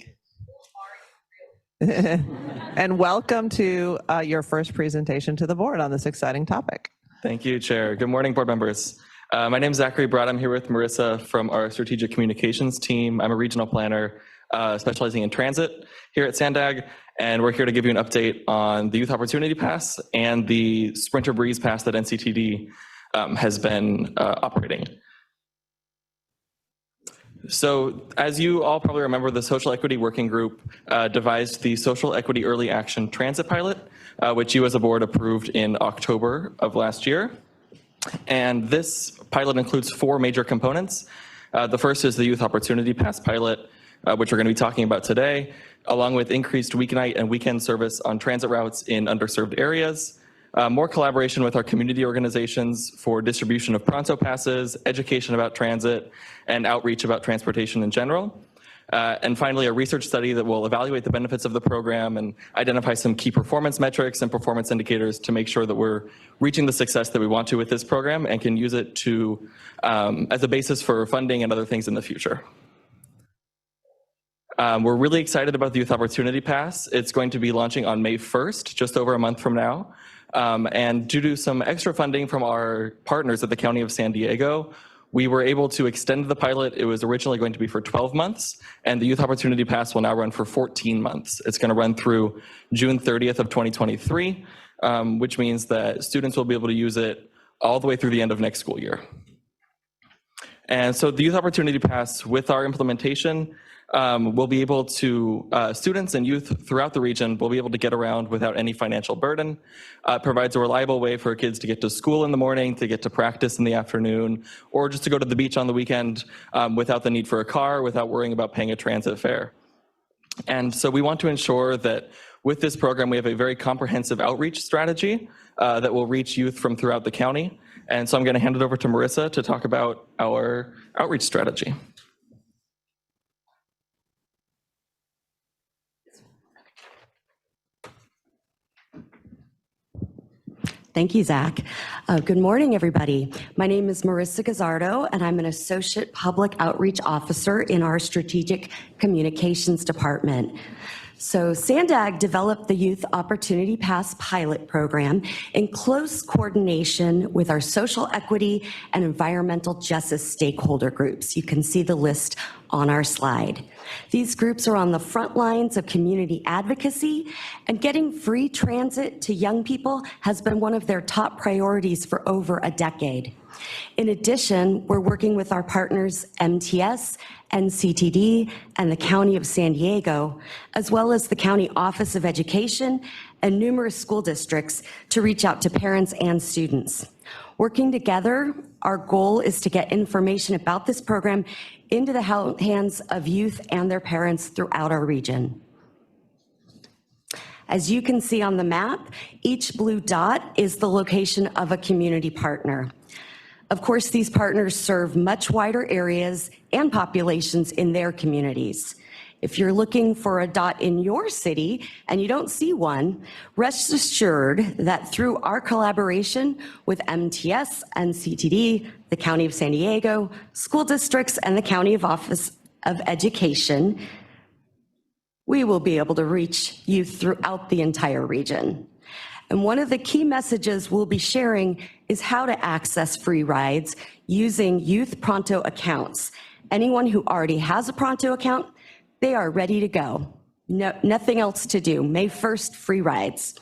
And welcome to your first presentation to the board on this exciting topic. Thank you, Chair. Good morning, board members. My name is Zachary Brott. I'm here with Marissa from our strategic communications team. I'm a regional planner specializing in transit here at Sandag, and we're here to give you an update on the Youth Opportunity Pass and the Sprinter Breeze Pass that NCTD has been operating. So as you all probably remember, the Social Equity Working Group devised the Social Equity Early Action Transit Pilot, which you as a board approved in October of last year. And this pilot includes 4 major components. The first is the Youth Opportunity Pass pilot, which we're going to be talking about today, along with increased weeknight and weekend service on transit routes in underserved areas, more collaboration with our community organizations for distribution of pronto passes, education about transit, and outreach about transportation in general. And finally, a research study that will evaluate the benefits of the program and identify some key performance metrics and performance indicators to make sure that we're reaching the success that we want to with this program and can use it to as a basis for funding and other things in the future. We're really excited about the Youth Opportunity Pass. It's going to be launching on May 1st, just over a month from now. And due to some extra funding from our partners at the County of San Diego, we were able to extend the pilot. It was originally going to be for 12 months, and the Youth Opportunity Pass will now run for 14 months. It's going to run through June 30th of 2023, which means that students will be able to use it all the way through the end of next school year. And so the Youth Opportunity Pass, with our implementation, we'll be able to, students and youth throughout the region will be able to get around without any financial burden. It provides a reliable way for kids to get to school in the morning, to get to practice in the afternoon, or just to go to the beach on the weekend without the need for a car, without worrying about paying a transit fare. And so we want to ensure that with this program, we have a very comprehensive outreach strategy that will reach youth from throughout the county. And so I'm going to hand it over to Marissa to talk about our outreach strategy. Thank you, Zach. Good morning, everybody. My name is Marissa Gazzardo, and I'm an Associate Public Outreach Officer in our Strategic Communications Department. So Sandag developed the Youth Opportunity Pass pilot program in close coordination with our social equity and environmental justice stakeholder groups. You can see the list on our slide. These groups are on the front lines of community advocacy, and getting free transit to young people has been one of their top priorities for over a decade. In addition, we're working with our partners MTS, NCTD, and the County of San Diego, as well as the County Office of Education and numerous school districts to reach out to parents and students. Working together, our goal is to get information about this program into the hands of youth and their parents throughout our region. As you can see on the map, each blue dot is the location of a community partner. Of course, these partners serve much wider areas and populations in their communities. If you're looking for a dot in your city and you don't see one, rest assured that through our collaboration with MTS and CTD, the County of San Diego, school districts, and the County Office of Education, we will be able to reach youth throughout the entire region. And one of the key messages we'll be sharing is how to access free rides using youth Pronto accounts. Anyone who already has a Pronto account, they are ready to go. No, nothing else to do. May 1st, free rides.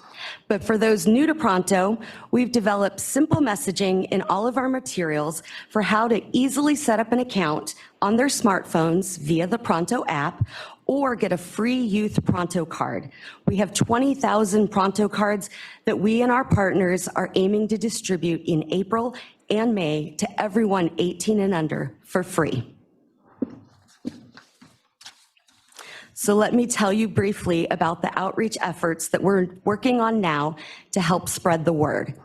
But for those new to Pronto, we've developed simple messaging in all of our materials for how to easily set up an account on their smartphones via the Pronto app, or get a free youth Pronto card. We have 20,000 Pronto cards that we and our partners are aiming to distribute in April and May to everyone 18 and under for free. So let me tell you briefly about the outreach efforts that we're working on now to help spread the word.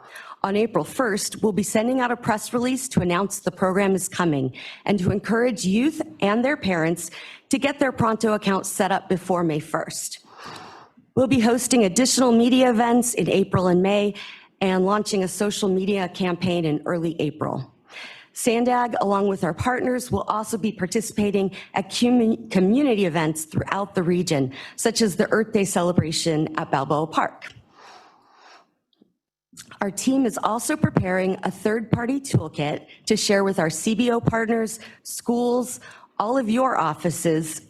On April 1st, we'll be sending out a press release to announce the program is coming and to encourage youth and their parents to get their Pronto accounts set up before May 1st. We'll be hosting additional media events in April and May and launching a social media campaign in early April. Sandag, along with our partners, will also be participating at community events throughout the region, such as the Earth Day celebration at Balboa Park. Our team is also preparing a third-party toolkit to share with our CBO partners, schools, all of your offices,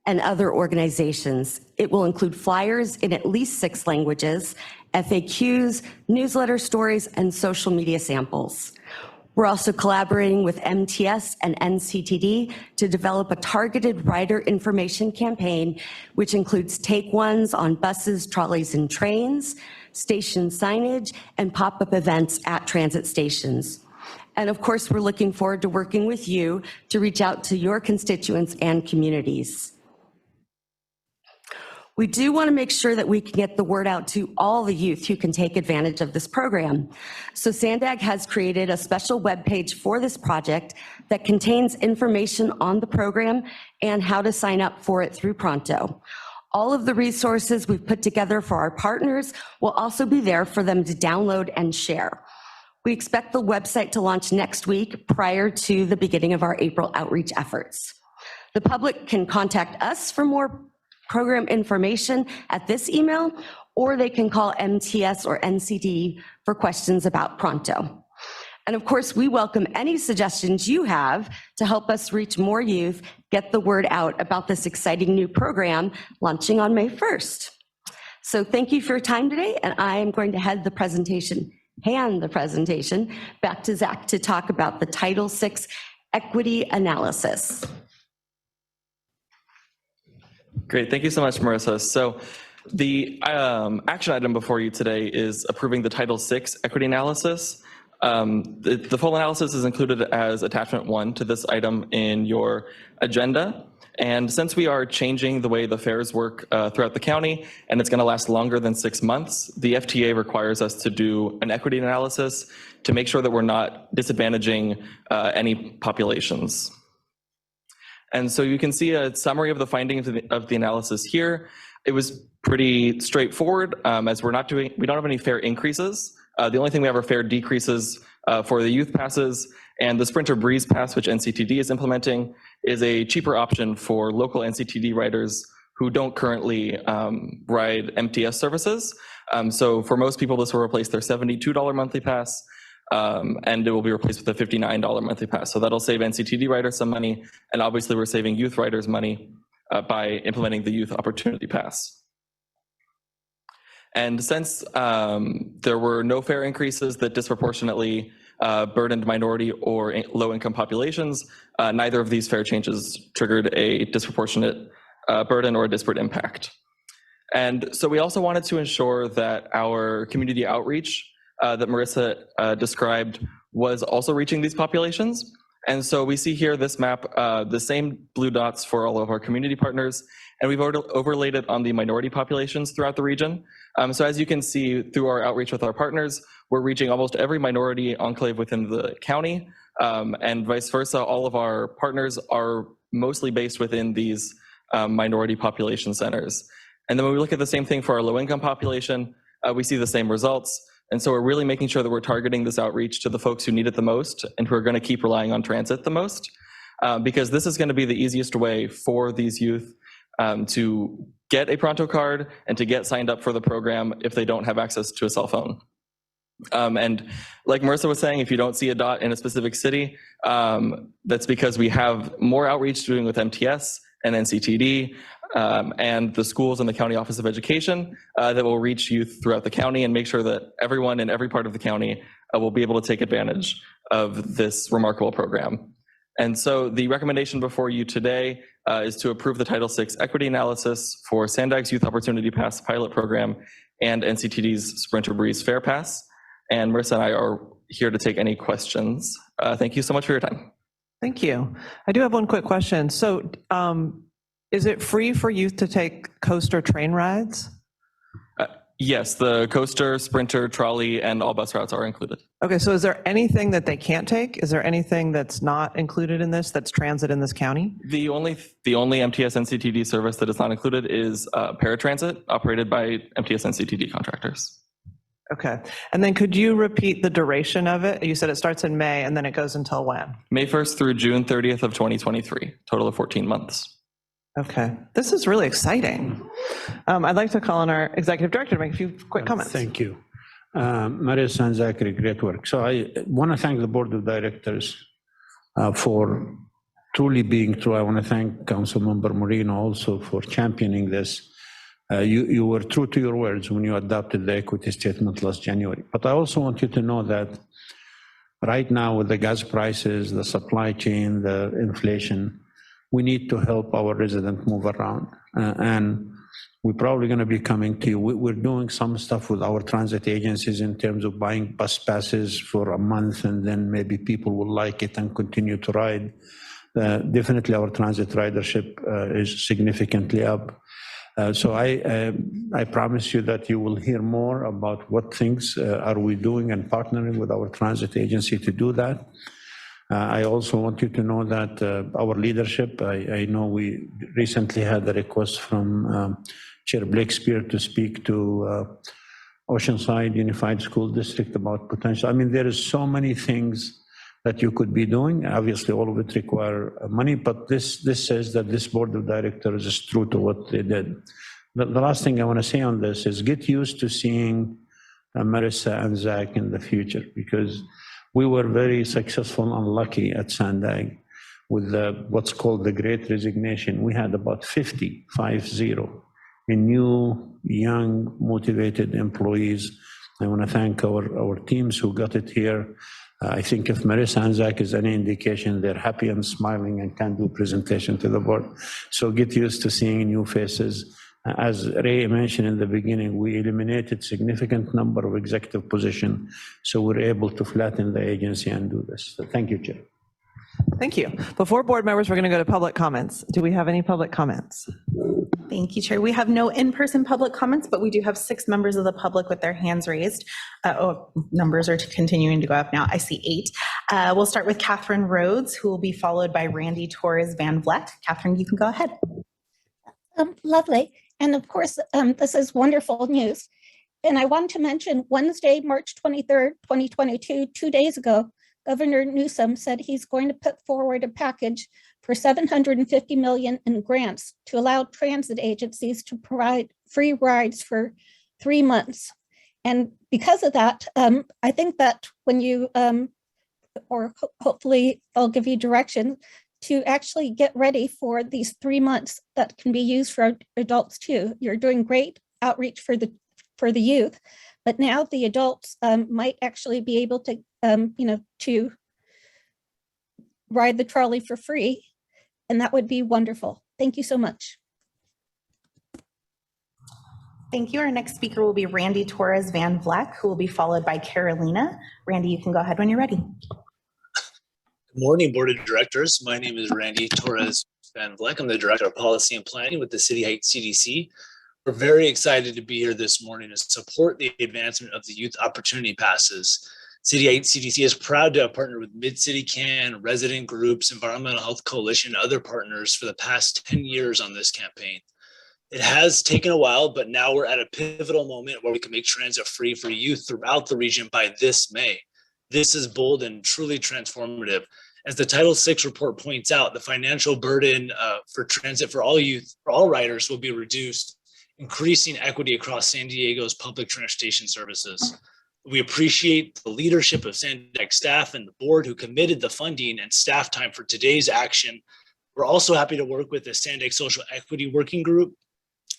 and other organizations. It will include flyers in at least 6 languages, FAQs, newsletter stories, and social media samples. We're also collaborating with MTS and NCTD to develop a targeted rider information campaign, which includes take ones on buses, trolleys, and trains, station signage, and pop-up events at transit stations. And of course, we're looking forward to working with you to reach out to your constituents and communities. We do want to make sure that we can get the word out to all the youth who can take advantage of this program. So Sandag has created a special webpage for this project that contains information on the program and how to sign up for it through Pronto. All of the resources we've put together for our partners will also be there for them to download and share. We expect the website to launch next week prior to the beginning of our April outreach efforts. The public can contact us for more program information at this email, or they can call MTS or NCD for questions about Pronto. And of course, we welcome any suggestions you have to help us reach more youth, get the word out about this exciting new program launching on May 1st. So thank you for your time today, and I am going to hand the presentation back to Zach to talk about the Title VI equity analysis. Great, thank you so much, Marissa. So the action item before you today is approving the Title VI equity analysis. The full analysis is included as attachment 1 to this item in your agenda. And since we are changing the way the fairs work throughout the county, and it's going to last longer than 6 months, the FTA requires us to do an equity analysis to make sure that we're not disadvantaging any populations. And so you can see a summary of the findings of the analysis here. It was pretty straightforward, as we don't have any fare increases. The only thing we have are fare decreases for the youth passes, and the Sprinter Breeze Pass, which NCTD is implementing, is a cheaper option for local NCTD riders who don't currently ride MTS services. So for most people, this will replace their $72 monthly pass, and it will be replaced with a $59 monthly pass. So that'll save NCTD riders some money, and obviously we're saving youth riders money by implementing the Youth Opportunity Pass. And since there were no fare increases that disproportionately burdened minority or low-income populations, neither of these fare changes triggered a disproportionate burden or a disparate impact. And so we also wanted to ensure that our community outreach that Marissa described was also reaching these populations. And so we see here this map, the same blue dots for all of our community partners, and we've overlaid it on the minority populations throughout the region. So as you can see through our outreach with our partners, we're reaching almost every minority enclave within the county, and vice versa. All of our partners are mostly based within these minority population centers. And then when we look at the same thing for our low-income population, we see the same results. And so we're really making sure that we're targeting this outreach to the folks who need it the most and who are going to keep relying on transit the most, because this is going to be the easiest way for these youth to get a Pronto card and to get signed up for the program if they don't have access to a cell phone. And like Marissa was saying, if you don't see a dot in a specific city, that's because we have more outreach doing with MTS and NCTD and the schools and the County Office of Education that will reach youth throughout the county and make sure that everyone in every part of the county will be able to take advantage of this remarkable program. And so the recommendation before you today is to approve the Title VI equity analysis for Sandag's Youth Opportunity Pass pilot program and NCTD's Sprinter Breeze Fare Pass. And Marissa and I are here to take any questions. Thank you so much for your time. Thank you. I do have one quick question. So is it free for youth to take coaster train rides? Yes, the coaster, Sprinter, trolley, and all bus routes are included. Okay, so is there anything that they can't take? Is there anything that's not included in this, that's transit in this county? The only MTS NCTD service that is not included is paratransit operated by MTS NCTD contractors. Okay, and then could you repeat the duration of it? You said it starts in May and then it goes until when? May 1st through June 30th of 2023, total of 14 months. Okay, this is really exciting. I'd like to call on our executive director to make a few quick comments. Thank you. Marissa and Zachary, great work. So I want to thank the board of directors for truly being true. I want to thank Councilmember Moreno also for championing this. You were true to your words when you adopted the equity statement last January. But I also want you to know that right now with the gas prices, the supply chain, the inflation, we need to help our residents move around. And We're probably going to be coming to you. We're doing some stuff with our transit agencies in terms of buying bus passes for a month, and then maybe people will like it and continue to ride. Definitely our transit ridership is significantly up. So I promise you that you will hear more about what things are we doing and partnering with our transit agency to do that. I also want you to know that our leadership, I know we recently had a request from Chair Blakespeare to speak to Oceanside Unified School District about potential. I mean, there is so many things that you could be doing. Obviously, all of it require money, but this says that this board of directors is true to what they did. The last thing I want to say on this is get used to seeing Marissa and Zach in the future, because we were very successful and lucky at Sandag with what's called the Great Resignation. We had about 50 new, young, motivated employees. I want to thank our teams who got it here. I think if Marissa and Zach is any indication, they're happy and smiling and can do presentation to the board. So get used to seeing new faces. As Ray mentioned in the beginning, we eliminated significant number of executive positions, so we're able to flatten the agency and do this. So thank you, Chair. Thank you. Before board members, we're going to go to public comments. Do we have any public comments? Thank you, Chair. We have no in-person public comments, but we do have 6 members of the public with their hands raised. Numbers are continuing to go up now. I see 8. We'll start with Catherine Rhodes, who will be followed by Randy Torres Van Vleck. Catherine, you can go ahead. Lovely. And of course, this is wonderful news. And I want to mention Wednesday, March 23rd, 2022, 2 days ago, Governor Newsom said he's going to put forward a package for $750 million in grants to allow transit agencies to provide free rides for 3 months. And because of that, I think that when you, hopefully they'll give you direction to actually get ready for these 3 months that can be used for adults too. You're doing great outreach for the youth, but now the adults might actually be able to, to ride the trolley for free, and that would be wonderful. Thank you so much. Thank you. Our next speaker will be Randy Torres Van Vleck, who will be followed by Carolina. Randy, you can go ahead when you're ready. Good morning, Board of Directors. My name is Randy Torres Van Vleck. I'm the Director of Policy and Planning with the City Heights CDC. We're very excited to be here this morning to support the advancement of the Youth Opportunity Passes. City Heights CDC is proud to have partnered with Mid-City CAN, resident groups, Environmental Health Coalition, and other partners for the past 10 years on this campaign. It has taken a while, but now we're at a pivotal moment where we can make transit free for youth throughout the region by this May. This is bold and truly transformative. As the Title VI report points out, the financial burden for transit for all youth, for all riders, will be reduced, increasing equity across San Diego's public transportation services. We appreciate the leadership of Sandag staff and the board who committed the funding and staff time for today's action. We're also happy to work with the Sandag Social Equity Working Group,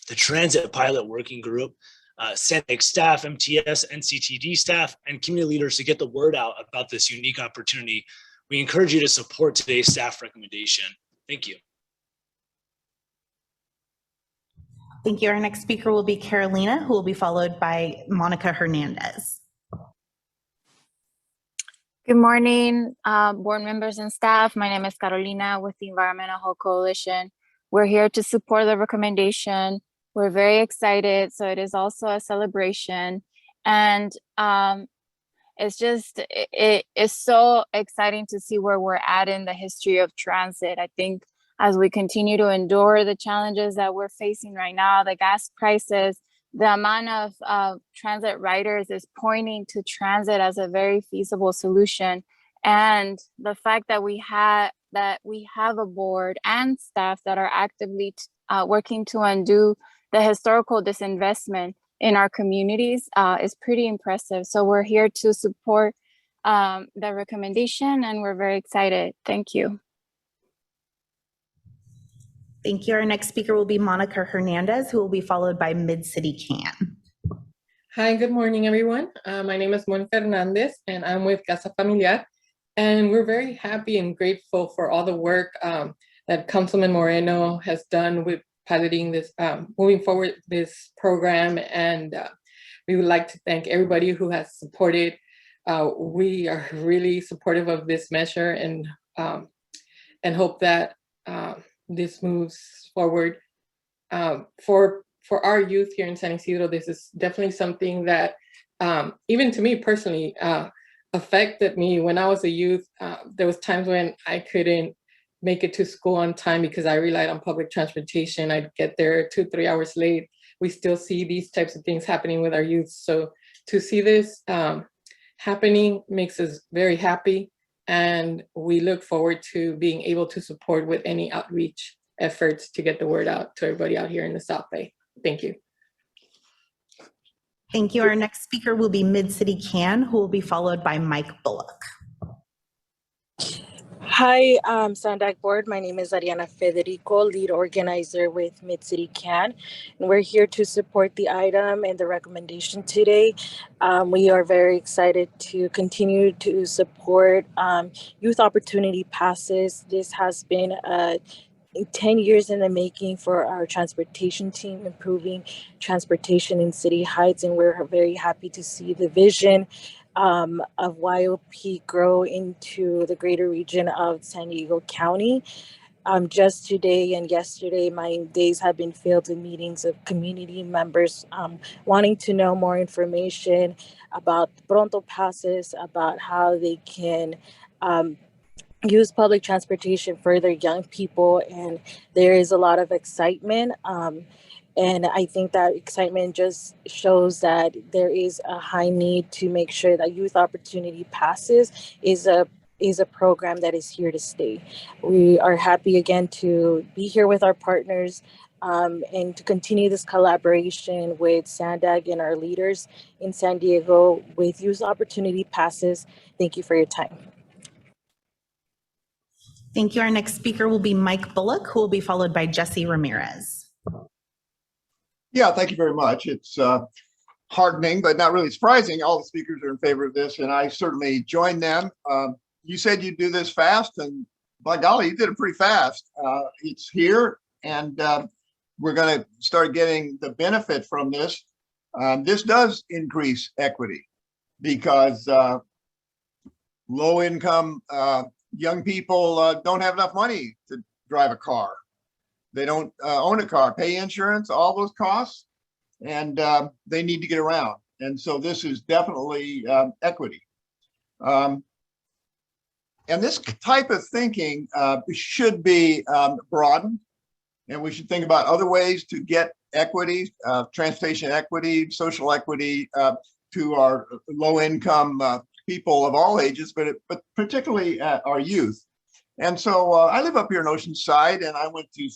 the Transit Pilot Working Group, Sandag staff, MTS, NCTD staff, and community leaders to get the word out about this unique opportunity. We encourage you to support today's staff recommendation. Thank you. Thank you. Our next speaker will be Carolina, who will be followed by Monica Hernandez. Good morning, board members and staff. My name is Carolina with the Environmental Health Coalition. We're here to support the recommendation. We're very excited. So it is also a celebration. And it's so exciting to see where we're at in the history of transit. I think as we continue to endure the challenges that we're facing right now, the gas prices, the amount of transit riders is pointing to transit as a very feasible solution. And the fact that we have a board and staff that are actively working to undo the historical disinvestment in our communities is pretty impressive. So we're here to support the recommendation, and we're very excited. Thank you. Thank you. Our next speaker will be Monica Hernandez, who will be followed by Mid-City CAN. Hi, good morning, everyone. My name is Monica Hernandez, and I'm with Casa Familiar. And we're very happy and grateful for all the work that Councilman Moreno has done with piloting this, moving forward this program. And we would like to thank everybody who has supported. We are really supportive of this measure and hope that this moves forward. For our youth here in San Isidro, this is definitely something that, even to me personally, affected me when I was a youth. There was times when I couldn't make it to school on time because I relied on public transportation. I'd get there 2-3 hours late. We still see these types of things happening with our youth. So to see this happening makes us very happy. And we look forward to being able to support with any outreach efforts to get the word out to everybody out here in the South Bay. Thank you. Thank you. Our next speaker will be Mid-City Can, who will be followed by Mike Bullock. Hi, Sandag Board. My name is Ariana Federico, lead organizer with Mid-City Can. And we're here to support the item and the recommendation today. We are very excited to continue to support youth opportunity passes. This has been 10 years in the making for our transportation team, improving transportation in City Heights, and we're very happy to see the vision of YOP grow into the greater region of San Diego County. Just today and yesterday, my days have been filled with meetings of community members wanting to know more information about Pronto passes, about how they can use public transportation for their young people, and there is a lot of excitement. And I think that excitement just shows that there is a high need to make sure that Youth Opportunity Passes is a program that is here to stay. We are happy again to be here with our partners and to continue this collaboration with Sandag and our leaders in San Diego with Youth Opportunity Passes. Thank you for your time. Thank you. Our next speaker will be Mike Bullock, who will be followed by Jesse Ramirez. Yeah, thank you very much. It's heartening, but not really surprising. All the speakers are in favor of this, and I certainly join them. You said you'd do this fast, and by golly, you did it pretty fast. It's here, and we're going to start getting the benefit from this. This does increase equity because low-income young people don't have enough money to drive a car. They don't own a car, pay insurance, all those costs, and they need to get around. And so this is definitely equity. And this type of thinking should be broadened, and we should think about other ways to get equity, transportation equity, social equity to our low-income people of all ages, but particularly our youth. And so I live up here in Oceanside, and I went to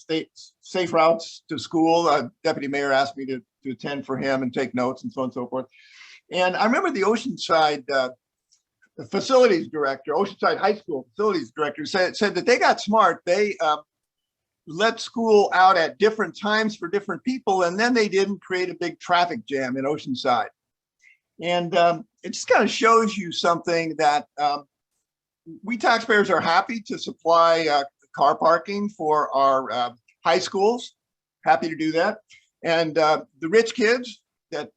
safe routes to school. Deputy Mayor asked me to attend for him and take notes and so on and so forth. And I remember the Oceanside facilities director, Oceanside High School facilities director said that they got smart. They let school out at different times for different people, and then they didn't create a big traffic jam in Oceanside. And it just kind of shows you something that we taxpayers are happy to supply car parking for our high schools, happy to do that. And the rich kids that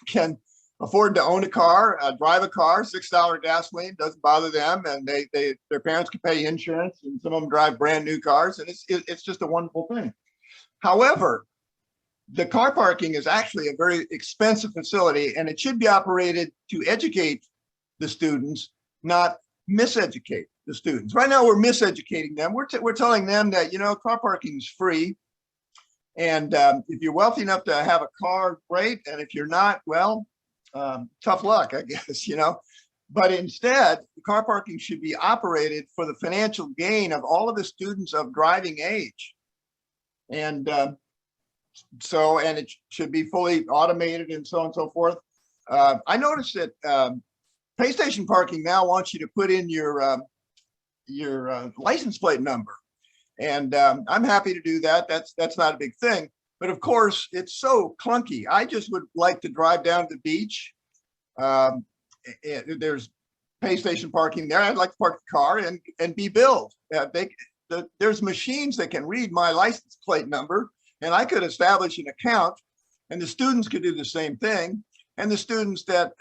can afford to own a car, drive a car, $6 gasoline, doesn't bother them. And their parents can pay insurance, and some of them drive brand new cars, and it's just a wonderful thing. However, the car parking is actually a very expensive facility, and it should be operated to educate the students, not miseducate the students. Right now, we're miseducating them. We're telling them that, car parking is free. And if you're wealthy enough to have a car, great. And if you're not, well, tough luck, I guess, But instead, the car parking should be operated for the financial gain of all of the students of driving age. And and it should be fully automated and so on and so forth. I noticed that pay station parking now wants you to put in your license plate number. And I'm happy to do that. That's not a big thing. But of course, it's so clunky. I just would like to drive down to the beach. There's pay station parking there. I'd like to park the car and be billed. There's machines that can read my license plate number And I could establish an account and the students could do the same thing. And the students that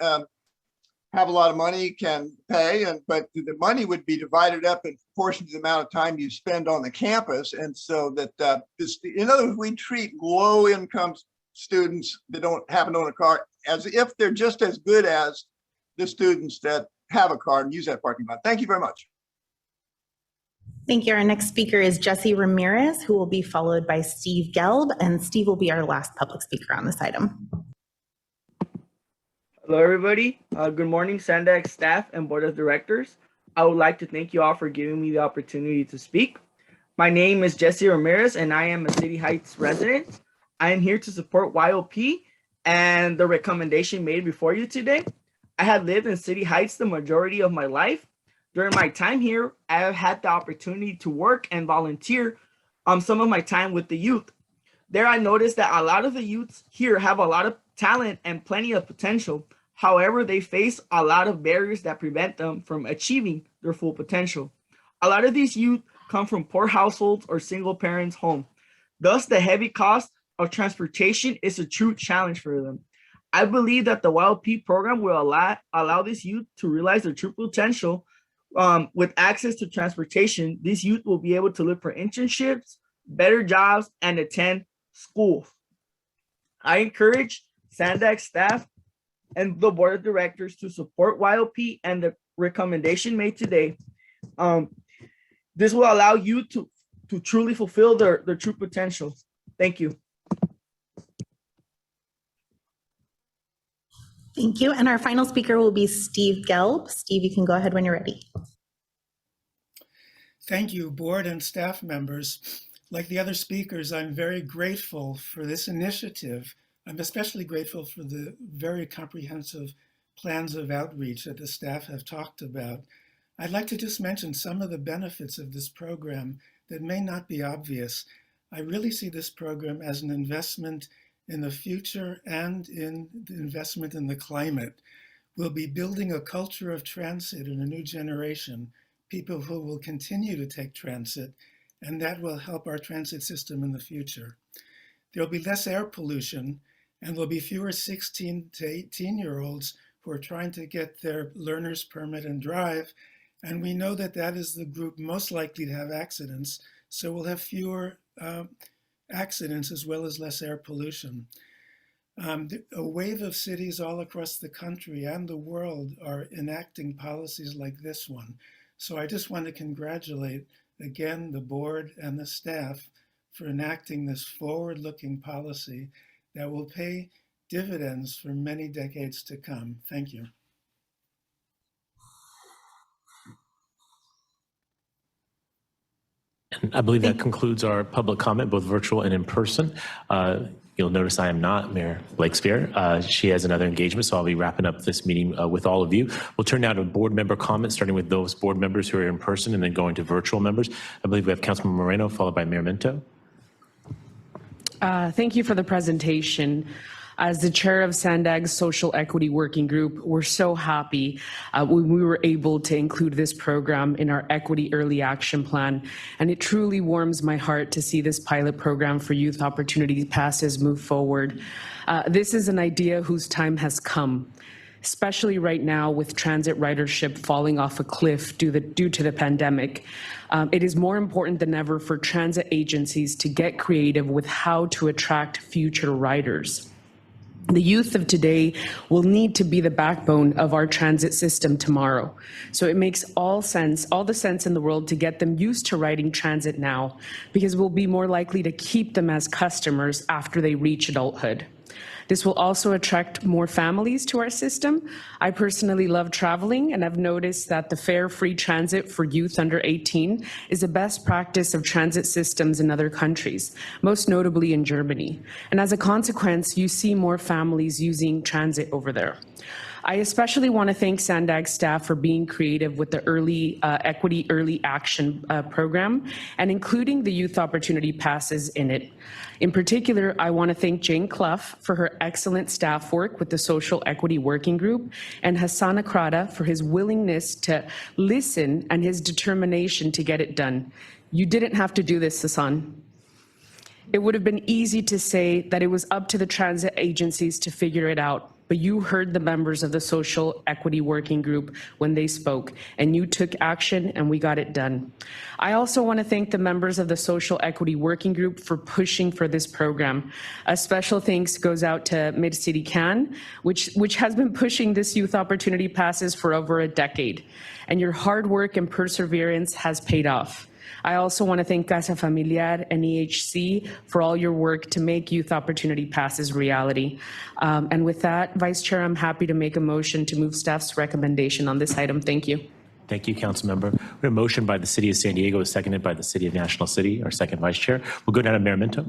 have a lot of money can pay, but the money would be divided up in proportion to the amount of time you spend on the campus. And so that, in other words, we treat low income students that don't happen to own a car as if they're just as good as the students that have a car and use that parking lot. Thank you very much. Thank you. Our next speaker is Jesse Ramirez, who will be followed by Steve Gelb, and Steve will be our last public speaker on this item. Hello, everybody. Good morning, Sandag staff and board of directors. I would like to thank you all for giving me the opportunity to speak. My name is Jesse Ramirez, and I am a City Heights resident. I am here to support YOP and the recommendation made before you today. I have lived in City Heights the majority of my life. During my time here, I have had the opportunity to work and volunteer some of my time with the youth. There, I noticed that a lot of the youths here have a lot of talent and plenty of potential. However, they face a lot of barriers that prevent them from achieving their full potential. A lot of these youth come from poor households or single parents' home. Thus, the heavy cost of transportation is a true challenge for them. I believe that the YLP program will allow this youth to realize their true potential. With access to transportation, these youth will be able to look for internships, better jobs, and attend schools. I encourage Sandag staff and the board of directors to support YLP and the recommendation made today. This will allow you to truly fulfill their true potential. Thank you. Thank you. And our final speaker will be Steve Gelb. Steve, you can go ahead when you're ready. Thank you, board and staff members. Like the other speakers, I'm very grateful for this initiative. I'm especially grateful for the very comprehensive plans of outreach that the staff have talked about. I'd like to just mention some of the benefits of this program that may not be obvious. I really see this program as an investment in the future and in the investment in the climate. We'll be building a culture of transit in a new generation, people who will continue to take transit, and that will help our transit system in the future. There'll be less air pollution, and there'll be fewer 16 to 18-year-olds who are trying to get their learner's permit and drive, and we know that that is the group most likely to have accidents, so we'll have fewer accidents as well as less air pollution. A wave of cities all across the country and the world are enacting policies like this one. So I just want to congratulate, again, the board and the staff for enacting this forward-looking policy that will pay dividends for many decades to come. Thank you. And I believe that concludes our public comment, both virtual and in person. You'll notice I am not Mayor Blakespeare. She has another engagement, so I'll be wrapping up this meeting with all of you. We'll turn now to board member comments, starting with those board members who are in person and then going to virtual members. I believe we have Councilman Moreno, followed by Mayor Minto. Thank you for the presentation. As the chair of Sandag's Social Equity Working Group, we're so happy when we were able to include this program in our Equity Early Action Plan. And it truly warms my heart to see this pilot program for youth opportunity passes move forward. This is an idea whose time has come, especially right now with transit ridership falling off a cliff due to the pandemic. It is more important than ever for transit agencies to get creative with how to attract future riders. The youth of today will need to be the backbone of our transit system tomorrow. So it makes all the sense in the world to get them used to riding transit now, because we'll be more likely to keep them as customers after they reach adulthood. This will also attract more families to our system. I personally love traveling, and I've noticed that the fare-free transit for youth under 18 is a best practice of transit systems in other countries, most notably in Germany. And as a consequence, you see more families using transit over there. I especially want to thank Sandag staff for being creative with the Equity Early Action program and including the youth opportunity passes in it. In particular, I want to thank Jane Clough for her excellent staff work with the Social Equity Working Group and Hassan Akrada for his willingness to listen and his determination to get it done. You didn't have to do this, Hassan. It would have been easy to say that it was up to the transit agencies to figure it out, but you heard the members of the Social Equity Working Group when they spoke, and you took action, and we got it done. I also want to thank the members of the Social Equity Working Group for pushing for this program. A special thanks goes out to Mid-City CAN, which has been pushing this youth opportunity passes for over a decade, and your hard work and perseverance has paid off. I also want to thank Casa Familiar and EHC for all your work to make youth opportunity passes reality. And with that, Vice Chair, I'm happy to make a motion to move staff's recommendation on this item. Thank you. Thank you, Councilmember. We have a motion by the City of San Diego, seconded by the City of National City, our second Vice Chair. We'll go down to Mayor Minto.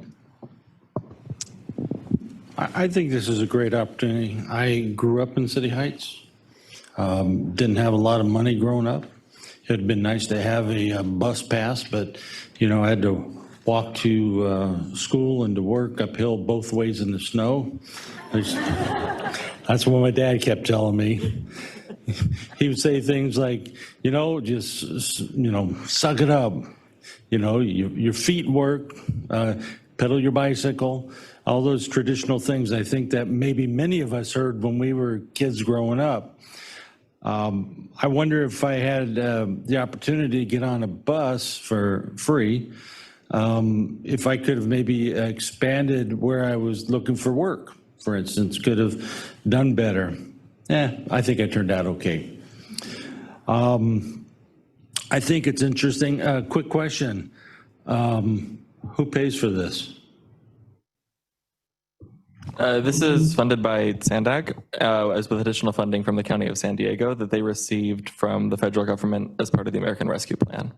I think this is a great opportunity. I grew up in City Heights, didn't have a lot of money growing up. It'd been nice to have a bus pass, but, you know, I had to walk to school and to work uphill both ways in the snow. That's what my dad kept telling me. He would say things like, you know, just, you know, suck it up. You know, your feet work, pedal your bicycle, all those traditional things I think that maybe many of us heard when we were kids growing up. I wonder if I had the opportunity to get on a bus for free, if I could have maybe expanded where I was looking for work, for instance, could have done better. I think I turned out okay. I think it's interesting. Quick question. Who pays for this? This is funded by Sandag, as with additional funding from the County of San Diego that they received from the federal government as part of the American Rescue Plan.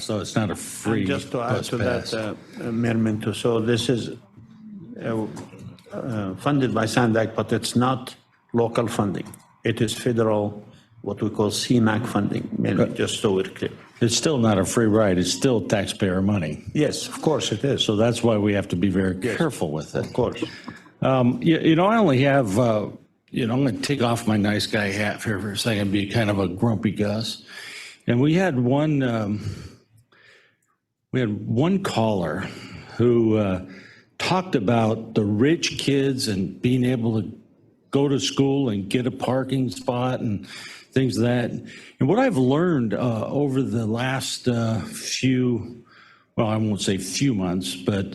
So it's not a free and just to add to that, Mayor Minto, so this is funded by Sandag, but it's not local funding. It is federal, what we call CMAQ funding, maybe just so we're clear. It's still not a free ride. It's still taxpayer money. Yes, of course it is. So that's why we have to be very careful with it. Of course. You know, I only have, you know, I'm going to take off my nice guy hat here for a second, be kind of a grumpy Gus. And we had one caller who talked about the rich kids and being able to go to school and get a parking spot and things like that. And what I've learned over the last few, well, I won't say few months, but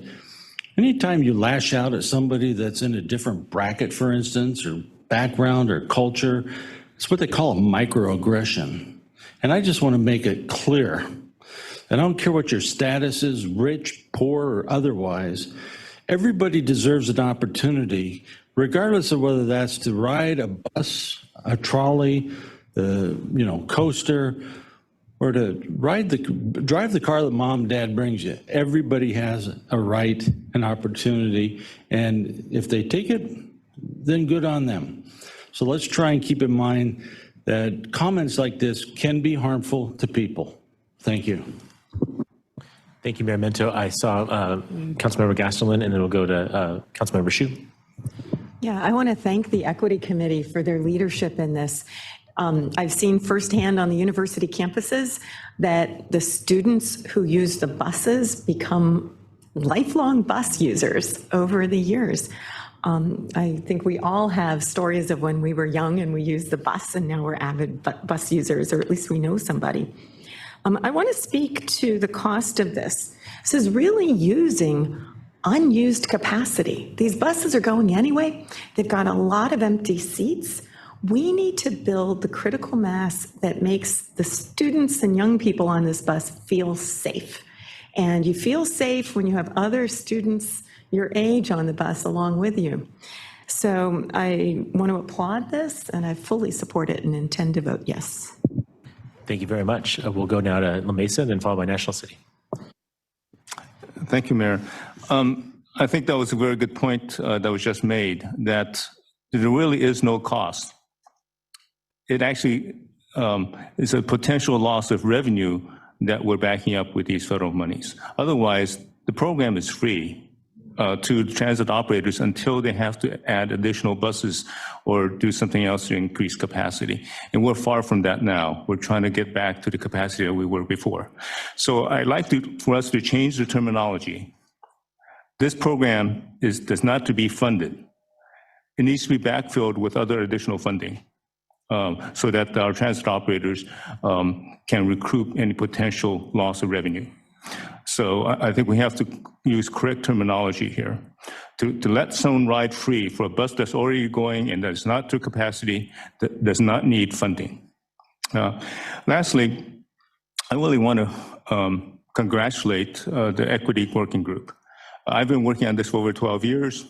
anytime you lash out at somebody that's in a different bracket, for instance, or background or culture, it's what they call a microaggression. And I just want to make it clear. And I don't care what your status is, rich, poor, or otherwise, everybody deserves an opportunity, regardless of whether that's to ride a bus, a trolley, you know, coaster, or to drive the car that mom and dad brings you. Everybody has a right, an opportunity, and if they take it, then good on them. So let's try and keep in mind that comments like this can be harmful to people. Thank you. Thank you, Mayor Minto. I saw Councilmember Gastelum, and then we'll go to Councilmember Hsu. Yeah, I want to thank the Equity Committee for their leadership in this. I've seen firsthand on the university campuses that the students who use the buses become lifelong bus users over the years. I think we all have stories of when we were young and we used the bus and now we're avid bus users, or at least we know somebody. I want to speak to the cost of this. This is really using unused capacity. These buses are going anyway. They've got a lot of empty seats. We need to build the critical mass that makes the students and young people on this bus feel safe. And you feel safe when you have other students your age on the bus along with you. So I want to applaud this, and I fully support it and intend to vote yes. Thank you very much. We'll go now to La Mesa, then followed by National City. Thank you, Mayor. I think that was a very good point that was just made, that there really is no cost. It actually is a potential loss of revenue that we're backing up with these federal monies. Otherwise, the program is free to transit operators until they have to add additional buses or do something else to increase capacity. And we're far from that now. We're trying to get back to the capacity that we were before. So I'd like for us to change the terminology This program does not to be funded. It needs to be backfilled with other additional funding so that our transit operators can recoup any potential loss of revenue. So I think we have to use correct terminology here. To let someone ride free for a bus that's already going and that's not to capacity, that does not need funding. Lastly, I really want to congratulate the Equity Working Group. I've been working on this for over 12 years.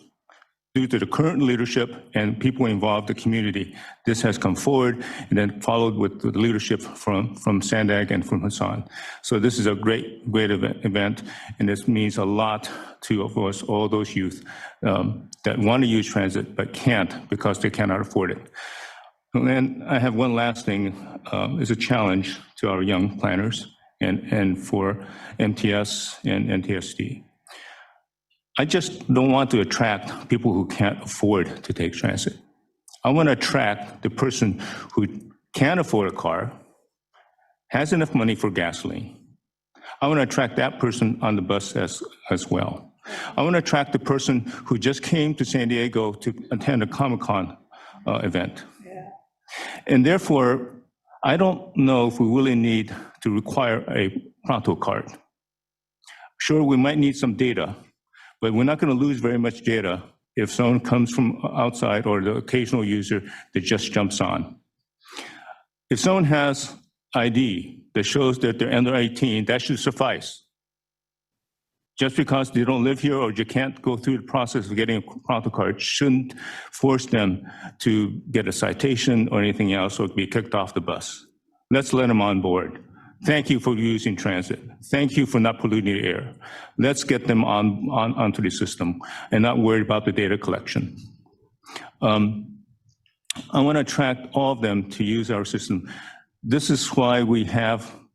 Due to the current leadership and people involved in the community, this has come forward and then followed with the leadership from Sandag and from Hassan. So this is a great event, and this means a lot to, of course, all those youth that want to use transit but can't because they cannot afford it. And then I have one last thing, is a challenge to our young planners and for MTS and NTSD. I just don't want to attract people who can't afford to take transit. I want to attract the person who can afford a car, has enough money for gasoline. I want to attract that person on the bus as well. I want to attract the person who just came to San Diego to attend a Comic-Con event. Yeah. And therefore, I don't know if we really need to require a Pronto card. Sure, we might need some data, but we're not going to lose very much data if someone comes from outside or the occasional user that just jumps on. If someone has ID that shows that they're under 18, that should suffice. Just because they don't live here or you can't go through the process of getting a Pronto card shouldn't force them to get a citation or anything else or be kicked off the bus. Let's let them on board. Thank you for using transit. Thank you for not polluting the air. Let's get them onto the system and not worry about the data collection. I want to attract all of them to use our system. This is why we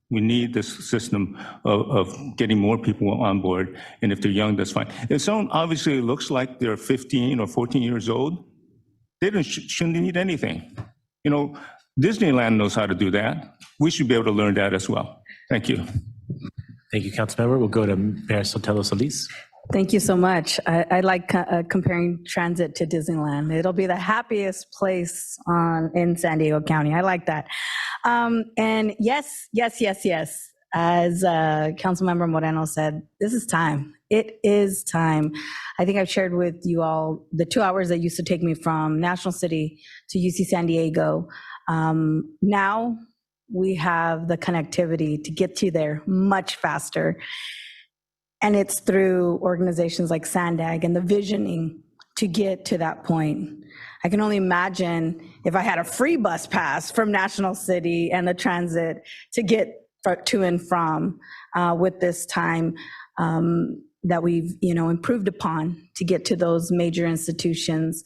need this system of getting more people on board. And if they're young, that's fine. If someone obviously looks like they're 15 or 14 years old, they shouldn't need anything. You know, Disneyland knows how to do that. We should be able to learn that as well. Thank you. Thank you, Councilmember. We'll go to Mayor Sotelo Solis. Thank you so much. I like comparing transit to Disneyland. It'll be the happiest place in San Diego County. I like that. And yes. As Councilmember Moreno said, this is time. It is time. I think I've shared with you all the 2 hours that used to take me from National City to UC San Diego. Now we have the connectivity to get to there much faster. And it's through organizations like Sandag and the visioning to get to that point. I can only imagine if I had a free bus pass from National City and the transit to get to and from with this time that we've improved upon to get to those major institutions.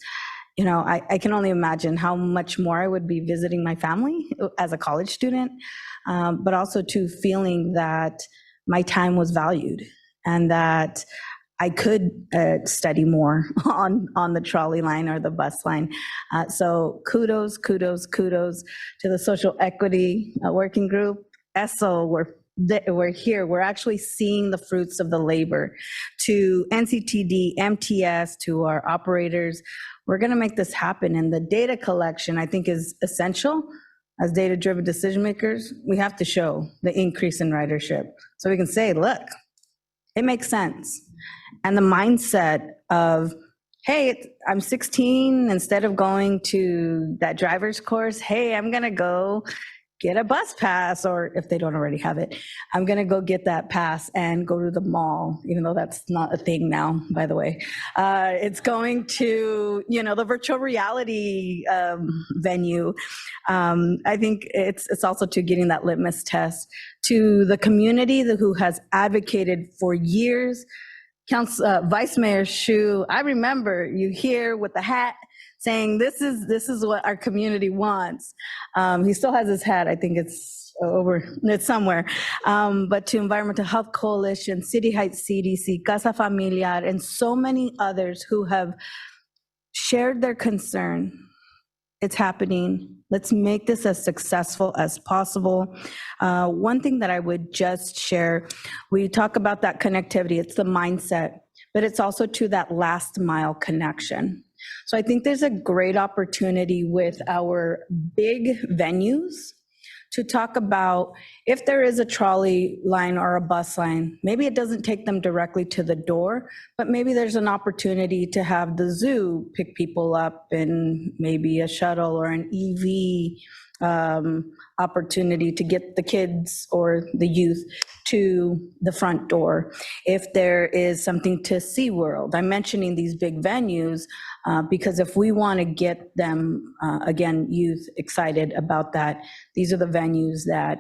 I can only imagine how much more I would be visiting my family as a college student, but also to feeling that my time was valued and that I could study more on the trolley line or the bus line. So kudos to the Social Equity Working Group. ESO, we're here. We're actually seeing the fruits of the labor. To NCTD, MTS, to our operators, we're going to make this happen. And the data collection, I think, is essential. As data-driven decision makers, we have to show the increase in ridership. So we can say, look, it makes sense. And the mindset of, hey, I'm 16, instead of going to that driver's course, hey, I'm going to go get a bus pass, or if they don't already have it, I'm going to go get that pass and go to the mall, even though that's not a thing now, by the way. It's going to, the virtual reality venue. I think it's also to getting that litmus test to the community who has advocated for years. Vice Mayor Shu, I remember you here with the hat saying this is what our community wants. He still has his hat. I think it's somewhere. But to Environmental Health Coalition, City Heights CDC, Casa Familiar, and so many others who have shared their concern. It's happening. Let's make this as successful as possible. One thing that I would just share, we talk about that connectivity, it's the mindset. but it's also to that last mile connection. So I think there's a great opportunity with our big venues to talk about if there is a trolley line or a bus line, maybe it doesn't take them directly to the door, but maybe there's an opportunity to have the zoo pick people up in maybe a shuttle or an EV opportunity to get the kids or the youth to the front door. If there is something to SeaWorld, I'm mentioning these big venues because if we want to get them, again, youth excited about that, these are the venues that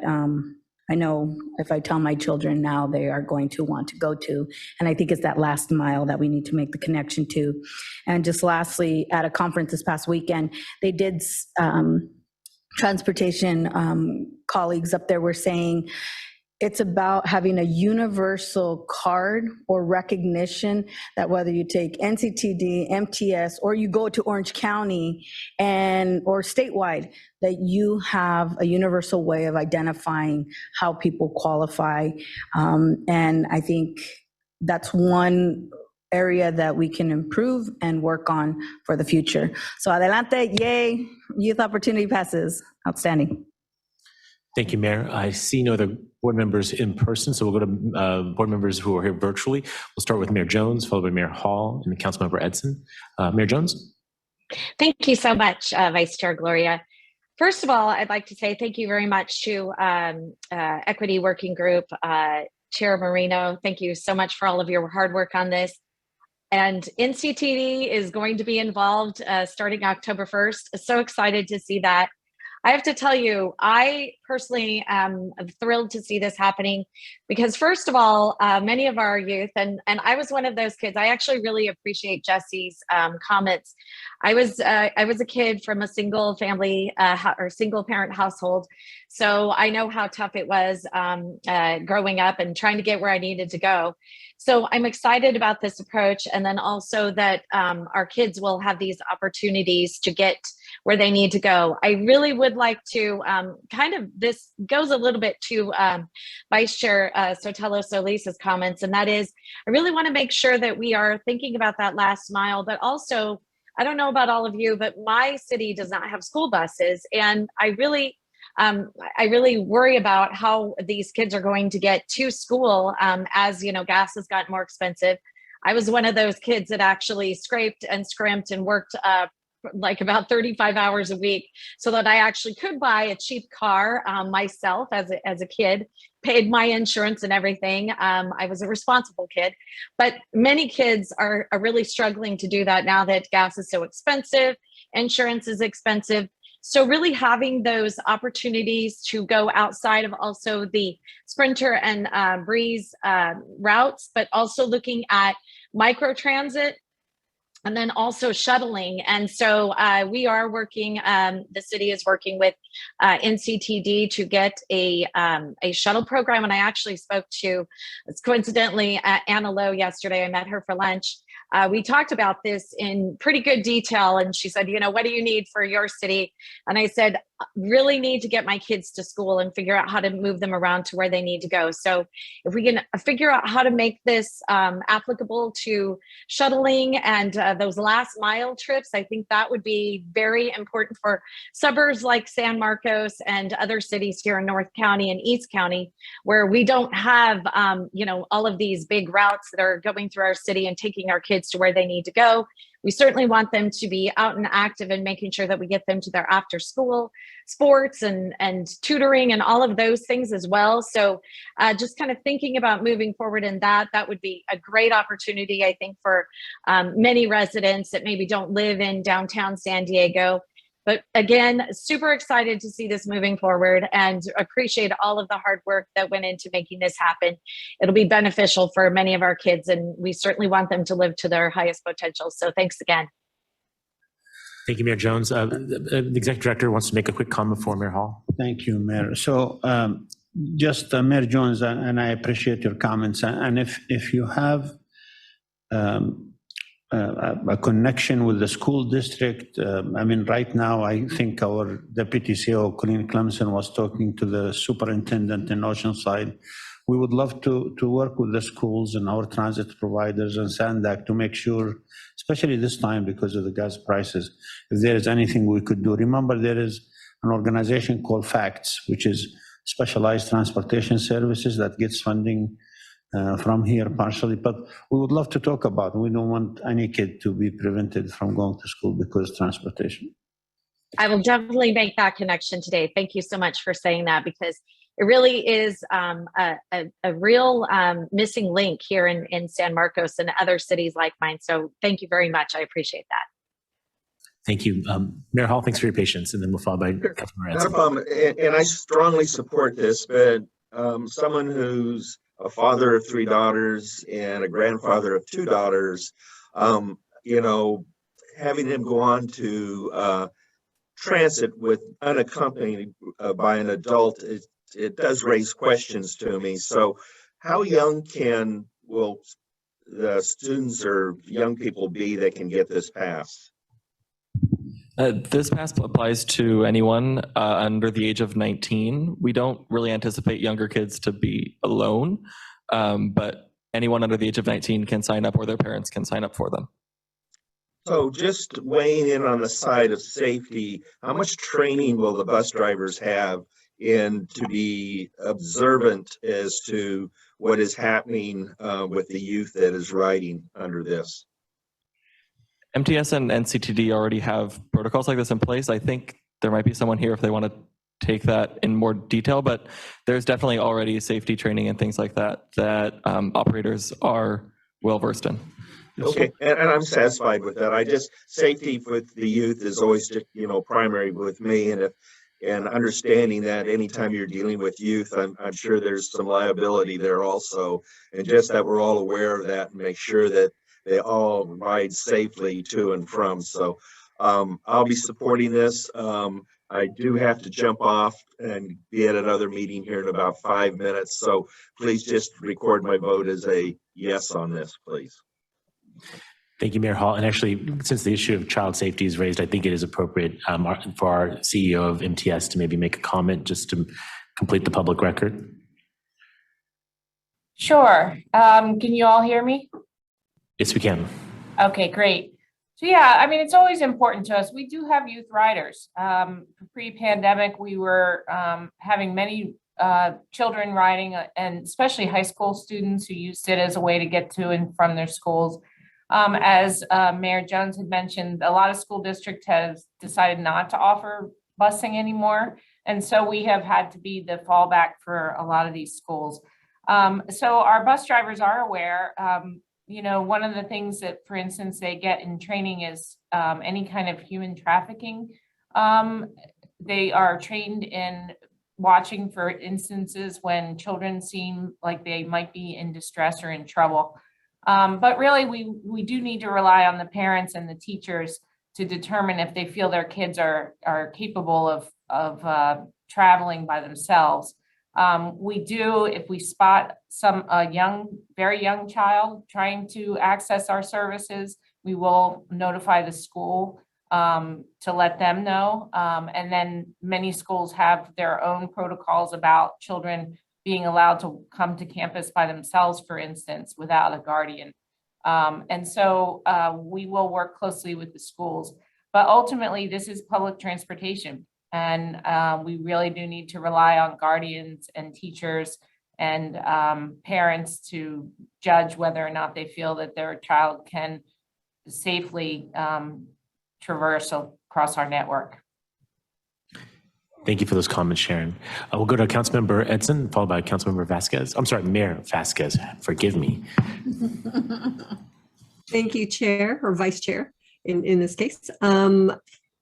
I know if I tell my children now, they are going to want to go to. And I think it's that last mile that we need to make the connection to. And just lastly, at a conference this past weekend, they did transportation colleagues up there were saying it's about having a universal card or recognition that whether you take NCTD, MTS, or you go to Orange County or statewide, that you have a universal way of identifying how people qualify. And I think that's one area that we can improve and work on for the future. So adelante, yay, youth opportunity passes, outstanding. Thank you, Mayor. I see no other board members in person, so we'll go to board members who are here virtually. We'll start with Mayor Jones, followed by Mayor Hall and Councilmember Edson. Mayor Jones. Thank you so much, Vice Chair Gloria. First of all, I'd like to say thank you very much to Equity Working Group, Chair Marino. Thank you so much for all of your hard work on this. And NCTD is going to be involved starting October 1st. So excited to see that. I have to tell you, I personally am thrilled to see this happening because first of all, many of our youth, and I was one of those kids, I actually really appreciate Jesse's comments. I was a kid from a single family or single parent household. So I know how tough it was growing up and trying to get where I needed to go. So I'm excited about this approach, and then also that our kids will have these opportunities to get where they need to go. I really would like to this goes a little bit to Vice Chair Sotelo Solis's comments, and that is, I really want to make sure that we are thinking about that last mile, but also, I don't know about all of you, but my city does not have school buses, and I really worry about how these kids are going to get to school as gas has gotten more expensive. I was one of those kids that actually scraped and scrimped and worked like about 35 hours a week so that I actually could buy a cheap car myself as a kid, paid my insurance and everything. I was a responsible kid, but many kids are really struggling to do that now that gas is so expensive, insurance is expensive. So really having those opportunities to go outside of also the Sprinter and Breeze routes, but also looking at microtransit and then also shuttling. And so we are working, the city is working with NCTD to get a shuttle program. And I actually spoke to, coincidentally, Anna Lowe yesterday. I met her for lunch. We talked about this in pretty good detail. And she said, what do you need for your city? And I said, really need to get my kids to school and figure out how to move them around to where they need to go. So if we can figure out how to make this applicable to shuttling and those last mile trips, I think that would be very important for suburbs like San Marcos and other cities here in North County and East County, where we don't have, all of these big routes that are going through our city and taking our kids to where they need to go. We certainly want them to be out and active and making sure that we get them to their after school sports and tutoring and all of those things as well. So just kind of thinking about moving forward in that would be a great opportunity, I think, for many residents that maybe don't live in downtown San Diego. But again, super excited to see this moving forward and appreciate all of the hard work that went into making this happen. It'll be beneficial for many of our kids, and we certainly want them to live to their highest potential. So thanks again. Thank you, Mayor Jones. The Executive Director wants to make a quick comment for Mayor Hall. Thank you, Mayor. So just Mayor Jones, and I appreciate your comments. And if you have a connection with the school district. I mean, right now, I think our Deputy CEO, Colleen Clemson, was talking to the superintendent in Oceanside. We would love to work with the schools and our transit providers and Sandag to make sure, especially this time because of the gas prices, if there is anything we could do. Remember, there is an organization called FACTS, which is Specialized Transportation Services, that gets funding from here partially, but we would love to talk about it. We don't want any kid to be prevented from going to school because of transportation. I will definitely make that connection today. Thank you so much for saying that, because it really is a real missing link here in San Marcos and other cities like mine. So thank you very much. I appreciate that. Thank you. Mayor Hall, thanks for your patience, and then we'll follow by Councilmember Not a problem. And I strongly support this, but someone who's a father of 3 daughters and a grandfather of 2 daughters, you know, having him go on to transit with unaccompanied by an adult, it does raise questions to me. So how young will the students or young people be that can get this pass? This pass applies to anyone under the age of 19. We don't really anticipate younger kids to be alone, but anyone under the age of 19 can sign up, or their parents can sign up for them. So just weighing in on the side of safety, how much training will the bus drivers have in to be observant as to what is happening with the youth that is riding under this? MTS and NCTD already have protocols like this in place. I think there might be someone here if they want to take that in more detail, but there's definitely already safety training and things like that operators are well versed in. Okay, and I'm satisfied with that. Safety with the youth is always just, you know, primary with me, and understanding that anytime you're dealing with youth, I'm sure there's some liability there also, and just that we're all aware of that and make sure that they all ride safely to and from. So I'll be supporting this. I do have to jump off and be at another meeting here in about 5 minutes. So please just record my vote as a yes on this, please. Thank you, Mayor Hall. And actually, since the issue of child safety is raised, I think it is appropriate for our CEO of MTS to maybe make a comment just to complete the public record. Sure. Can you all hear me? Yes, we can. Okay, great. So yeah, I mean, it's always important to us. We do have youth riders. Pre-pandemic, we were having many children riding, and especially high school students who used it as a way to get to and from their schools. As Mayor Jones had mentioned, a lot of school districts have decided not to offer busing anymore. And so we have had to be the fallback for a lot of these schools. So our bus drivers are aware. You know, one of the things that, for instance, they get in training is any kind of human trafficking. They are trained in watching for instances when children seem like they might be in distress or in trouble. But really, we do need to rely on the parents and the teachers to determine if they feel their kids are capable of traveling by themselves. We do, if we spot very young child trying to access our services, we will notify the school to let them know. And then many schools have their own protocols about children being allowed to come to campus by themselves, for instance, without a guardian. And so we will work closely with the schools. But ultimately, this is public transportation. And we really do need to rely on guardians and teachers and parents to judge whether or not they feel that their child can safely traverse across our network. Thank you for those comments, Sharon. We'll go to Councilmember Edson, followed by Councilmember Vasquez. I'm sorry, Mayor Vasquez, forgive me. Thank you, Chair, or Vice Chair in this case.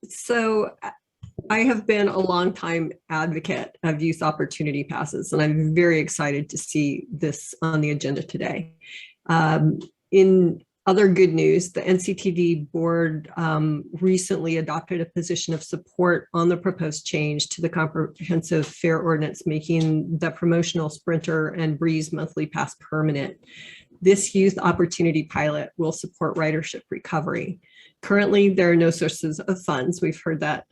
So I have been a longtime advocate of youth opportunity passes, and I'm very excited to see this on the agenda today. In other good news, the NCTD board recently adopted a position of support on the proposed change to the comprehensive fare ordinance, making the promotional Sprinter and Breeze monthly pass permanent. this youth opportunity pilot will support ridership recovery. Currently, there are no sources of funds. We've heard that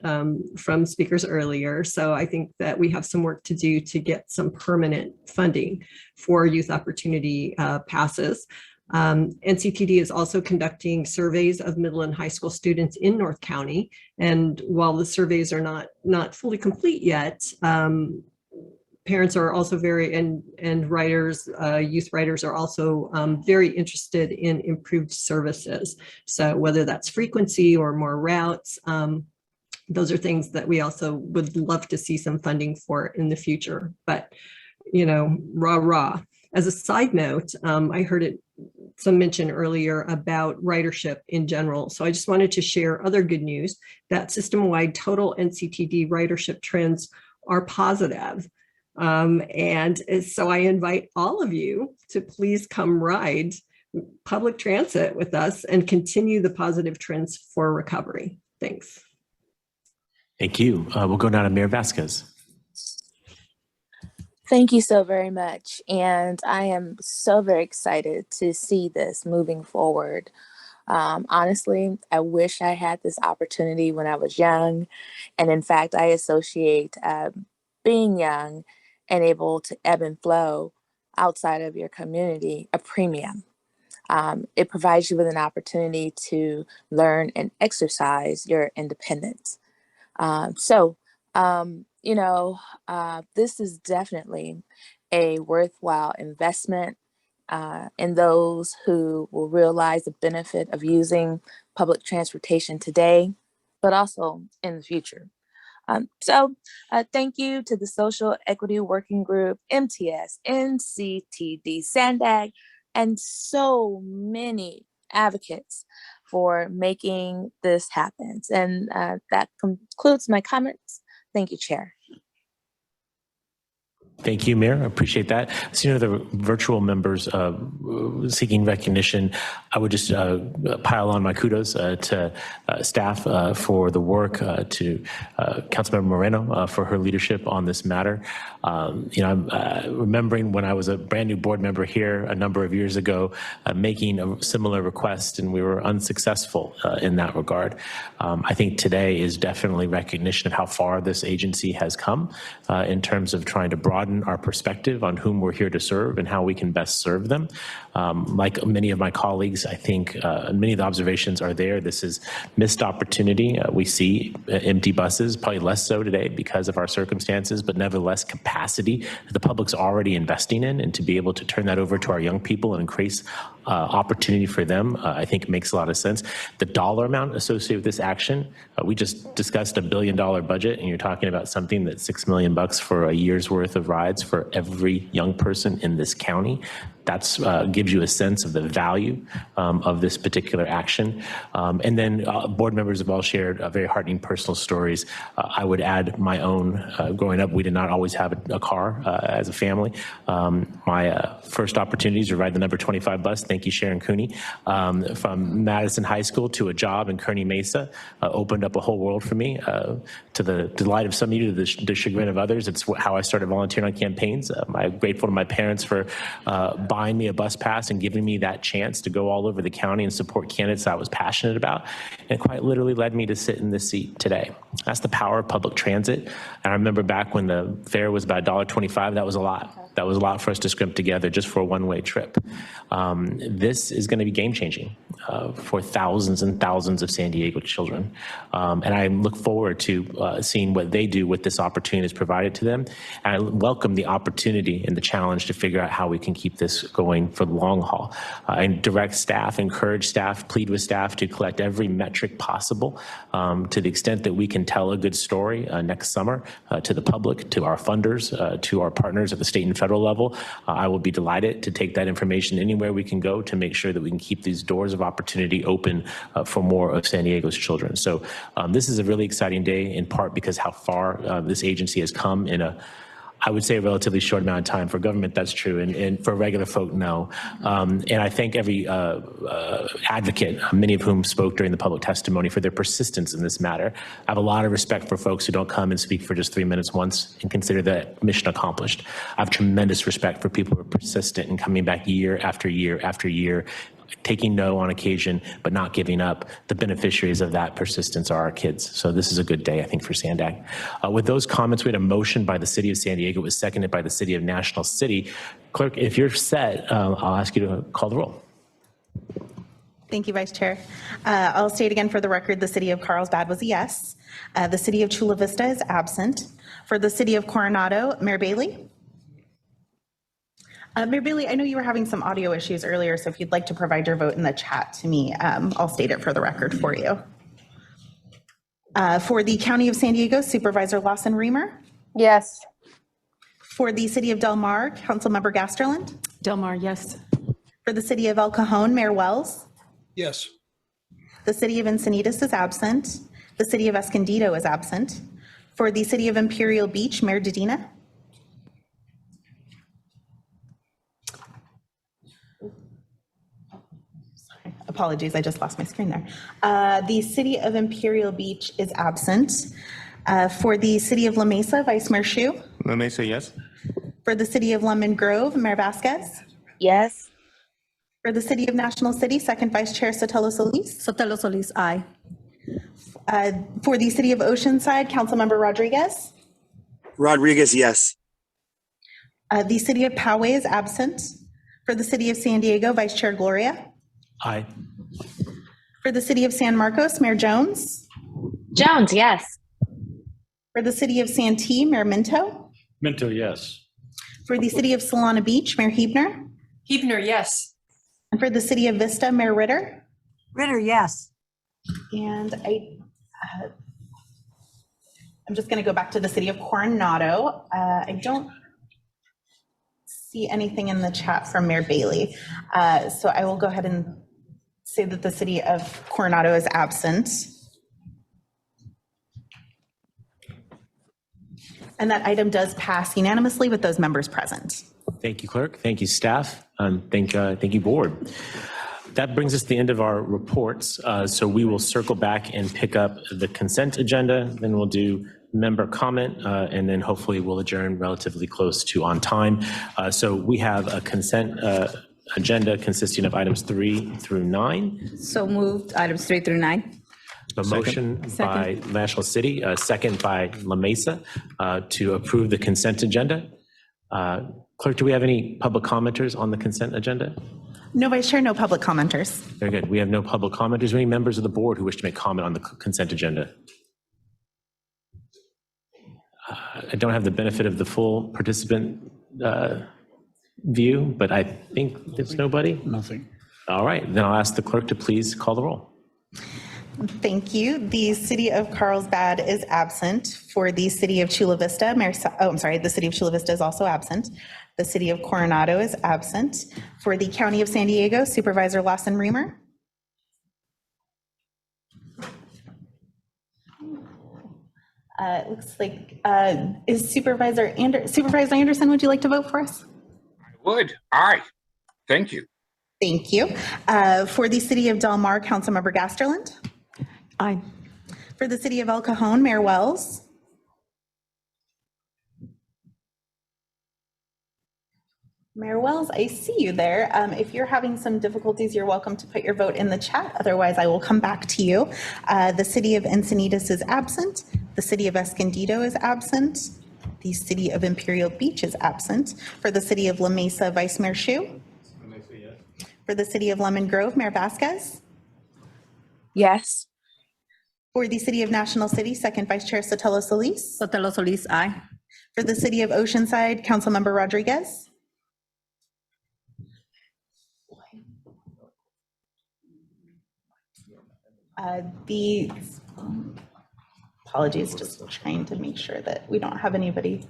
from speakers earlier. So I think that we have some work to do to get some permanent funding for youth opportunity passes. NCTD is also conducting surveys of middle and high school students in North County. And while the surveys are not fully complete yet, parents are also and writers, youth writers are also very interested in improved services. So whether that's frequency or more routes, those are things that we also would love to see some funding for in the future. But, you know, rah. As a side note, I heard some mention earlier about ridership in general. So I just wanted to share other good news that system-wide total NCTD ridership trends are positive. And so I invite all of you to please come ride public transit with us and continue the positive trends for recovery. Thanks. Thank you. We'll go now to Mayor Vasquez. Thank you so very much. And I am so very excited to see this moving forward. Honestly, I wish I had this opportunity when I was young. And in fact, I associate being young and able to ebb and flow outside of your community a premium. It provides you with an opportunity to learn and exercise your independence. This is definitely a worthwhile investment in those who will realize the benefit of using public transportation today, but also in the future. Thank you to the Social Equity Working Group, MTS, NCTD, Sandag, and so many advocates for making this happen. And that concludes my comments. Thank you, Chair. Thank you, Mayor. I appreciate that. So, the virtual members seeking recognition, I would just pile on my kudos to staff for the work, to Councilmember Moreno for her leadership on this matter. I'm remembering when I was a brand new board member here a number of years ago, making a similar request, and we were unsuccessful in that regard. I think today is definitely recognition of how far this agency has come in terms of trying to broaden our perspective on whom we're here to serve and how we can best serve them. Like many of my colleagues, I think many of the observations are there. This is missed opportunity. We see empty buses, probably less so today because of our circumstances, but nevertheless capacity that the public's already investing in, and to be able to turn that over to our young people and increase opportunity for them, I think makes a lot of sense. The dollar amount associated with this action, we just discussed $1 billion budget, and you're talking about something that's $6 million for a year's worth of rides for every young person in this county. That's gives you a sense of the value of this particular action. And then board members have all shared very heartening personal stories. I would add my own. Growing up, we did not always have a car as a family. My first opportunities to ride the number 25 bus, thank you, Sharon Cooney, from Madison High School to a job in Kearney Mesa, opened up a whole world for me. To the delight of some of you, to the chagrin of others, it's how I started volunteering on campaigns. I'm grateful to my parents for buying me a bus pass and giving me that chance to go all over the county and support candidates I was passionate about, and quite literally led me to sit in this seat today. That's the power of public transit. And I remember back when the fare was about $1.25, that was a lot. That was a lot for us to scrimp together just for a one-way trip. This is going to be game-changing for thousands and thousands of San Diego children. And I look forward to seeing what they do with this opportunity that's provided to them. And I welcome the opportunity and the challenge to figure out how we can keep this going for the long haul. And direct staff, encourage staff, plead with staff to collect every metric possible to the extent that we can tell a good story next summer to the public, to our funders, to our partners at the state and federal level. I will be delighted to take that information anywhere we can go to make sure that we can keep these doors of opportunity open for more of San Diego's children. So this is a really exciting day, in part because how far this agency has come in a, I would say a relatively short amount of time. For government, that's true. And for regular folk, no. And I thank every advocate, many of whom spoke during the public testimony, for their persistence in this matter. I have a lot of respect for folks who don't come and speak for just 3 minutes once and consider that mission accomplished. I have tremendous respect for people who are persistent in coming back year after year after year, taking no on occasion, but not giving up. The beneficiaries of that persistence are our kids. So this is a good day, I think, for Sandag. With those comments, we had a motion by the City of San Diego. It was seconded by the City of National City. Clerk, if you're set, I'll ask you to call the roll. Thank you, Vice Chair. I'll state again for the record, the City of Carlsbad was a yes. The City of Chula Vista is absent. For the City of Coronado, Mayor Bailey. Mayor Bailey, I know you were having some audio issues earlier, so if you'd like to provide your vote in the chat to me, I'll state it for the record for you. For the County of San Diego, Supervisor Lawson Reamer. Yes. For the City of Delmar, Councilmember Gasterland. Delmar, yes. For the City of El Cajon, Mayor Wells. Yes. The City of Encinitas is absent. The City of Escondido is absent. For the City of Imperial Beach, Mayor Dedina. Apologies, I just lost my screen there. The City of Imperial Beach is absent. For the City of La Mesa, Vice Mayor Shu. La Mesa, yes. For the City of Lemon Grove, Mayor Vasquez. Yes. For the City of National City, Second Vice Chair Sotelo Solis. Sotelo Solis, aye. For the City of Oceanside, Councilmember Rodriguez. Rodriguez, yes. The City of Poway is absent. For the City of San Diego, Vice Chair Gloria. Aye. For the City of San Marcos, Mayor Jones. Jones, yes. For the City of Santee, Mayor Minto. Minto, yes. For the City of Solana Beach, Mayor Hebner. Hebner, yes. And for the City of Vista, Mayor Ritter. Ritter, yes. And I'm just going to go back to the City of Coronado. I don't see anything in the chat from Mayor Bailey. So I will go ahead and say that the City of Coronado is absent. And that item does pass unanimously with those members present. Thank you, Clerk. Thank you, staff. Thank you, Board. That brings us to the end of our reports. So we will circle back and pick up the consent agenda. Then we'll do member comment, and then hopefully we'll adjourn relatively close to on time. So we have a consent agenda consisting of items 3 through 9. So moved, items 3 through 9. A motion by National City, a second by La Mesa to approve the consent agenda. Clerk, do we have any public commenters on the consent agenda? No, Vice Chair, no public commenters. Very good. We have no public commenters. Are there any members of the board who wish to make comment on the consent agenda? I don't have the benefit of the full participant view, but I think there's nobody. Nothing. All right, then I'll ask the clerk to please call the roll. Thank you. The City of Carlsbad is absent. For the City of Chula Vista, the City of Chula Vista is also absent. The City of Coronado is absent. For the County of San Diego, Supervisor Lawson Reamer. It looks like, is Supervisor Anderson, would you like to vote for us? Would. Aye. Thank you. Thank you. For the City of Delmar, Councilmember Gasterland. Aye. For the City of El Cajon, Mayor Wells. Mayor Wells, I see you there. If you're having some difficulties, you're welcome to put your vote in the chat. Otherwise, I will come back to you. The City of Encinitas is absent. The City of Escondido is absent. The City of Imperial Beach is absent. For the City of La Mesa, Vice Mayor Shu. For the City of Lemon Grove, Mayor Vasquez. Yes. For the City of National City, Second Vice Chair Sotelo Solis. Sotelo Solis, aye. For the City of Oceanside, Councilmember Rodriguez. Apologies, just trying to make sure that we don't have anybody.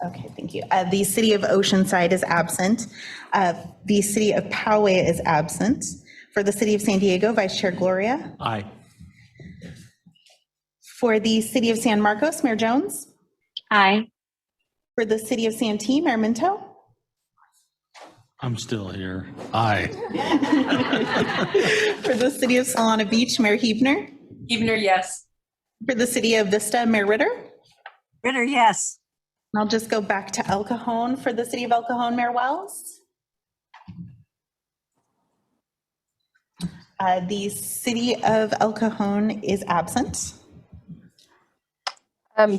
Okay, thank you. The City of Oceanside is absent. The City of Poway is absent. For the City of San Diego, Vice Chair Gloria. Aye. For the City of San Marcos, Mayor Jones. Aye. For the city of Santee, Mayor Minto. I'm still here. Aye. For the city of Solana Beach, Mayor Huebner. Huebner, yes. For the city of Vista, Mayor Ritter. Ritter, yes. And I'll just go back to El Cajon. For the city of El Cajon, Mayor Wells. The city of El Cajon is absent.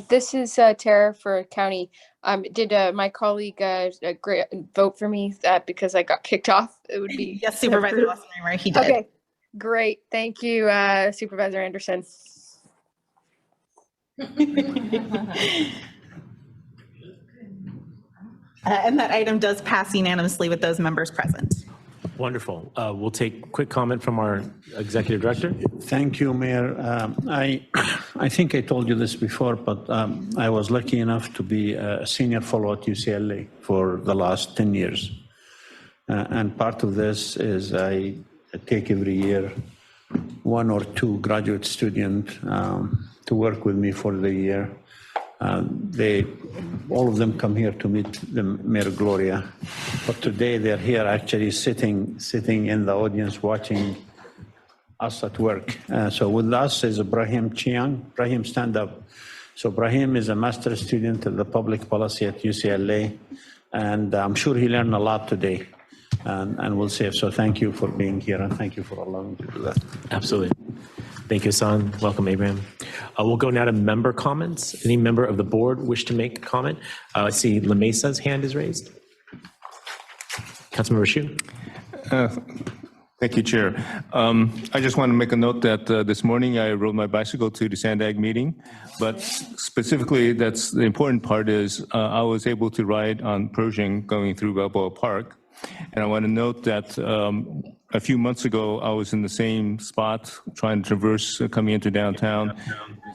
This is Tara for county. Did my colleague vote for me because I got kicked off? It would be Yes, Supervisor Wessenheimer, he did. Okay, great. Thank you, Supervisor Anderson. And that item does pass unanimously with those members present. Wonderful. We'll take quick comment from our executive director. Thank you, Mayor. I think I told you this before, but I was lucky enough to be a senior fellow at UCLA for the last 10 years. And part of this is I take every year 1 or 2 graduate students to work with me for the year. All of them come here to meet the Mayor Gloria, but today they're here actually sitting in the audience watching us at work. So with us is Brahim Chiang. Brahim, stand up. So Brahim is a master's student of the public policy at UCLA, and I'm sure he learned a lot today, and we'll save. So thank you for being here, and thank you for allowing me to do that. Absolutely. Thank you, Hassan. Welcome, Abraham. We'll go now to member comments. Any member of the board wish to make a comment? I see La Mesa's hand is raised. Councilmember Shu. Thank you, Chair. I just want to make a note that this morning I rode my bicycle to the Sandag meeting, but specifically that's the important part is I was able to ride on Pershing going through Balboa Park. And I want to note that a few months ago, I was in the same spot trying to traverse coming into downtown.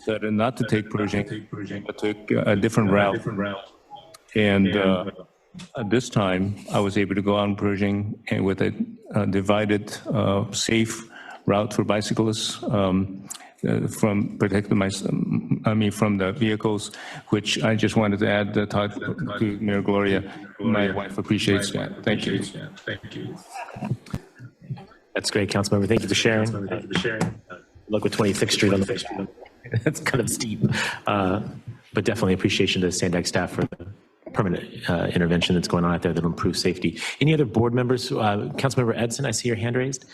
Decided not to take Pershing, but took a different route. And this time, I was able to go on Pershing and with a divided, safe route for bicyclists from protecting from the vehicles, which I just wanted to add to Mayor Gloria. My wife appreciates that. Thank you. That's great, Councilmember. Thank you for sharing. Look with 26th Street on the Facebook. That's kind of steep, but definitely appreciation to Sandag staff for the permanent intervention that's going on out there that will improve safety. Any other board members? Councilmember Edson, I see your hand raised.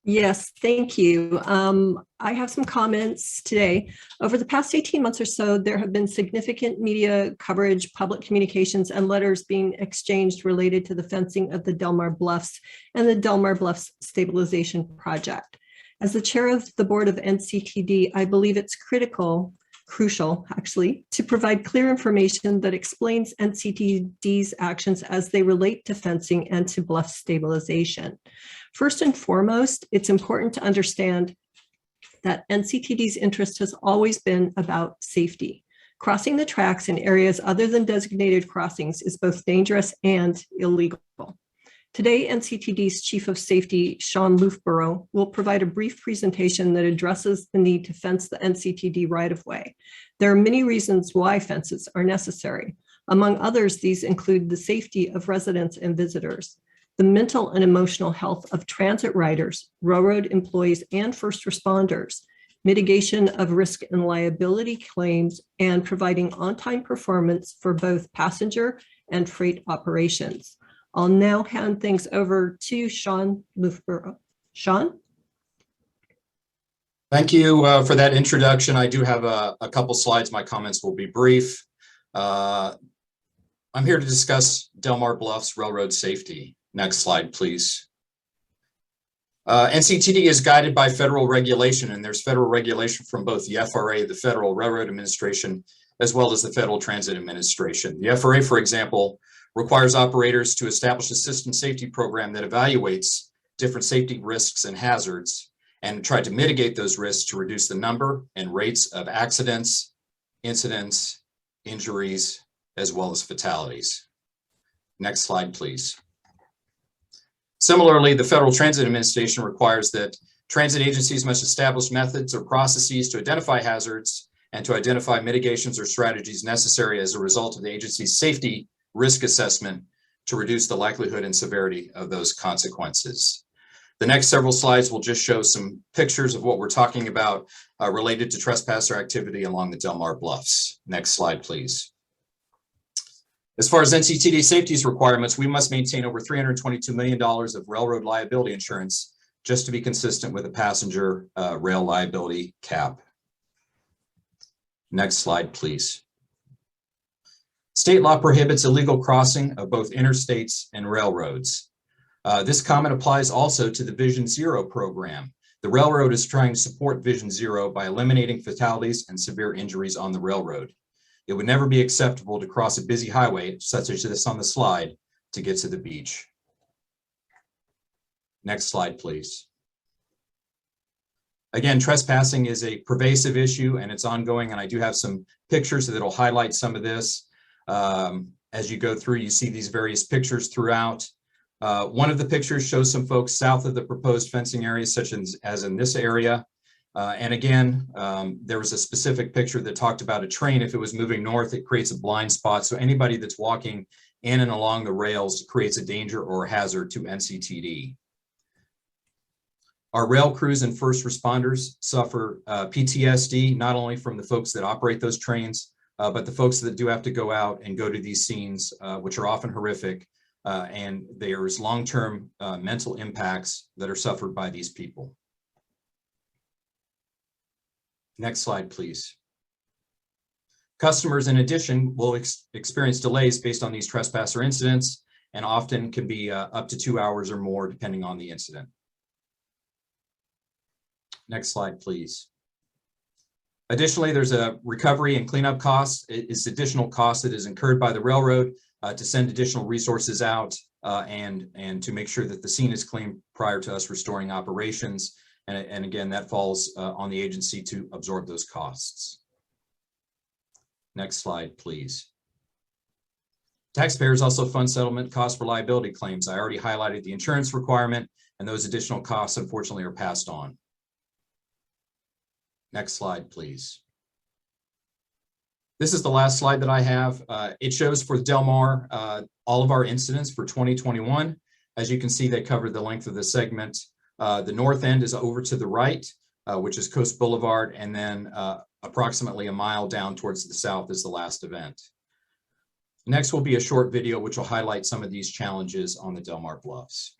Yes, thank you. I have some comments today. Over the past 18 months or so, there have been significant media coverage, public communications, and letters being exchanged related to the fencing of the Delmar Bluffs and the Delmar Bluffs Stabilization Project. As the chair of the board of NCTD, I believe it's crucial actually, to provide clear information that explains NCTD's actions as they relate to fencing and to bluff stabilization. First and foremost, it's important to understand that NCTD's interest has always been about safety. Crossing the tracks in areas other than designated crossings is both dangerous and illegal. Today, NCTD's Chief of Safety, Sean Loofborough, will provide a brief presentation that addresses the need to fence the NCTD right-of-way. There are many reasons why fences are necessary. Among others, these include the safety of residents and visitors, the mental and emotional health of transit riders, railroad employees, and first responders, mitigation of risk and liability claims, and providing on-time performance for both passenger and freight operations. I'll now hand things over to Sean Loofborough. Sean? Thank you for that introduction. I do have a couple slides. My comments will be brief. I'm here to discuss Delmar Bluffs railroad safety. Next slide, please. NCTD is guided by federal regulation, and there's federal regulation from both the FRA, the Federal Railroad Administration, as well as the Federal Transit Administration. The FRA, for example, requires operators to establish a system safety program that evaluates different safety risks and hazards and try to mitigate those risks to reduce the number and rates of accidents, incidents, injuries, as well as fatalities. Next slide, please. Similarly, the Federal Transit Administration requires that transit agencies must establish methods or processes to identify hazards and to identify mitigations or strategies necessary as a result of the agency's safety risk assessment to reduce the likelihood and severity of those consequences. The next several slides will just show some pictures of what we're talking about related to trespasser activity along the Delmar Bluffs. Next slide, please. As far as NCTD safety's requirements, we must maintain over $322 million of railroad liability insurance just to be consistent with a passenger rail liability cap. Next slide, please. State law prohibits illegal crossing of both interstates and railroads. This comment applies also to the Vision Zero program. The railroad is trying to support Vision Zero by eliminating fatalities and severe injuries on the railroad. It would never be acceptable to cross a busy highway, such as this on the slide, to get to the beach. Next slide, please. Again, trespassing is a pervasive issue and it's ongoing, and I do have some pictures that'll highlight some of this. As you go through, you see these various pictures throughout. One of the pictures shows some folks south of the proposed fencing area, such as in this area. And again, there was a specific picture that talked about a train. If it was moving north, it creates a blind spot. So anybody that's walking in and along the rails creates a danger or a hazard to NCTD. Our rail crews and first responders suffer PTSD, not only from the folks that operate those trains, but the folks that do have to go out and go to these scenes, which are often horrific, and there's long-term mental impacts that are suffered by these people. Next slide, please. Customers, in addition, will experience delays based on these trespasser incidents, and often can be up to 2 hours or more, depending on the incident. Next slide, please. Additionally, there's a recovery and cleanup costs. It's additional cost that is incurred by the railroad to send additional resources out and to make sure that the scene is clean prior to us restoring operations. And again, that falls on the agency to absorb those costs. Next slide, please. Taxpayers also fund settlement costs for liability claims. I already highlighted the insurance requirement, and those additional costs, unfortunately, are passed on. Next slide, please. This is the last slide that I have. It shows for Delmar all of our incidents for 2021. As you can see, they cover the length of the segment. The north end is over to the right, which is Coast Boulevard, and then approximately a mile down towards the south is the last event. Next will be a short video which will highlight some of these challenges on the Delmar Bluffs.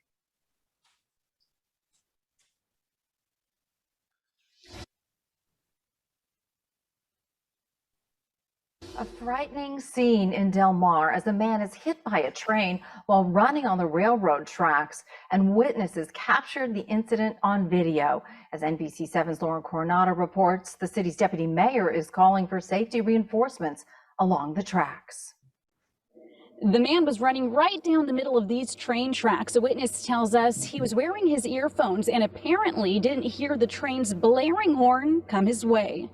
A frightening scene in Delmar as a man is hit by a train while running on the railroad tracks, and witnesses captured the incident on video. As NBC7's Lauren Coronado reports, the city's deputy mayor is calling for safety reinforcements along the tracks. The man was running right down the middle of these train tracks. A witness tells us he was wearing his earphones and apparently didn't hear the train's blaring horn come his way.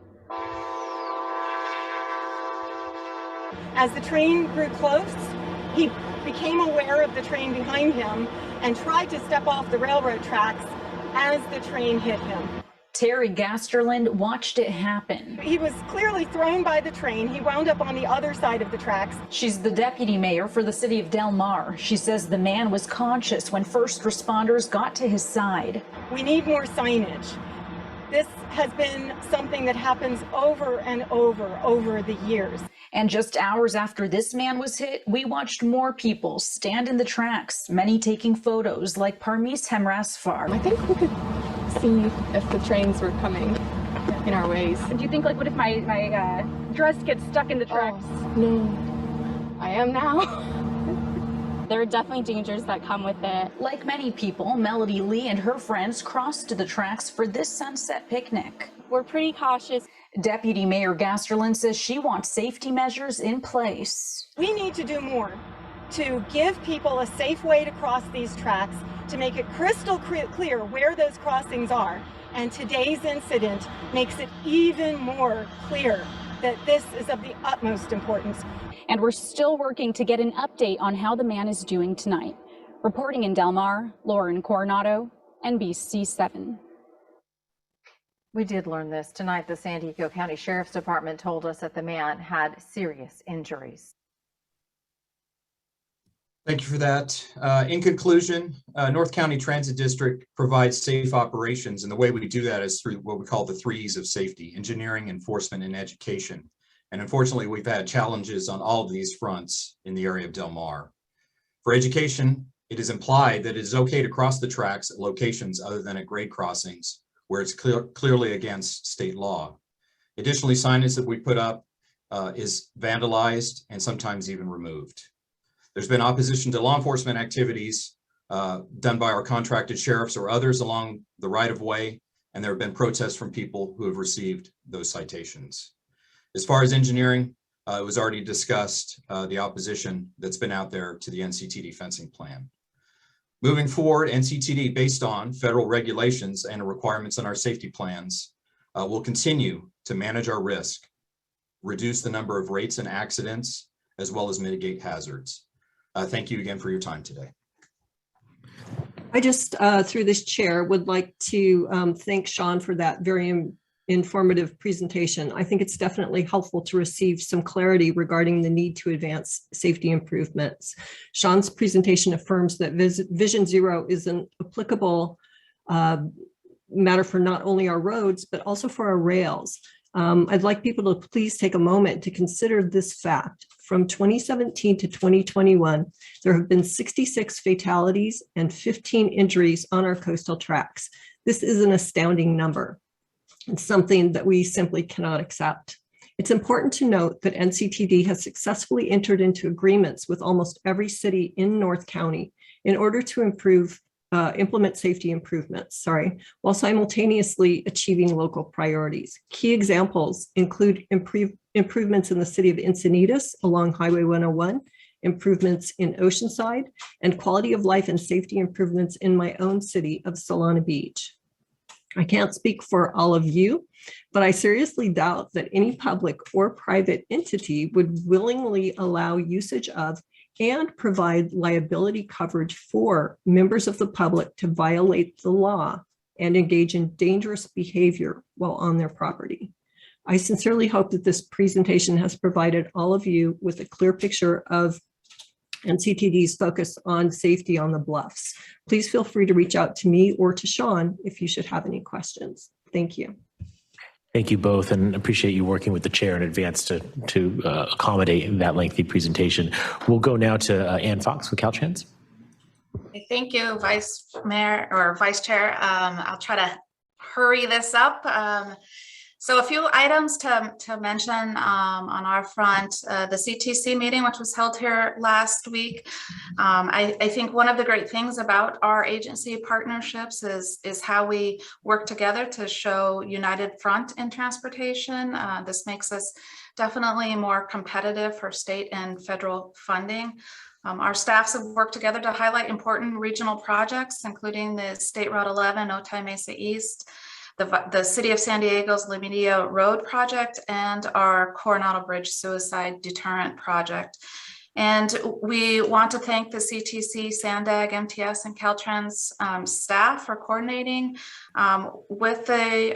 As the train grew close, he became aware of the train behind him and tried to step off the railroad tracks as the train hit him. Terry Gasterland watched it happen. He was clearly thrown by the train. He wound up on the other side of the tracks. She's the deputy mayor for the city of Delmar. She says the man was conscious when first responders got to his side. We need more signage. This has been something that happens over and over the years. And just hours after this man was hit, we watched more people stand in the tracks, many taking photos like Parmis Hemrasfar. I think we could see if the trains were coming in our ways. Do you think, like, what if my dress gets stuck in the tracks? Oh, no, I am now. There are definitely dangers that come with it. Like many people, Melody Lee and her friends crossed to the tracks for this sunset picnic. We're pretty cautious. Deputy Mayor Gasterland says she wants safety measures in place. We need to do more to give people a safe way to cross these tracks, to make it crystal clear where those crossings are. And today's incident makes it even more clear that this is of the utmost importance. And we're still working to get an update on how the man is doing tonight. Reporting in Delmar, Lauren Coronado, NBC7. We did learn this tonight. The San Diego County Sheriff's Department told us that the man had serious injuries. Thank you for that. In conclusion, North County Transit District provides safe operations, and the way we do that is through what we call the 3 E's of safety: engineering, enforcement, and education. And unfortunately, we've had challenges on all of these fronts in the area of Delmar. For education, it is implied that it is okay to cross the tracks at locations other than at grade crossings where it's clearly against state law. Additionally, signage that we put up is vandalized and sometimes even removed. There's been opposition to law enforcement activities done by our contracted sheriffs or others along the right-of-way, and there have been protests from people who have received those citations. As far as engineering, it was already discussed, the opposition that's been out there to the NCTD fencing plan. Moving forward, NCTD, based on federal regulations and requirements in our safety plans, will continue to manage our risk, reduce the number of rates and accidents, as well as mitigate hazards. Thank you again for your time today. I just, through this chair, would like to thank Sean for that very informative presentation. I think it's definitely helpful to receive some clarity regarding the need to advance safety improvements. Sean's presentation affirms that Vision Zero is an applicable matter for not only our roads, but also for our rails. I'd like people to please take a moment to consider this fact. From 2017 to 2021, there have been 66 fatalities and 15 injuries on our coastal tracks. This is an astounding number. It's something that we simply cannot accept. It's important to note that NCTD has successfully entered into agreements with almost every city in North County in order to implement safety improvements, while simultaneously achieving local priorities. Key examples include improvements in the city of Encinitas along Highway 101, improvements in Oceanside, and quality of life and safety improvements in my own city of Solana Beach. I can't speak for all of you, but I seriously doubt that any public or private entity would willingly allow usage of and provide liability coverage for members of the public to violate the law and engage in dangerous behavior while on their property. I sincerely hope that this presentation has provided all of you with a clear picture of NCTD's focus on safety on the bluffs. Please feel free to reach out to me or to Sean if you should have any questions. Thank you. Thank you both, and appreciate you working with the chair in advance to accommodate that lengthy presentation. We'll go now to Ann Fox with Caltrans. Thank you, Vice Mayor or Vice Chair. I'll try to hurry this up. So a few items to mention on our front. The CTC meeting, which was held here last week. I think one of the great things about our agency partnerships is how we work together to show united front in transportation. This makes us definitely more competitive for state and federal funding. Our staffs have worked together to highlight important regional projects, including the State Route 11, Otay Mesa East, the City of San Diego's La Media Road project, and our Coronado Bridge Suicide Deterrent project. And we want to thank the CTC, Sandag, MTS, and Caltrans staff for coordinating with the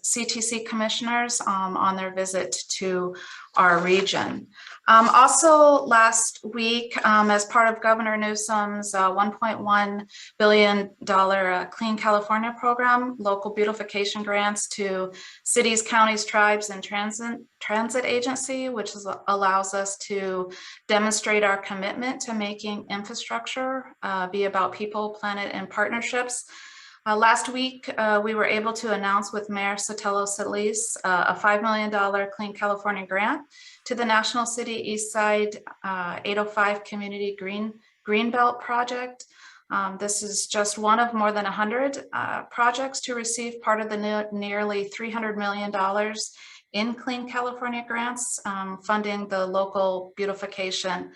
CTC commissioners on their visit to our region. Also last week, as part of Governor Newsom's $1.1 billion Clean California program, local beautification grants to cities, counties, tribes, and transit agency, which allows us to demonstrate our commitment to making infrastructure be about people, planet, and partnerships. Last week, we were able to announce with Mayor Sotelo Solis a $5 million Clean California grant to the National City East Side 805 Community Greenbelt project. This is just one of more than 100 projects to receive part of the nearly $300 million in Clean California grants, funding the local beautification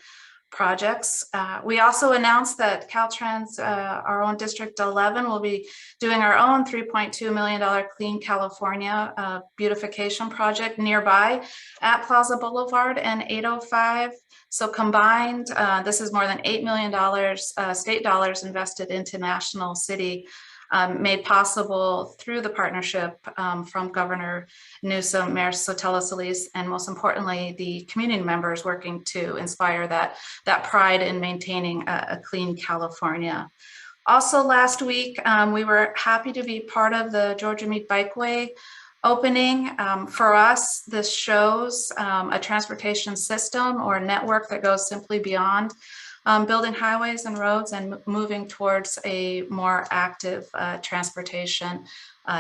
projects. We also announced that Caltrans, our own District 11, will be doing our own $3.2 million Clean California beautification project nearby at Plaza Boulevard and 805. So combined, this is more than $8 million state dollars invested into National City made possible through the partnership from Governor Newsom, Mayor Sotelo Solis, and most importantly, the community members working to inspire that pride in maintaining a clean California. Also last week, we were happy to be part of the Georgia Mead Bikeway opening. For us, this shows a transportation system or a network that goes simply beyond building highways and roads and moving towards a more active transportation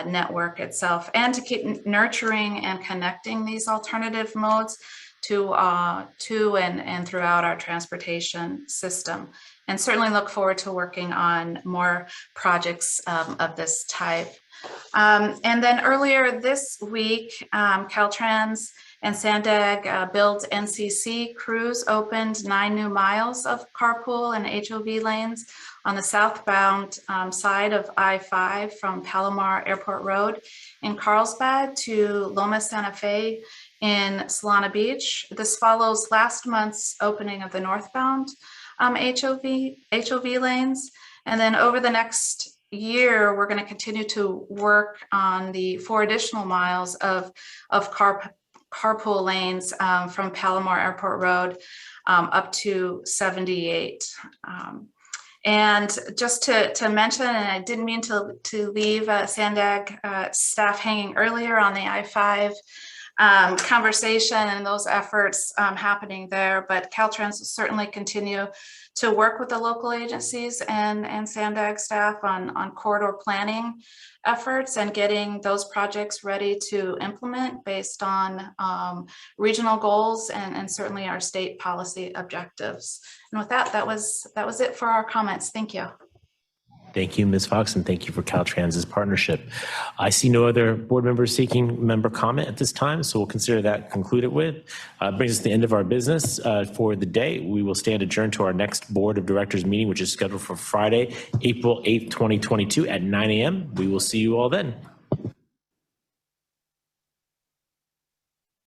network itself, and to keep nurturing and connecting these alternative modes to and throughout our transportation system. And certainly look forward to working on more projects of this type. And then earlier this week, Caltrans and Sandag Build NCC crews opened 9 new miles of carpool and HOV lanes on the southbound side of I-5 from Palomar Airport Road in Carlsbad to Loma Santa Fe in Solana Beach. This follows last month's opening of the northbound HOV lanes. And then over the next year, we're going to continue to work on the 4 additional miles of carpool lanes from Palomar Airport Road up to 78. And just to mention, and I didn't mean to leave Sandag staff hanging earlier on the I-5 conversation and those efforts happening there, but Caltrans will certainly continue to work with the local agencies and Sandag staff on corridor planning efforts and getting those projects ready to implement based on regional goals and certainly our state policy objectives. And with that, that was it for our comments. Thank you. Thank you, Ms. Fox, and thank you for Caltrans's partnership. I see no other board members seeking member comment at this time, so we'll consider that concluded with. Brings us to the end of our business for the day. We will stand adjourned to our next Board of Directors meeting, which is scheduled for Friday, April 8th, 2022 at 9 a.m. We will see you all then.